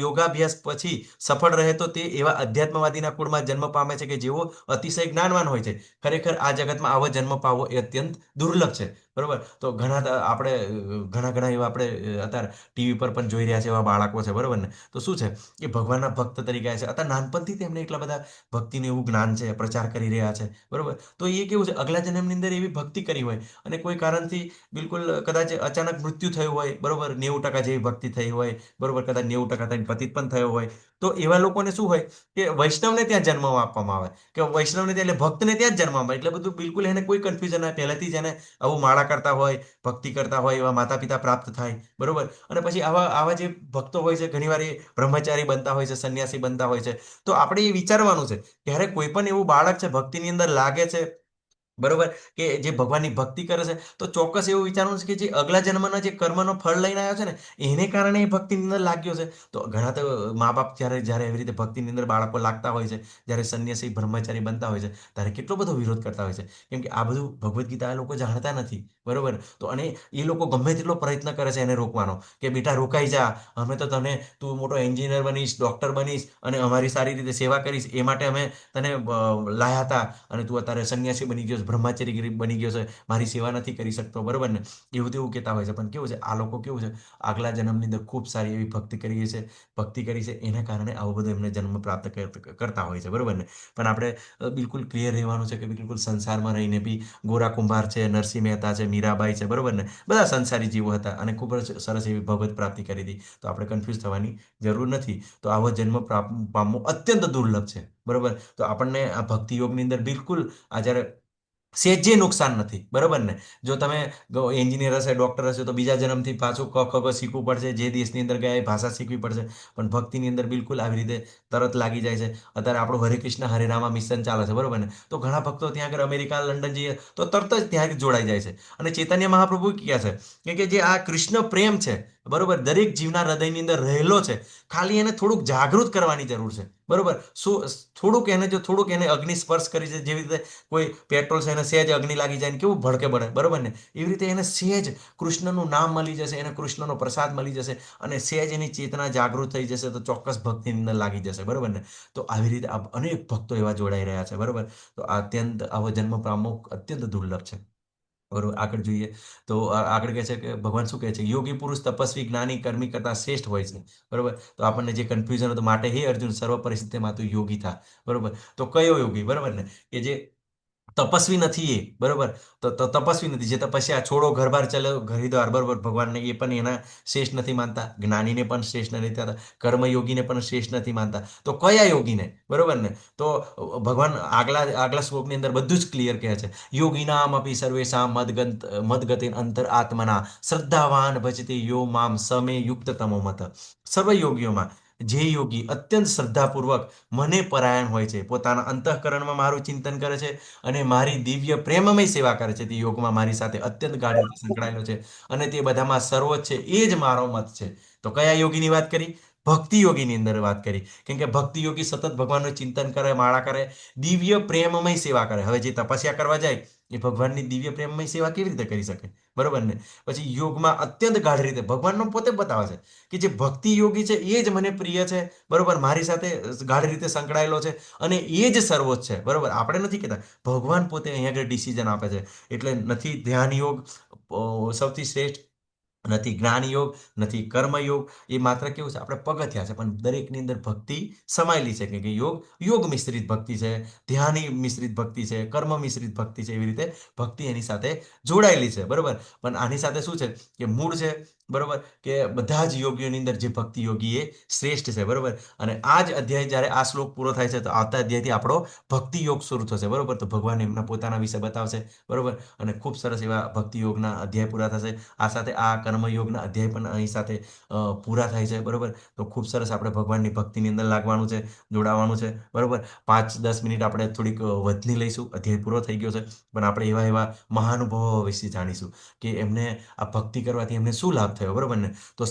[SPEAKER 1] યોગાભ્યાસ પછી સફળ રહે તો તે એવા અધ્યાત્મવાદીના કુળમાં જન્મ પામે છે કે જેઓ અતિશય જ્ઞાનવાન હોય છે. ખરેખર આ જગતમાં આવો જન્મ પામવો એ અત્યંત દુર્લભ છે, બરોબર. તો ઘણા એવા આપણે અત્યારે ટીવી પર પણ જોઈ રહ્યા છે, એવા બાળકો છે, બરોબર ને. તો શું છે કે ભગવાનના ભક્ત તરીકે છે, અત્યારે નાનપણથી તેમને એટલા બધા ભક્તિનું એવું જ્ઞાન છે, પ્રચાર કરી રહ્યા છે, બરોબર. તો એ કેવું છે, અગલા જન્મની અંદર એવી ભક્તિ કરી હોય અને કોઈ કારણથી બિલકુલ કદાચ અચાનક મૃત્યુ થયું હોય, બરોબર, 90% જેવી ભક્તિ થઈ હોય, બરોબર, કદાચ 90% થઈને પતિત પણ થયો હોય, તો એવા લોકોને શું હોય કે વૈષ્ણવને ત્યાં જન્મ આપવામાં આવે, કે વૈષ્ણવને ત્યાં, એટલે ભક્તને ત્યાં જ જન્મ આપે. એટલે બધું બિલકુલ એને કોઈ કન્ફ્યુઝન હોય, પહેલાથી જ એને આવું માળા કરતા હોય, ભક્તિ કરતા હોય એવા માતા પિતા પ્રાપ્ત થાય, બરોબર. અને પછી આવા આવા જે ભક્તો હોય છે, ઘણીવાર એ બ્રહ્મચારી બનતા હોય છે, સંન્યાસી બનતા હોય છે. તો આપણે એ વિચારવાનું છે, ત્યારે કોઈ પણ એવું બાળક છે ભક્તિની અંદર લાગે છે, બરોબર, કે જે ભગવાનની ભક્તિ કરે છે, તો ચોક્કસ એવું વિચારવાનું છે કે જે અગલા જન્મના જે કર્મનો ફળ લઈને આવ્યો છે ને, એને કારણે એ ભક્તિની અંદર લાગ્યો છે. તો ઘણા તો મા બાપ જ્યારે જ્યારે એવી રીતે ભક્તિની અંદર બાળકો લાગતા હોય છે, જ્યારે સંન્યાસી બ્રહ્મચારી બનતા હોય છે, ત્યારે કેટલો બધો વિરોધ કરતા હોય છે. કેમ કે આ બધું ભગવદ્ ગીતા એ લોકો જાણતા નથી, બરોબર. તો અને એ લોકો ગમે તેટલો પ્રયત્ન કરે છે એને રોકવાનો, કે બેટા રોકાઈ જા, અમે તો તું મોટો એન્જિનિયર બનીશ, ડોક્ટર બનીશ અને અમારી સારી રીતે સેવા કરીશ, એ માટે અમે તને લાયા હતા, અને તું અત્યારે સંન્યાસી બની ગયો છે, બ્રહ્મચારી બની ગયો છે, મારી સેવા નથી કરી શકતો, બરોબર ને. એવું તેવું કહેતા હોય છે. પણ કેવું છે, આ લોકો કેવું છે, આગલા જન્મની અંદર ખૂબ સારી એવી ભક્તિ કરી છે, એના કારણે આવો બધો એમને જન્મ પ્રાપ્ત કરતા હોય છે, બરોબર ને. પણ આપણે બિલકુલ ક્લિયર રહેવાનું છે કે બિલકુલ સંસારમાં રહીને બી ગોરા કુંભાર છે, નરસિંહ મહેતા છે, મીરાબાઈ છે, બરોબર ને, બધા સંસારી જીવો હતા અને ખૂબ જ સરસ એવી ભગવત પ્રાપ્તિ કરી હતી. તો આપણે કન્ફ્યુઝ થવાની જરૂર નથી. તો આવો જન્મ પામવો અત્યંત દુર્લભ છે, બરોબર. તો આપણને આ ભક્તિ યોગની અંદર બિલકુલ આ જ્યારે સહેજે નુકસાન નથી, બરોબર ને. જો તમે એન્જિનિયર હશે, ડોક્ટર હશે, તો બીજા જન્મથી પાછું ક ખ ગ શીખવું પડશે, જે દેશની અંદર ગયા એ ભાષા શીખવી પડશે. પણ ભક્તિની અંદર બિલકુલ આવી રીતે તરત લાગી જાય છે. અત્યારે આપણું હરે કૃષ્ણ હરે રામા મિશન ચાલે છે, બરોબર ને. તો ઘણા ભક્તો ત્યાં આગળ અમેરિકા, લંડન જઈએ તો તરત જ ત્યાં જોડાઈ જાય છે. અને ચૈતન્ય મહાપ્રભુ કહે છે કે જે આ કૃષ્ણ પ્રેમ છે, બરોબર, દરેક જીવના હૃદયની અંદર રહેલો છે, ખાલી એને થોડુંક જાગૃત કરવાની જરૂર છે, બરોબર. શું થોડુંક એને અગ્નિ સ્પર્શ કરી છે, જેવી રીતે કોઈ પેટ્રોલ છે, એને સહેજ અગ્નિ લાગી જાય ને કેવું ભડકે બળે, બરોબર ને. એવી રીતે એને સહેજ કૃષ્ણનું નામ મળી જશે, એને કૃષ્ણનો પ્રસાદ મળી જશે, અને સહેજ એની ચેતના જાગૃત થઈ જશે, તો ચોક્કસ ભક્તિની અંદર લાગી જશે, બરોબર ને. તો આવી રીતે અનેક ભક્તો એવા જોડાઈ રહ્યા છે, બરોબર. તો આવો જન્મ પામવો અત્યંત દુર્લભ છે, બરોબર. આગળ જોઈએ તો આગળ કહે છે કે ભગવાન શું કહે છે, યોગી પુરુષ, તપસ્વી, જ્ઞાની, કર્મી કરતા શ્રેષ્ઠ હોય છે, બરોબર. તો આપણને જે કન્ફ્યુઝન હતું, માટે હે અર્જુન સર્વ પરિસ્થિતિમાં તું યોગી થા, બરોબર. તો કયો યોગી, બરોબર ને, કે જે તપસ્વી નથી, એ બરોબર. તો તપસ્વી નથી, જે તપસ્યા છોડો, ઘર બાર ચાલો, હરિદ્વાર, બરોબર, ભગવાનને એ પણ એના શ્રેષ્ઠ નથી માનતા, જ્ઞાનીને પણ શ્રેષ્ઠ નથી માનતા, કર્મયોગીને પણ શ્રેષ્ઠ નથી માનતા. તો કયા યોગીને, બરોબર ને. તો ભગવાન આગલા શ્લોકની અંદર બધું જ ક્લિયર કહે છે, યોગીનામ અપી સર્વેશામ મદગતે અંતર આત્મના શ્રદ્ધાવાન ભજતે યો મામ સમે યુક્ત તમો મત. સર્વ યોગીઓમાં જે યોગી અત્યંત શ્રદ્ધાપૂર્વક મને પરાયણ હોય છે, પોતાના અંતઃકરણમાં મારું ચિંતન કરે છે અને મારી દિવ્ય પ્રેમમય સેવા કરે છે, તે યોગમાં મારી સાથે અત્યંત ગાઢ રીતે સંકળાયેલો છે, અને તે બધામાં સર્વોચ્ચ છે, એ જ મારો મત છે. તો કયા યોગીની વાત કરી? ભક્તિ યોગીની અંદર વાત કરી. કેમ કે ભક્તિ યોગી સતત ભગવાનનું ચિંતન કરે, માળા કરે, દિવ્ય પ્રેમમય સેવા કરે. હવે જે તપસ્યા કરવા જાય એ ભગવાનની દિવ્ય પ્રેમમય સેવા કેવી રીતે કરી શકે, બરોબર ને. પછી યોગમાં અત્યંત ગાઢ રીતે ભગવાનનો પોતે બતાવે છે કે જે ભક્તિ યોગી છે એ જ મને પ્રિય છે, બરોબર, મારી સાથે ગાઢ રીતે સંકળાયેલો છે, અને એ જ સર્વોચ્ચ છે, બરોબર. આપણે નથી કહેતા, ભગવાન પોતે અહીંયા આગળ ડિસિઝન આપે છે. એટલે નથી ધ્યાન યોગ સૌથી શ્રેષ્ઠ, નથી જ્ઞાન યોગ, નથી કર્મયોગ. એ માત્ર કેવું છે, આપણે પગથિયા છે, પણ દરેકની અંદર ભક્તિ સમાયેલી છે. કે યોગ મિશ્રિત ભક્તિ છે, ધ્યાની મિશ્રિત ભક્તિ છે, કર્મ મિશ્રિત ભક્તિ છે. એવી રીતે ભક્તિ એની સાથે જોડાયેલી છે, બરોબર. પણ આની સાથે શું છે કે મૂળ છે બરોબર, કે બધા જ યોગીઓની અંદર જે ભક્તિ યોગી એ શ્રેષ્ઠ છે. બરોબર, અને આ જ અધ્યાય જ્યારે આ શ્લોક પૂરો થાય છે તો આવતા અધ્યાયથી આપણો ભક્તિ યોગ શરૂ થશે. બરોબર, તો ભગવાન એમના પોતાના વિશે બતાવશે. બરોબર, અને ખૂબ સરસ એવા ભક્તિ યોગના અધ્યાય પૂરા થશે. આ સાથે આ કર્મયોગના અધ્યાય પણ અહીં સાથે પૂરા થાય છે. બરોબર, તો ખૂબ સરસ આપણે ભગવાનની ભક્તિની અંદર લાગવાનું છે, જોડાવાનું છે. બરોબર, 5-10 મિનિટ આપણે થોડીક વધની લઈશું. અધ્યાય પૂરો થઈ ગયો છે, પણ આપણે એવા એવા મહાનુભાવો વિશે જાણીશું કે એમને આ ભક્તિ કરવાથી એમને શું લાભ થયો. બરોબર ને, તો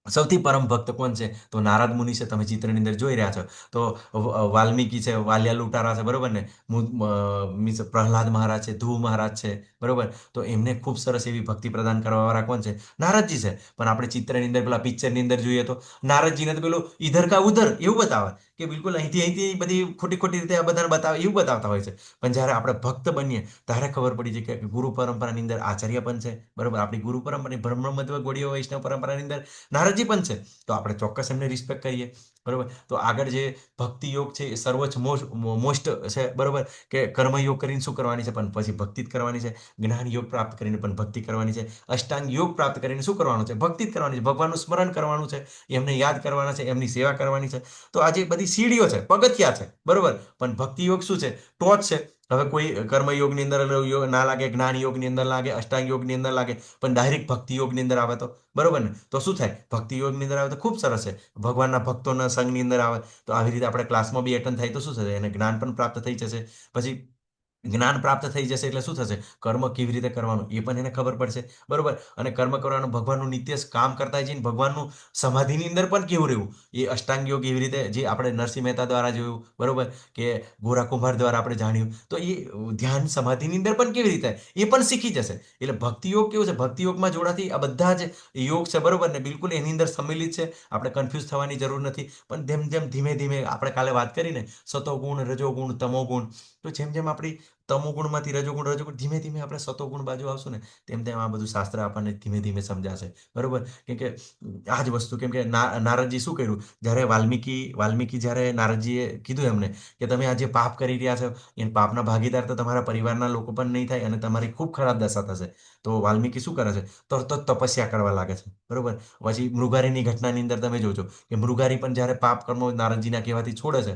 [SPEAKER 1] સૌથી પરમ ભક્ત કોણ છે? તો નારદ મુનિ છે. તમે ચિત્રની અંદર જોઈ રહ્યા છો. તો વાલ્મીકી છે, વાલિયા લૂંટારા છે. બરોબર ને, મીન્સ પ્રહલાદ મહારાજ છે, ધ્રુવ મહારાજ છે. બરોબર, તો એમને ખૂબ સરસ એવી ભક્તિ પ્રદાન કરવા વાળા કોણ છે? નારદજી છે. પણ આપણે ચિત્રની અંદર પેલા પિક્ચરની અંદર જોઈએ તો નારદજીને તો પેલું ઈધર કા ઉધર એવું બતાવે કે બિલકુલ અહીંથી અહીંથી બધી ખોટી ખોટી રીતે આ બધાને બતાવે એવું બતાવતા હોય છે. પણ જ્યારે આપણે ભક્ત બનીએ ત્યારે ખબર પડી છે કે ગુરુ પરંપરાની અંદર આચાર્ય પણ છે. બરોબર, આપણી ગુરુ પરંપરાની બ્રહ્મ મધ્વ ગોળીઓ વૈષ્ણવ પરંપરાની અંદર નારદજી પણ છે. તો આપણે ચોક્કસ એમને રિસ્પેક્ટ કરીએ. બરોબર, તો આગળ જે ભક્તિ યોગ છે એ સર્વોચ્ચ મોસ્ટ છે. બરોબર, કે કર્મયોગ કરીને શું કરવાની છે? પણ પછી ભક્તિ જ કરવાની છે. જ્ઞાન યોગ પ્રાપ્ત કરીને પણ ભક્તિ કરવાની છે. અષ્ટાંગ યોગ પ્રાપ્ત કરીને શું કરવાનું છે? ભક્તિ જ કરવાની છે. ભગવાનનું સ્મરણ કરવાનું છે, એમને યાદ કરવાના છે, એમની સેવા કરવાની છે. તો આ જે બધી સીડીઓ છે, પગથિયા છે. બરોબર, પણ ભક્તિ યોગ શું છે? ટોચ છે. હવે કોઈ કર્મયોગની અંદર ના લાગે, જ્ઞાન યોગની અંદર લાગે, અષ્ટાંગ યોગની અંદર લાગે, પણ ડાયરેક્ટ ભક્તિ યોગની અંદર આવે તો બરોબર ને, તો શું થાય? ભક્તિ યોગની અંદર આવે તો ખૂબ સરસ છે. ભગવાનના ભક્તોના સંઘની અંદર આવે તો આવી રીતે આપણે ક્લાસમાં બી એટેન્ડ થાય તો શું થશે? એને જ્ઞાન પણ પ્રાપ્ત થઈ જશે. પછી જ્ઞાન પ્રાપ્ત થઈ જશે એટલે શું થશે? કર્મ કેવી રીતે કરવાનું એ પણ એને ખબર પડશે. બરોબર, અને કર્મ કરવાનું ભગવાનનું નિત્ય કામ કરતા જઈને ભગવાનનું સમાધિની અંદર પણ કેવું રહેવું એ અષ્ટાંગ યોગ એવી રીતે જે આપણે નરસિંહ મહેતા દ્વારા જોયું. બરોબર, કે ગોરા કુંભાર દ્વારા આપણે જાણ્યું. તો એ ધ્યાન સમાધિની અંદર પણ કેવી રીતે એ પણ શીખી જશે. એટલે ભક્તિ યોગ કેવું છે? ભક્તિ યોગમાં જોડાથી આ બધા જ યોગ છે. બરોબર ને, બિલકુલ એની અંદર સંમિલિત છે. આપણે કન્ફ્યુઝ થવાની જરૂર નથી. પણ જેમ જેમ ધીમે ધીમે આપણે કાલે વાત કરીને સતોગુણ, રજોગુણ, તમોગુણ, તો જેમ જેમ આપણી તમોગુણમાંથી રજોગુણ ધીમે ધીમે આપણે સતોગુણ બાજુ આવશું ને તેમ તેમ આ બધું શાસ્ત્ર આપણને ધીમે ધીમે સમજાશે. બરોબર, કેમ કે આ જ વસ્તુ કેમ કે નારદજી શું કર્યું? જ્યારે વાલ્મીકી જ્યારે નારદજીએ કીધું એમને કે તમે આ જે પાપ કરી રહ્યા છો એ પાપના ભાગીદાર તો તમારા પરિવારના લોકો પણ નહીં થાય અને તમારી ખૂબ ખરાબ દશા થશે. તો વાલ્મીકી શું કરે છે? તરત જ તપસ્યા કરવા લાગે છે. બરોબર, પછી મૃગારીની ઘટનાની અંદર તમે જોજો કે મૃગારી પણ જ્યારે પાપ કર્મો નારદજીના કહેવાથી છોડે છે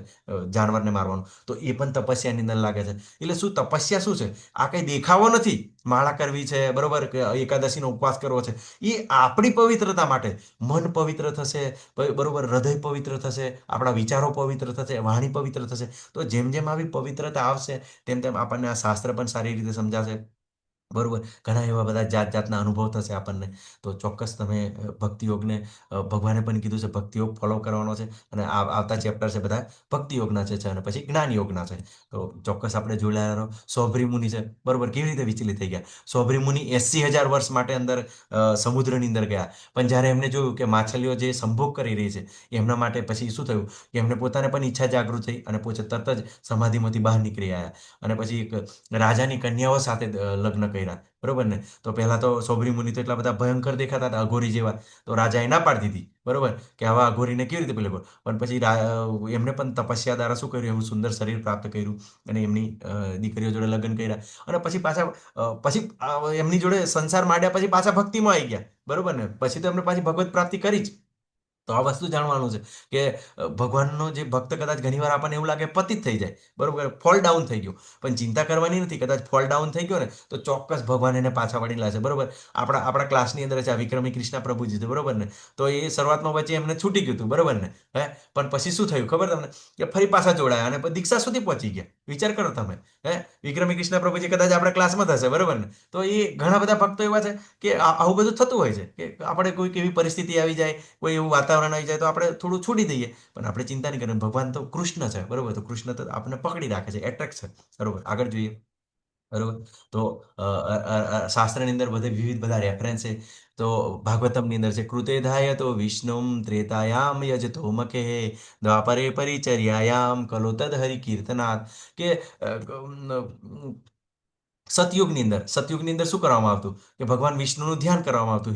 [SPEAKER 1] જાનવરને મારવાનું, તો એ પણ તપસ્યાની અંદર લાગે છે. એટલે શું તપસ્યા શું છે? આ કંઈ દેખાવો નથી. માળા કરવી છે, બરોબર, કે એકાદશીનો ઉપવાસ કરવો છે, એ આપણી પવિત્રતા માટે. મન પવિત્ર થશે, બરોબર, હૃદય પવિત્ર થશે, આપણા વિચારો પવિત્ર થશે, વાણી પવિત્ર થશે. તો જેમ જેમ આવી પવિત્રતા આવશે તેમ તેમ આપણને આ શાસ્ત્ર પણ સારી રીતે સમજાશે. બરોબર, ઘણા એવા બધા જાત જાતના અનુભવ થશે આપણને. તો ચોક્કસ તમે ભક્તિ યોગને ભગવાને પણ કીધું છે ભક્તિ યોગ ફોલો કરવાનો છે. અને આવતા ચેપ્ટર છે બધા ભક્તિ યોગના છે અને પછી જ્ઞાન યોગના છે. તો ચોક્કસ આપણે જોડાયા રહો. સૌભરી મુનિ છે. બરોબર, કેવી રીતે વિચલિત થઈ ગયા? સૌભરી મુનિ 80,000 વર્ષ માટે અંદર સમુદ્રની અંદર ગયા. પણ જ્યારે એમને જોયું કે માછલીઓ જે સંભોગ કરી રહી છે એમના માટે પછી શું થયું કે એમને પોતાને પણ ઈચ્છા જાગૃત થઈ અને પોતે તરત જ સમાધિમાંથી બહાર નીકળી આવ્યા. અને પછી એક રાજાની કન્યાઓ સાથે લગ્ન કર્યા. બરોબર ને, તો પહેલા તો સૌભરી મુનિ તો એટલા બધા ભયંકર દેખાતા હતા, અઘોરી જેવા. તો રાજાએ ના પાડી દીધી. બરોબર, કે આવા અઘોરીને કેવી રીતે પેલું? પણ પછી એમને પણ તપસ્યા દ્વારા શું કર્યું? એવું સુંદર શરીર પ્રાપ્ત કર્યું અને એમની દીકરીઓ જોડે લગ્ન કર્યા. અને પછી પાછા એમની જોડે સંસાર માંડ્યા પછી પાછા ભક્તિમાં આવી ગયા. બરોબર ને, પછી તો એમને પાછી ભગવત પ્રાપ્તિ કરી જ. તો આ વસ્તુ જાણવાનું છે કે ભગવાનનો જે ભક્ત કદાચ ઘણીવાર આપણને એવું લાગે પતિત થઈ જાય. બરોબર, ફોલ ડાઉન થઈ ગયો. પણ ચિંતા કરવાની નથી. કદાચ ફોલ ડાઉન થઈ ગયો ને તો ચોક્કસ ભગવાન એને પાછા વળી લાવશે. બરોબર, આપણા ક્લાસની અંદર છે આ વિક્રમી કૃષ્ણા પ્રભુજી છે. બરોબર ને, તો એ શરૂઆતમાં વચ્ચે એમને છૂટી ગયું હતું. બરોબર ને, પણ પછી શું થયું ખબર તમને? કે ફરી પાછા જોડાયા અને દીક્ષા સુધી પહોંચી ગયા. વિચાર કરો તમે. વિક્રમી કૃષ્ણ પ્રભુજી કદાચ આપણા ક્લાસમાં થશે. બરોબર ને, તો એ ઘણા બધા ભક્તો એવા છે કે આવું બધું થતું હોય છે કે આપણે કોઈક એવી પરિસ્થિતિ આવી જાય, કોઈ એવું વાતાવરણ આવી જાય તો આપણે થોડું છોડી દઈએ. પણ આપણે ચિંતા નહીં કરીએ. ભગવાન તો કૃષ્ણ છે. બરોબર, તો કૃષ્ણ તો આપણને પકડી રાખે છે, એટ્રેક્ટ છે. બરોબર, આગળ જોઈએ. બરોબર, તો શાસ્ત્રની અંદર બધે વિવિધ બધા રેફરન્સ છે. તો ભાગવતમની અંદર છે કૃતેધાય તો વિષ્ણુમ ત્રેતાયામ યજતો મકે દ્વાપરે પરિચર્યાયામ કલો તદ હરિ કીર્તનાથ. કે સતયુગની અંદર શું કરવામાં આવતું કે ભગવાન વિષ્ણુનું ધ્યાન કરવામાં આવતું.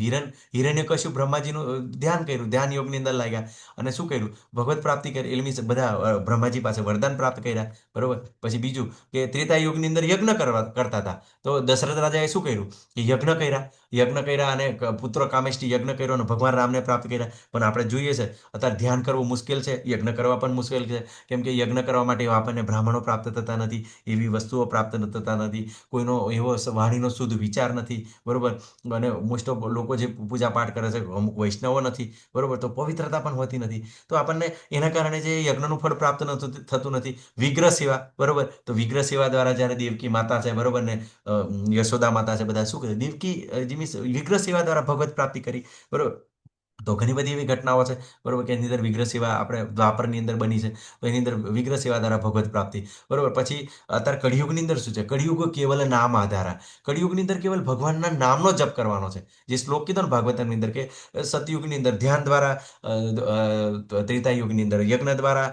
[SPEAKER 1] હિરણ્યકશ્યપ બ્રહ્માજીનું ધ્યાન કર્યું, ધ્યાન યોગની અંદર લાગ્યા અને શું કર્યું? ભગવત પ્રાપ્તિ કરી. એટલે means બધા બ્રહ્માજી પાસે વરદાન પ્રાપ્ત કર્યા. બરોબર. પછી બીજું કે ત્રેતા યુગની અંદર યજ્ઞ કરતા હતા. તો દશરથ રાજાએ શું કર્યું કે યજ્ઞ કર્યા અને પુત્ર કામેષ્ટી યજ્ઞ કર્યો અને ભગવાન રામને પ્રાપ્ત કર્યા. પણ આપણે જોઈએ છે અત્યારે ધ્યાન કરવું મુશ્કેલ છે, યજ્ઞ કરવા પણ મુશ્કેલ છે. કેમ કે યજ્ઞ કરવા માટે આપણને બ્રાહ્મણો પ્રાપ્ત થતા નથી, એવી વસ્તુઓ પ્રાપ્ત થતા નથી, કોઈનો એવો વાણીનો શુદ્ધ વિચાર નથી. બરોબર. અને મોસ્ટ ઓફ લોકો જે પૂજા પાઠ કરે છે અમુક વૈષ્ણવો નથી. બરોબર. તો પવિત્રતા પણ હોતી નથી. તો આપણને એના કારણે જે યજ્ઞનું ફળ પ્રાપ્ત થતું નથી. વિગ્રહ સેવા. બરોબર. તો વિગ્રહ સેવા દ્વારા જ્યારે દેવકી માતા છે, બરોબર, ને યશોદા માતા છે, બધા શું કરે? દેવકી મીન્સ વિગ્રહ સેવા દ્વારા ભગવત પ્રાપ્તિ કરી. બરોબર. તો ઘણી બધી એવી ઘટનાઓ છે, બરોબર, કે એની અંદર વિગ્રહ સેવા આપણે દ્વાપરની અંદર બની છે. તો એની અંદર વિગ્રહ સેવા દ્વારા ભગવત પ્રાપ્તિ. બરોબર. પછી અત્યારે કળિયુગની અંદર શું છે? કળિયુગ કેવલ નામ આધારા. કળિયુગની અંદર કેવલ ભગવાનના નામનો જપ કરવાનો છે. જે શ્લોક કીધો ને ભાગવતની અંદર કે સતયુગની અંદર ધ્યાન દ્વારા, ત્રેતા યુગની અંદર યજ્ઞ દ્વારા,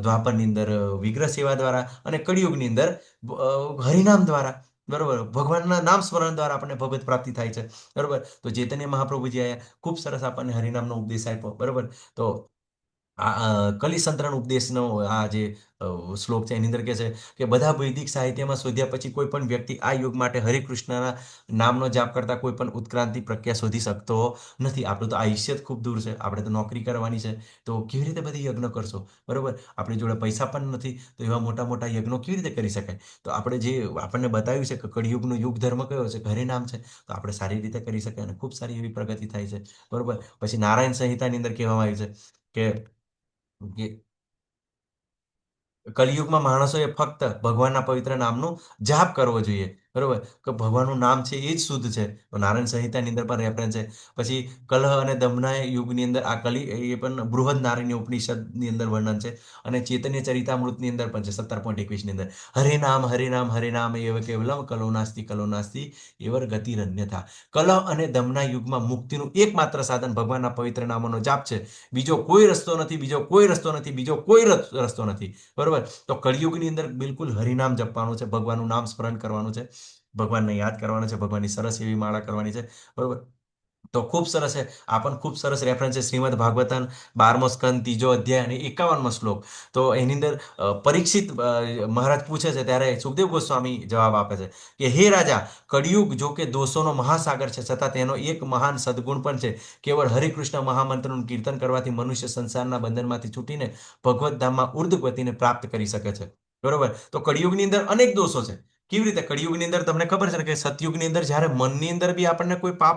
[SPEAKER 1] દ્વાપરની અંદર વિગ્રહ સેવા દ્વારા અને કળિયુગની અંદર હરિનામ દ્વારા. બરોબર. ભગવાનના નામ સ્મરણ દ્વારા આપણને ભગવત પ્રાપ્તિ થાય છે. બરોબર. તો ચૈતન્ય મહાપ્રભુજી આયા ખૂબ સરસ આપણને હરિનામનો ઉપદેશ આપ્યો. બરોબર. તો આ કલિસંતરણ ઉપદેશનો આ જે શ્લોક છે એની અંદર કહે છે કે બધા વૈદિક સાહિત્યમાં શોધ્યા પછી કોઈ પણ વ્યક્તિ આ યુગ માટે હરિકૃષ્ણના નામનો જાપ કરતા કોઈ પણ ઉત્ક્રાંતિ પ્રક્રિયા શોધી શકતો નથી. આપણું તો આયુષ્ય જ ખૂબ દૂર છે, આપણે તો નોકરી કરવાની છે. તો કેવી રીતે બધી યજ્ઞ કરશો? બરોબર. આપણી જોડે પૈસા પણ નથી, તો એવા મોટા મોટા યજ્ઞો કેવી રીતે કરી શકાય? તો આપણે જે આપણને બતાવ્યું છે કે કળિયુગનો યુગ ધર્મ કયો છે? હરિનામ છે. તો આપણે સારી રીતે કરી શકાય અને ખૂબ સારી એવી પ્રગતિ થાય છે. બરોબર. પછી નારાયણ સંહિતાની અંદર કહેવામાં આવ્યું છે કે કલિયુગમાં માણસોએ ફક્ત ભગવાનના પવિત્ર નામનો જાપ કરવો જોઈએ. બરોબર. કે ભગવાનનું નામ છે એ જ શુદ્ધ છે. તો નારાયણ સંહિતાની અંદર પણ રેફરન્સ છે. પછી કલહ અને દમના યુગની અંદર આ એ પણ બૃહદ નારાયણ ઉપનિષદની અંદર વર્ણન છે. અને ચૈતન્ય ચરિતામૃતની અંદર પણ છે 17.21 ની અંદર હરે નામ હરે નામ એવ કેવલમ કલો નાસ્તિ એવર ગતિરન્યથા. કલહ અને દમના યુગમાં મુક્તિનું એકમાત્ર સાધન ભગવાનના પવિત્ર નામોનો જાપ છે. બીજો કોઈ રસ્તો નથી, બીજો કોઈ રસ્તો નથી. બરોબર. તો કળિયુગની અંદર બિલકુલ હરિનામ જપવાનું છે, ભગવાનનું નામ સ્મરણ કરવાનું છે, ભગવાનને યાદ કરવાનું છે, ભગવાનની સરસ એવી માળા કરવાની છે. બરોબર. તો ખૂબ સરસ છે. આ પણ ખૂબ સરસ રેફરન્સ છે. શ્રીમદ ભાગવતમ 12મો સ્કંદ 3જો અધ્યાય અને 51મો શ્લોક. તો એની અંદર પરીક્ષિત મહારાજ પૂછે છે ત્યારે સુખદેવ ગોસ્વામી જવાબ આપે છે કે હે રાજા, કળિયુગ જો કે દોષોનો મહાસાગર છે, છતાં તેનો એક મહાન સદગુણ પણ છે. કેવળ હરિકૃષ્ણ મહામંત્રનું કીર્તન કરવાથી મનુષ્ય સંસારના બંધનમાંથી છૂટીને ભગવત ધામમાં ઉર્ધ્વ ગતિને પ્રાપ્ત કરી શકે છે. બરોબર. તો કળિયુગની અંદર અનેક દોષો છે. કેવી રીતે? કળિયુગની અંદર તમને ખબર છે કે સતયુગની અંદર જ્યારે મનની અંદર બી આપણને કોઈ પાપ